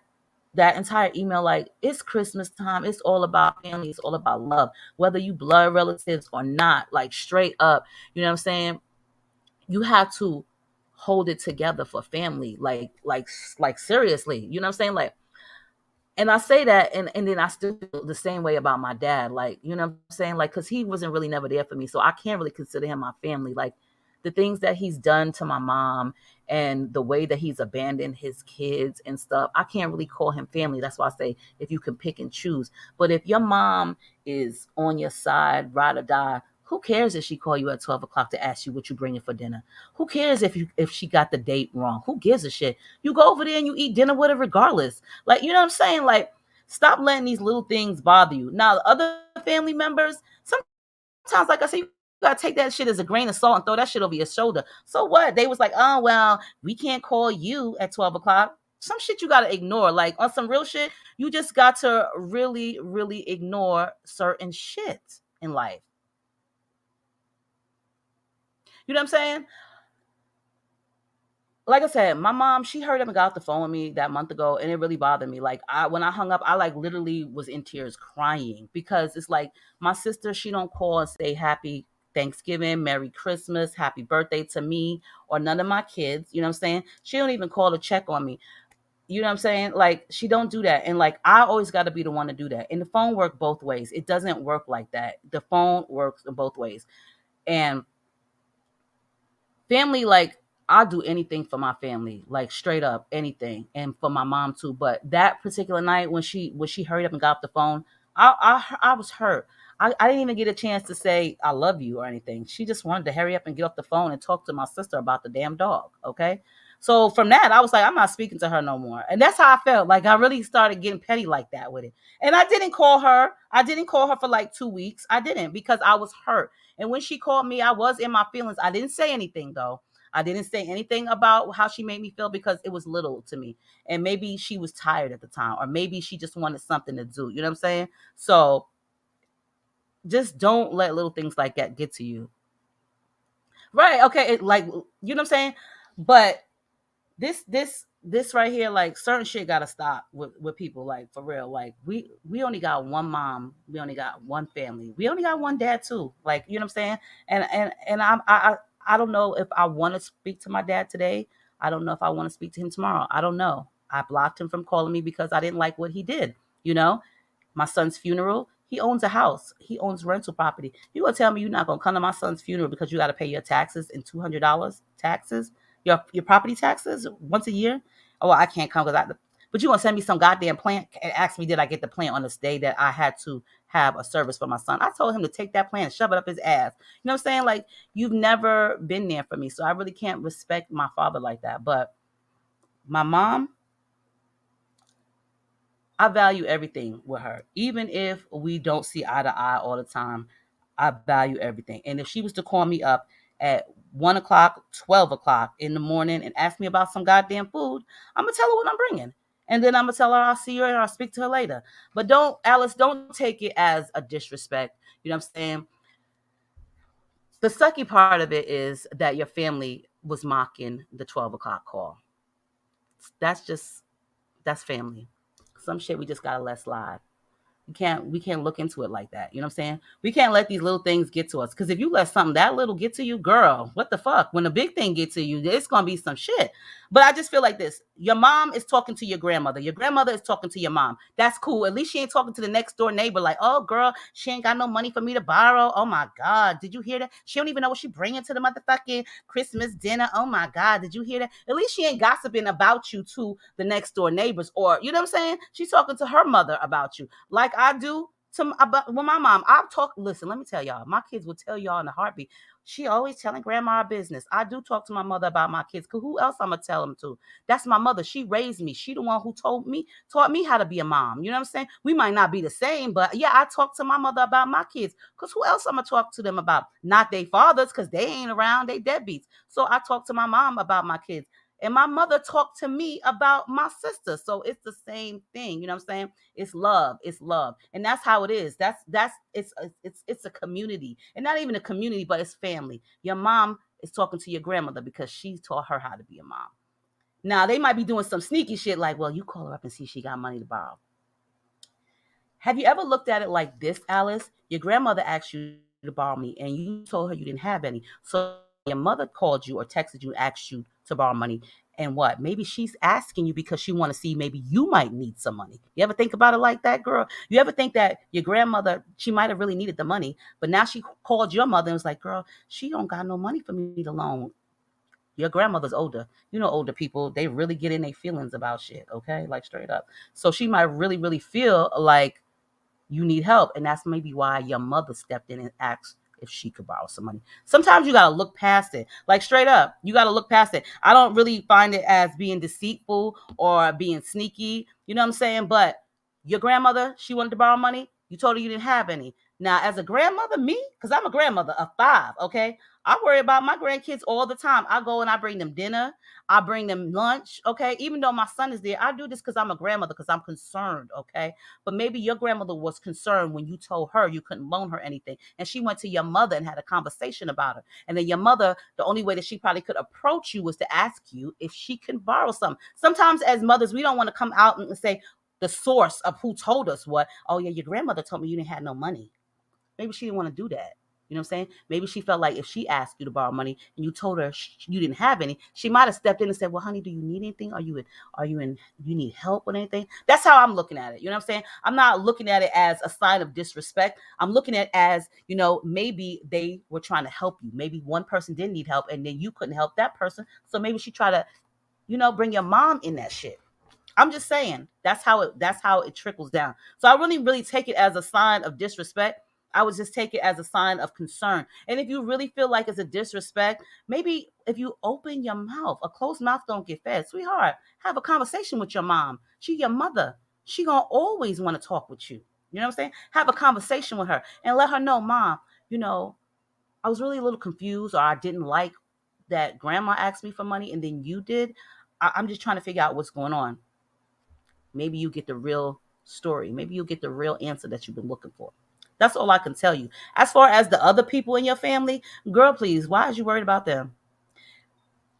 entire email, like, it's Christmas time. It's all about family. It's all about love, whether you blood relatives or not, like, straight up, you know what I'm saying? You have to hold it together for family. Like seriously, you know what I'm saying? Like, and I say that, and then I still feel the same way about my dad. Like, you know what I'm saying? Like, because he wasn't really never there for me. So I can't really consider him my family. Like, the things that he's done to my mom and the way that he's abandoned his kids and stuff, I can't really call him family. That's why I say, if you can pick and choose. But if your mom is on your side, ride or die, who cares if she call you at 12 o'clock to ask you what you bringing for dinner? Who cares if she got the date wrong? Who gives a shit? You go over there and you eat dinner with her regardless. Like, you know what I'm saying? Like, stop letting these little things bother you. Now, the other family members, sometimes, like I say, you gotta take that shit as a grain of salt and throw that shit over your shoulder. So what? They was like, oh, well, we can't call you at 12 o'clock. Some shit you gotta ignore. Like, on some real shit, you just got to really, really ignore certain shit in life. You know what I'm saying? like I said, my mom, she hurried up and got off the phone with me that month ago, and it really bothered me. Like when I hung up, I like literally was in tears crying because it's like my sister, she don't call and say happy Thanksgiving, Merry Christmas, happy birthday to me or none of my kids. You know what I'm saying? She don't even call to check on me. You know what I'm saying? Like she don't do that. And like I always got to be the one to do that. And the phone work both ways. It doesn't work like that. The phone works in both ways. And family, like I'll do anything for my family, like straight up anything, and for my mom too. But that particular night when she hurried up and got off the phone, I was hurt. I didn't even get a chance to say I love you or anything. She just wanted to hurry up and get off the phone and talk to my sister about the damn dog. Okay. So from that, I was like, I'm not speaking to her no more. And that's how I felt. Like I really started getting petty like that with it. And I didn't call her. I didn't call her for like 2 weeks. I didn't because I was hurt. And when she called me, I was in my feelings. I didn't say anything though. I didn't say anything about how she made me feel because it was little to me. And maybe she was tired at the time, or maybe she just wanted something to do. You know what I'm saying? So just don't let little things like that get to you. Right. Okay. Like, you know what I'm saying? But this right here, like certain shit gotta stop with people, like for real. Like we only got one mom, we only got one family, we only got one dad too. Like, you know what I'm saying? And I don't know if I want to speak to my dad today. I don't know if I want to speak to him tomorrow. I don't know. I blocked him from calling me because I didn't like what he did, you know? My son's funeral. He owns a house. He owns rental property. You gonna tell me you're not gonna come to my son's funeral because you got to pay your taxes and $200 taxes, your property taxes once a year? Oh, I can't come because I. But you gonna send me some goddamn plant and ask me did I get the plant on this day that I had to have a service for my son? I told him to take that plant and shove it up his ass. You know what I'm saying? Like you've never been there for me, so I really can't respect my father like that. But my mom, I value everything with her. Even if we don't see eye to eye all the time, I value everything. And if she was to call me up at 1 o'clock, 12 o'clock in the morning and ask me about some goddamn food, I'm going to tell her what I'm bringing. And then I'm going to tell her I'll see her and I'll speak to her later. But don't, Alice, don't take it as a disrespect. You know what I'm saying? The sucky part of it is that your family was mocking the 12 o'clock call. That's family. Some shit we just got to let slide. We can't look into it like that. You know what I'm saying? We can't let these little things get to us. Because if you let something that little get to you, girl, what the fuck? When the big thing gets to you, it's gonna be some shit. But I just feel like this. Your mom is talking to your grandmother. Your grandmother is talking to your mom. That's cool. At least she ain't talking to the next door neighbor like, oh girl, she ain't got no money for me to borrow. Oh my God. Did you hear that? She don't even know what she bringing to the motherfucking Christmas dinner. Oh my God. Did you hear that? At least she ain't gossiping about you to the next door neighbors. Or, you know what I'm saying? She's talking to her mother about you. Like I do about with my mom. I've talked. Listen, let me tell y'all. My kids will tell y'all in a heartbeat. She always telling grandma her business. I do talk to my mother about my kids. Cause who else I'm gonna tell them to? That's my mother. She raised me. She the one who taught me how to be a mom. You know what I'm saying? We might not be the same, but yeah, I talk to my mother about my kids. Cause who else I'm gonna talk to them about? Not their fathers, cause they ain't around. They deadbeats. So I talk to my mom about my kids. And my mother talked to me about my sister. So it's the same thing. You know what I'm saying? It's love. It's love. And that's how it is. It's a community. And not even a community, but it's family. Your mom is talking to your grandmother because she taught her how to be a mom. Now they might be doing some sneaky shit like, well, you call her up and see if she got money to borrow. Have you ever looked at it like this, Alice? Your grandmother asked you to borrow me and you told her you didn't have any. So your mother called you or texted you, asked you to borrow money. And what? Maybe she's asking you because she want to see maybe you might need some money. You ever think about it like that, girl? You ever think that your grandmother, she might have really needed the money, but now she called your mother and was like, girl, she don't got no money for me to loan. Your grandmother's older. You know, older people, they really get in their feelings about shit, okay? Like straight up. So she might really, really feel like you need help. And that's maybe why your mother stepped in and asked if she could borrow some money. Sometimes you got to look past it. Like straight up, you got to look past it. I don't really find it as being deceitful or being sneaky. You know what I'm saying? But your grandmother, she wanted to borrow money. You told her you didn't have any. Now, as a grandmother, me, because I'm a grandmother of 5, okay? I worry about my grandkids all the time. I go and I bring them dinner. I bring them lunch, okay? Even though my son is there, I do this because I'm a grandmother, because I'm concerned, okay? But maybe your grandmother was concerned when you told her you couldn't loan her anything. And she went to your mother and had a conversation about it. And then your mother, the only way that she probably could approach you was to ask you if she can borrow something. Sometimes as mothers, we don't want to come out and say the source of who told us what. Oh, yeah, your grandmother told me you didn't have no money. Maybe she didn't want to do that. You know what I'm saying? Maybe she felt like if she asked you to borrow money and you told her you didn't have any, she might have stepped in and said, "Well, honey, do you need anything? You need help with anything?" That's how I'm looking at it. You know what I'm saying? I'm not looking at it as a sign of disrespect. I'm looking at it as, maybe they were trying to help you. Maybe one person didn't need help and then you couldn't help that person. So maybe she tried to, bring your mom in that shit. I'm just saying that's how it trickles down. So I really take it as a sign of disrespect. I would just take it as a sign of concern. And if you really feel like it's a disrespect, maybe if you open your mouth, a closed mouth don't get fed. Sweetheart, have a conversation with your mom. She your mother. She gonna always want to talk with you. You know what I'm saying? Have a conversation with her and let her know, Mom, I was really a little confused, or I didn't like that grandma asked me for money and then you did. I'm just trying to figure out what's going on. Maybe you get the real story. Maybe you'll get the real answer that you've been looking for. That's all I can tell you. As far as the other people in your family, girl, please, why is you worried about them?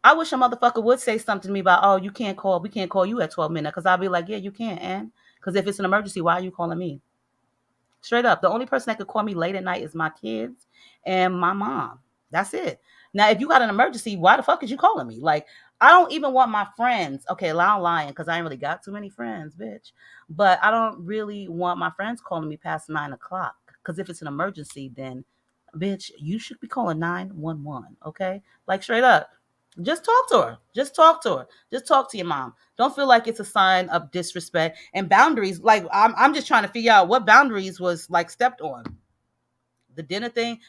I wish a motherfucker would say something to me about, oh, we can't call you at 12 midnight, because I'll be like, yeah, you can, and because if it's an emergency, why are you calling me? Straight up. The only person that could call me late at night is my kids and my mom. That's it. Now, if you got an emergency, why the fuck is you calling me? Like, I don't even want my friends. Okay, I'm lying because I ain't really got too many friends, bitch. But I don't really want my friends calling me past 9:00. Because if it's an emergency, then, bitch, you should be calling 911. Okay? Like, straight up. Just talk to her. Just talk to her. Just talk to your mom. Don't feel like it's a sign of disrespect and boundaries. Like, I'm just trying to figure out what boundaries was like stepped on. The dinner thing.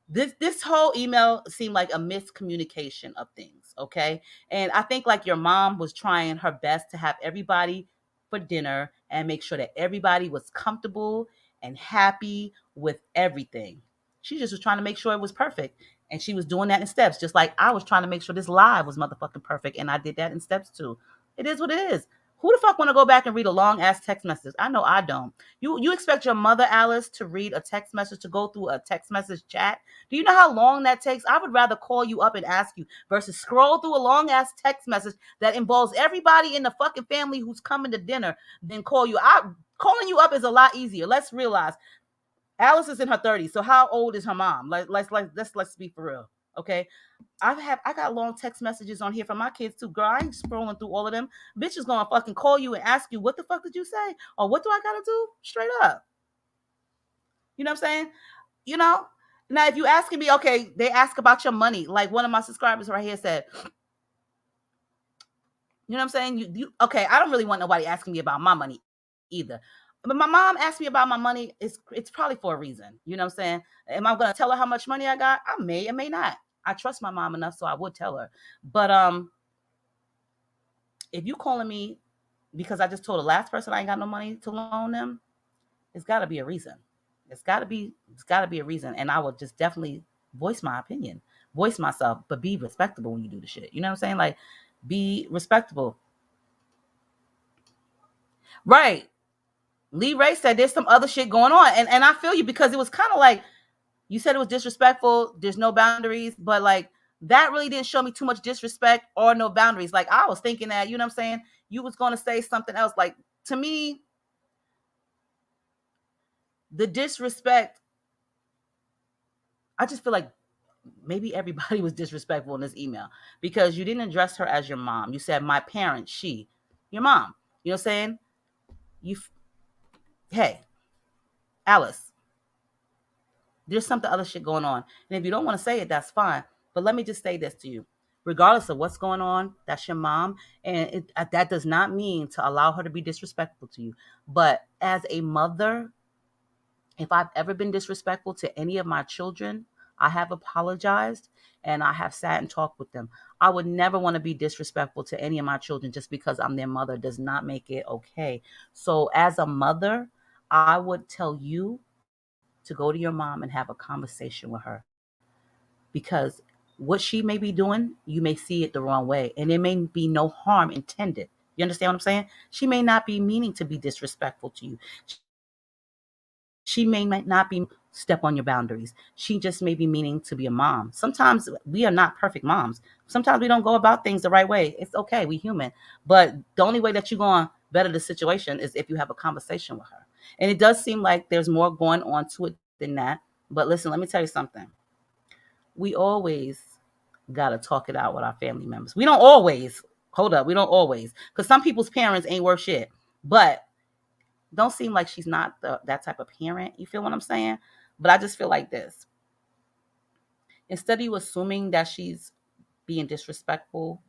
This whole email seemed like a miscommunication of things. Okay. And I think like your mom was trying her best to have everybody for dinner and make sure that everybody was comfortable and happy with everything. She just was trying to make sure it was perfect. And she was doing that in steps, just like I was trying to make sure this live was motherfucking perfect. And I did that in steps too. It is what it is. Who the fuck want to go back and read a long ass text message? I know I don't. You expect your mother, Alice, to read a text message, to go through a text message chat? Do you know how long that takes? I would rather call you up and ask you versus scroll through a long ass text message that involves everybody in the fucking family who's coming to dinner than call you. Calling you up is a lot easier. Let's realize Alice is in her 30s. So how old is her mom? Let's be for real. Okay. I got long text messages on here from my kids too. Girl, I ain't scrolling through all of them. Bitch is gonna fucking call you and ask you, what the fuck did you say? Or what do I gotta do? Straight up. You know what I'm saying? You know? Now, if you asking me, okay, they ask about your money. Like one of my subscribers right here said, you know what I'm saying? Okay, I don't really want nobody asking me about my money either. But my mom asked me about my money. It's probably for a reason. You know what I'm saying? Am I gonna tell her how much money I got? I may or may not. I trust my mom enough, so I would tell her. But if you calling me because I just told the last person I ain't got no money to loan them, it's gotta be a reason. It's gotta be a reason. And I would just definitely voice my opinion, voice myself, but be respectable when you do the shit. You know what I'm saying? Like, be respectable. Right. Lee Ray said there's some other shit going on. And I feel you, because it was kind of like, you said it was disrespectful. There's no boundaries, but like that really didn't show me too much disrespect or no boundaries. Like I was thinking that, you know what I'm saying? You was going to say something else. Like, to me, the disrespect, I just feel like maybe everybody was disrespectful in this email, because you didn't address her as your mom. You said my parent, your mom. You know what I'm saying? Hey, Alice, there's something other shit going on. And if you don't want to say it, that's fine. But let me just say this to you. Regardless of what's going on, that's your mom. And that does not mean to allow her to be disrespectful to you. But as a mother, if I've ever been disrespectful to any of my children, I have apologized and I have sat and talked with them. I would never want to be disrespectful to any of my children just because I'm their mother does not make it okay. So as a mother, I would tell you to go to your mom and have a conversation with her, because what she may be doing, you may see it the wrong way, and there may be no harm intended. You understand what I'm saying? She may not be meaning to be disrespectful to you. She may not be step on your boundaries. She just may be meaning to be a mom. Sometimes we are not perfect moms. Sometimes we don't go about things the right way. It's okay. We human. But the only way that you're going to better the situation is if you have a conversation with her. And it does seem like there's more going on to it than that. But listen, let me tell you something. We always got to talk it out with our family members. We don't always. Hold up. We don't always. Because some people's parents ain't worth shit. But don't seem like she's not that type of parent. You feel what I'm saying? But I just feel like this. Instead of you assuming that she's being disrespectful,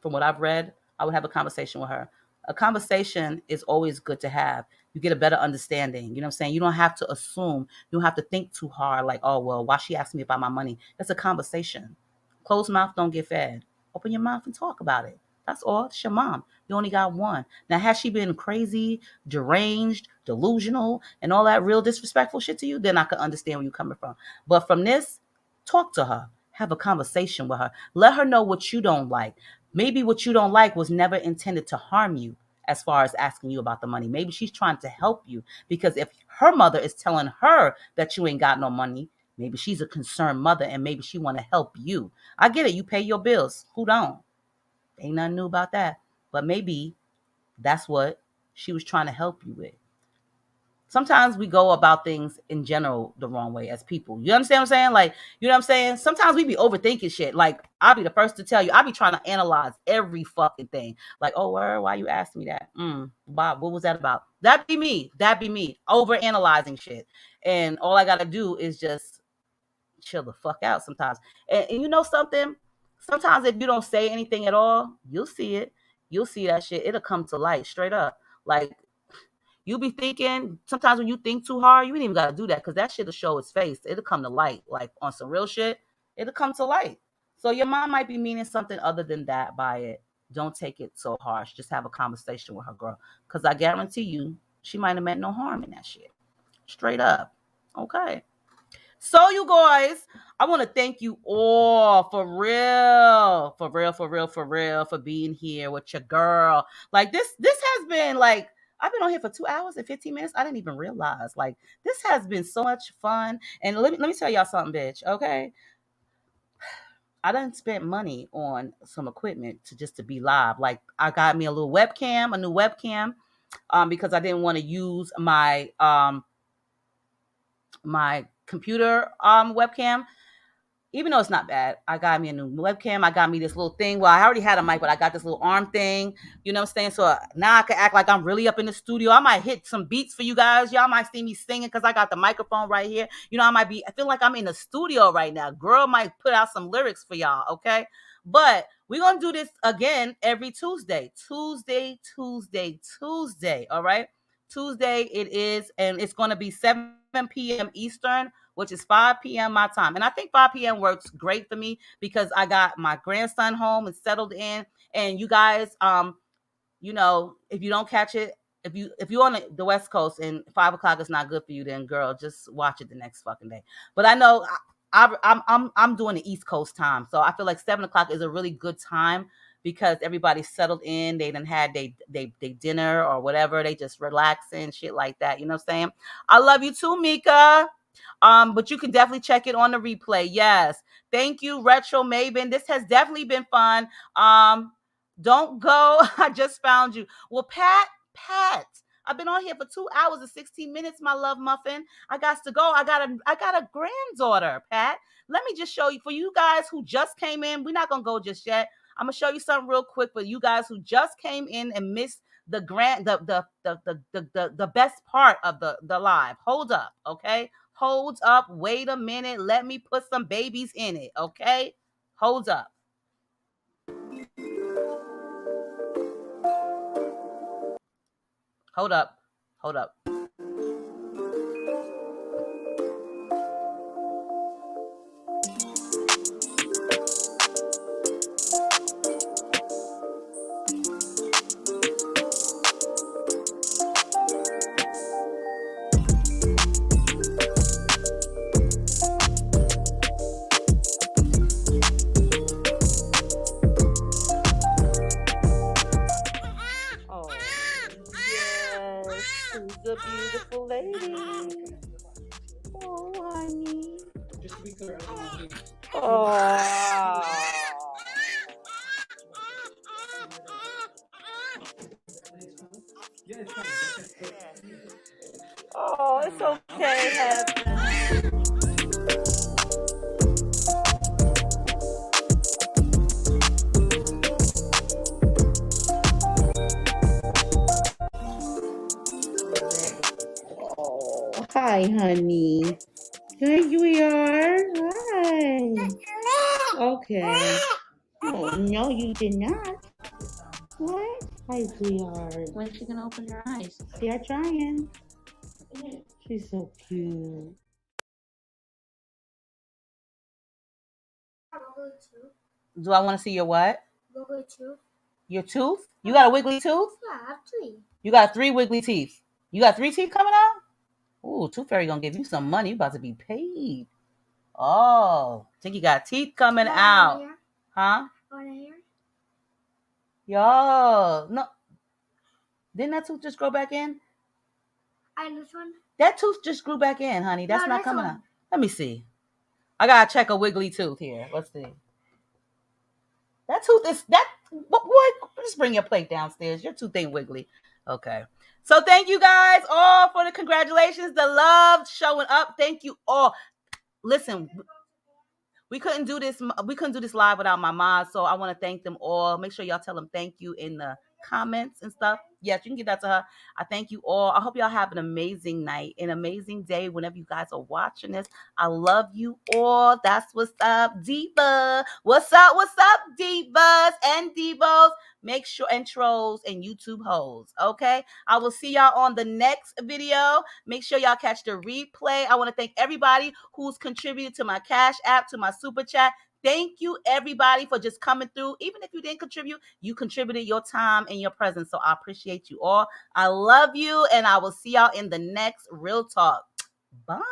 from what I've read, I would have a conversation with her. A conversation is always good to have. You get a better understanding. You know what I'm saying? You don't have to assume. You don't have to think too hard like, oh, well, why she asking me about my money? That's a conversation. Closed mouth don't get fed. Open your mouth and talk about it. That's all. It's your mom. You only got one. Now, has she been crazy, deranged, delusional, and all that real disrespectful shit to you? Then I can understand where you're coming from. But from this, talk to her. Have a conversation with her. Let her know what you don't like. Maybe what you don't like was never intended to harm you as far as asking you about the money. Maybe she's trying to help you, because if her mother is telling her that you ain't got no money, maybe she's a concerned mother and maybe she want to help you. I get it. You pay your bills. Who don't? Ain't nothing new about that. But maybe that's what she was trying to help you with. Sometimes we go about things in general the wrong way as people. You understand what I'm saying? Like, you know what I'm saying? Sometimes we be overthinking shit. Like, I'll be the first to tell you, I'll be trying to analyze every fucking thing. Like, oh, why you asking me that? Bob, what was that about? That'd be me. Overanalyzing shit. And all I got to do is just chill the fuck out sometimes. And you know something? Sometimes if you don't say anything at all, you'll see it. You'll see that shit. It'll come to light straight up. Like, you be thinking, sometimes when you think too hard, you ain't even got to do that, because that shit'll show its face. It'll come to light. Like, on some real shit, it'll come to light. So your mom might be meaning something other than that by it. Don't take it so harsh. Just have a conversation with her, girl. Because I guarantee you, she might have meant no harm in that shit. Straight up. Okay. So you guys, I want to thank you all for being here with your girl. Like, this has been like, I've been on here for 2 hours and 15 minutes. I didn't even realize. Like, this has been so much fun. And let me tell y'all something, bitch. Okay. I done spent money on some equipment to be live. Like, I got me a new webcam, because I didn't want to use my computer webcam, even though it's not bad. I got me a new webcam. I got me this little thing. Well, I already had a mic, but I got this little arm thing. You know what I'm saying? So now I can act like I'm really up in the studio. I might hit some beats for you guys. Y'all might see me singing because I got the microphone right here. You know, I feel like I'm in the studio right now. Girl might put out some lyrics for y'all, okay? But we're going to do this again every Tuesday. Tuesday, all right? Tuesday it is, and it's going to be 7 p.m. Eastern, which is 5 p.m. my time. And I think 5 p.m. works great for me because I got my grandson home and settled in. And you guys, you know, if you don't catch it, if you're on the West Coast and 5 o'clock is not good for you, then girl, just watch it the next fucking day. But I know I'm doing the East Coast time, so I feel like 7 o'clock is a really good time because everybody's settled in. They done had they dinner or whatever. They just relaxing, shit like that. You know what I'm saying? I love you too, Mika. But you can definitely check it on the replay. Yes. Thank you, Retro Maven. This has definitely been fun. Don't go. I just found you. Well, Pat, I've been on here for 2 hours and 16 minutes, my love muffin. I got to go. I got a granddaughter, Pat. Let me just show you, for you guys who just came in, we're not gonna go just yet. I'm gonna show you something real quick for you guys who just came in and missed the best part of the live. Hold up, okay? Hold up. Wait a minute. Let me put some babies in it, okay? Hold up. Hold up. particular animal being. Oh. Yeah, it's fine. Oh, it's okay, Heaven. Oh, hi, honey. There you are. Hi. Okay. Oh, no, you did not. What? Hi, sweetheart. When's she gonna open her eyes? They are trying. She's so cute. Do I want to see your what? Wiggly tooth. Your tooth? You got a wiggly tooth? Yeah, I have 3. You got 3 wiggly teeth. You got 3 teeth coming out? Ooh, Tooth Fairy gonna give you some money. You about to be paid. Oh, think you got teeth coming out. Here. Huh? Want to hear? Yo, no. Didn't that tooth just grow back in? And this one? That tooth just grew back in, honey. That's No, not this coming one. out. Let me see. I gotta check a wiggly tooth here. Let's see. That tooth is that. Boy, just bring your plate downstairs. Your tooth ain't wiggly. Okay. So thank you guys all for the congratulations, the love showing up. Thank you all. Listen, we couldn't do this live without my mom, so I want to thank them all. Make sure y'all tell them thank you in the comments and stuff. Yes, you can get that to her. I thank you all. I hope y'all have an amazing night, an amazing day whenever you guys are watching this. I love you all. That's what's up, Diva. What's up, Divas and Divos? Make sure, and trolls and YouTube hoes, okay? I will see y'all on the next video. Make sure y'all catch the replay. I want to thank everybody who's contributed to my Cash App, to my Super Chat. Thank you, everybody, for just coming through. Even if you didn't contribute, you contributed your time and your presence. So I appreciate you all. I love you, and I will see y'all in the next Real Talk. Bye.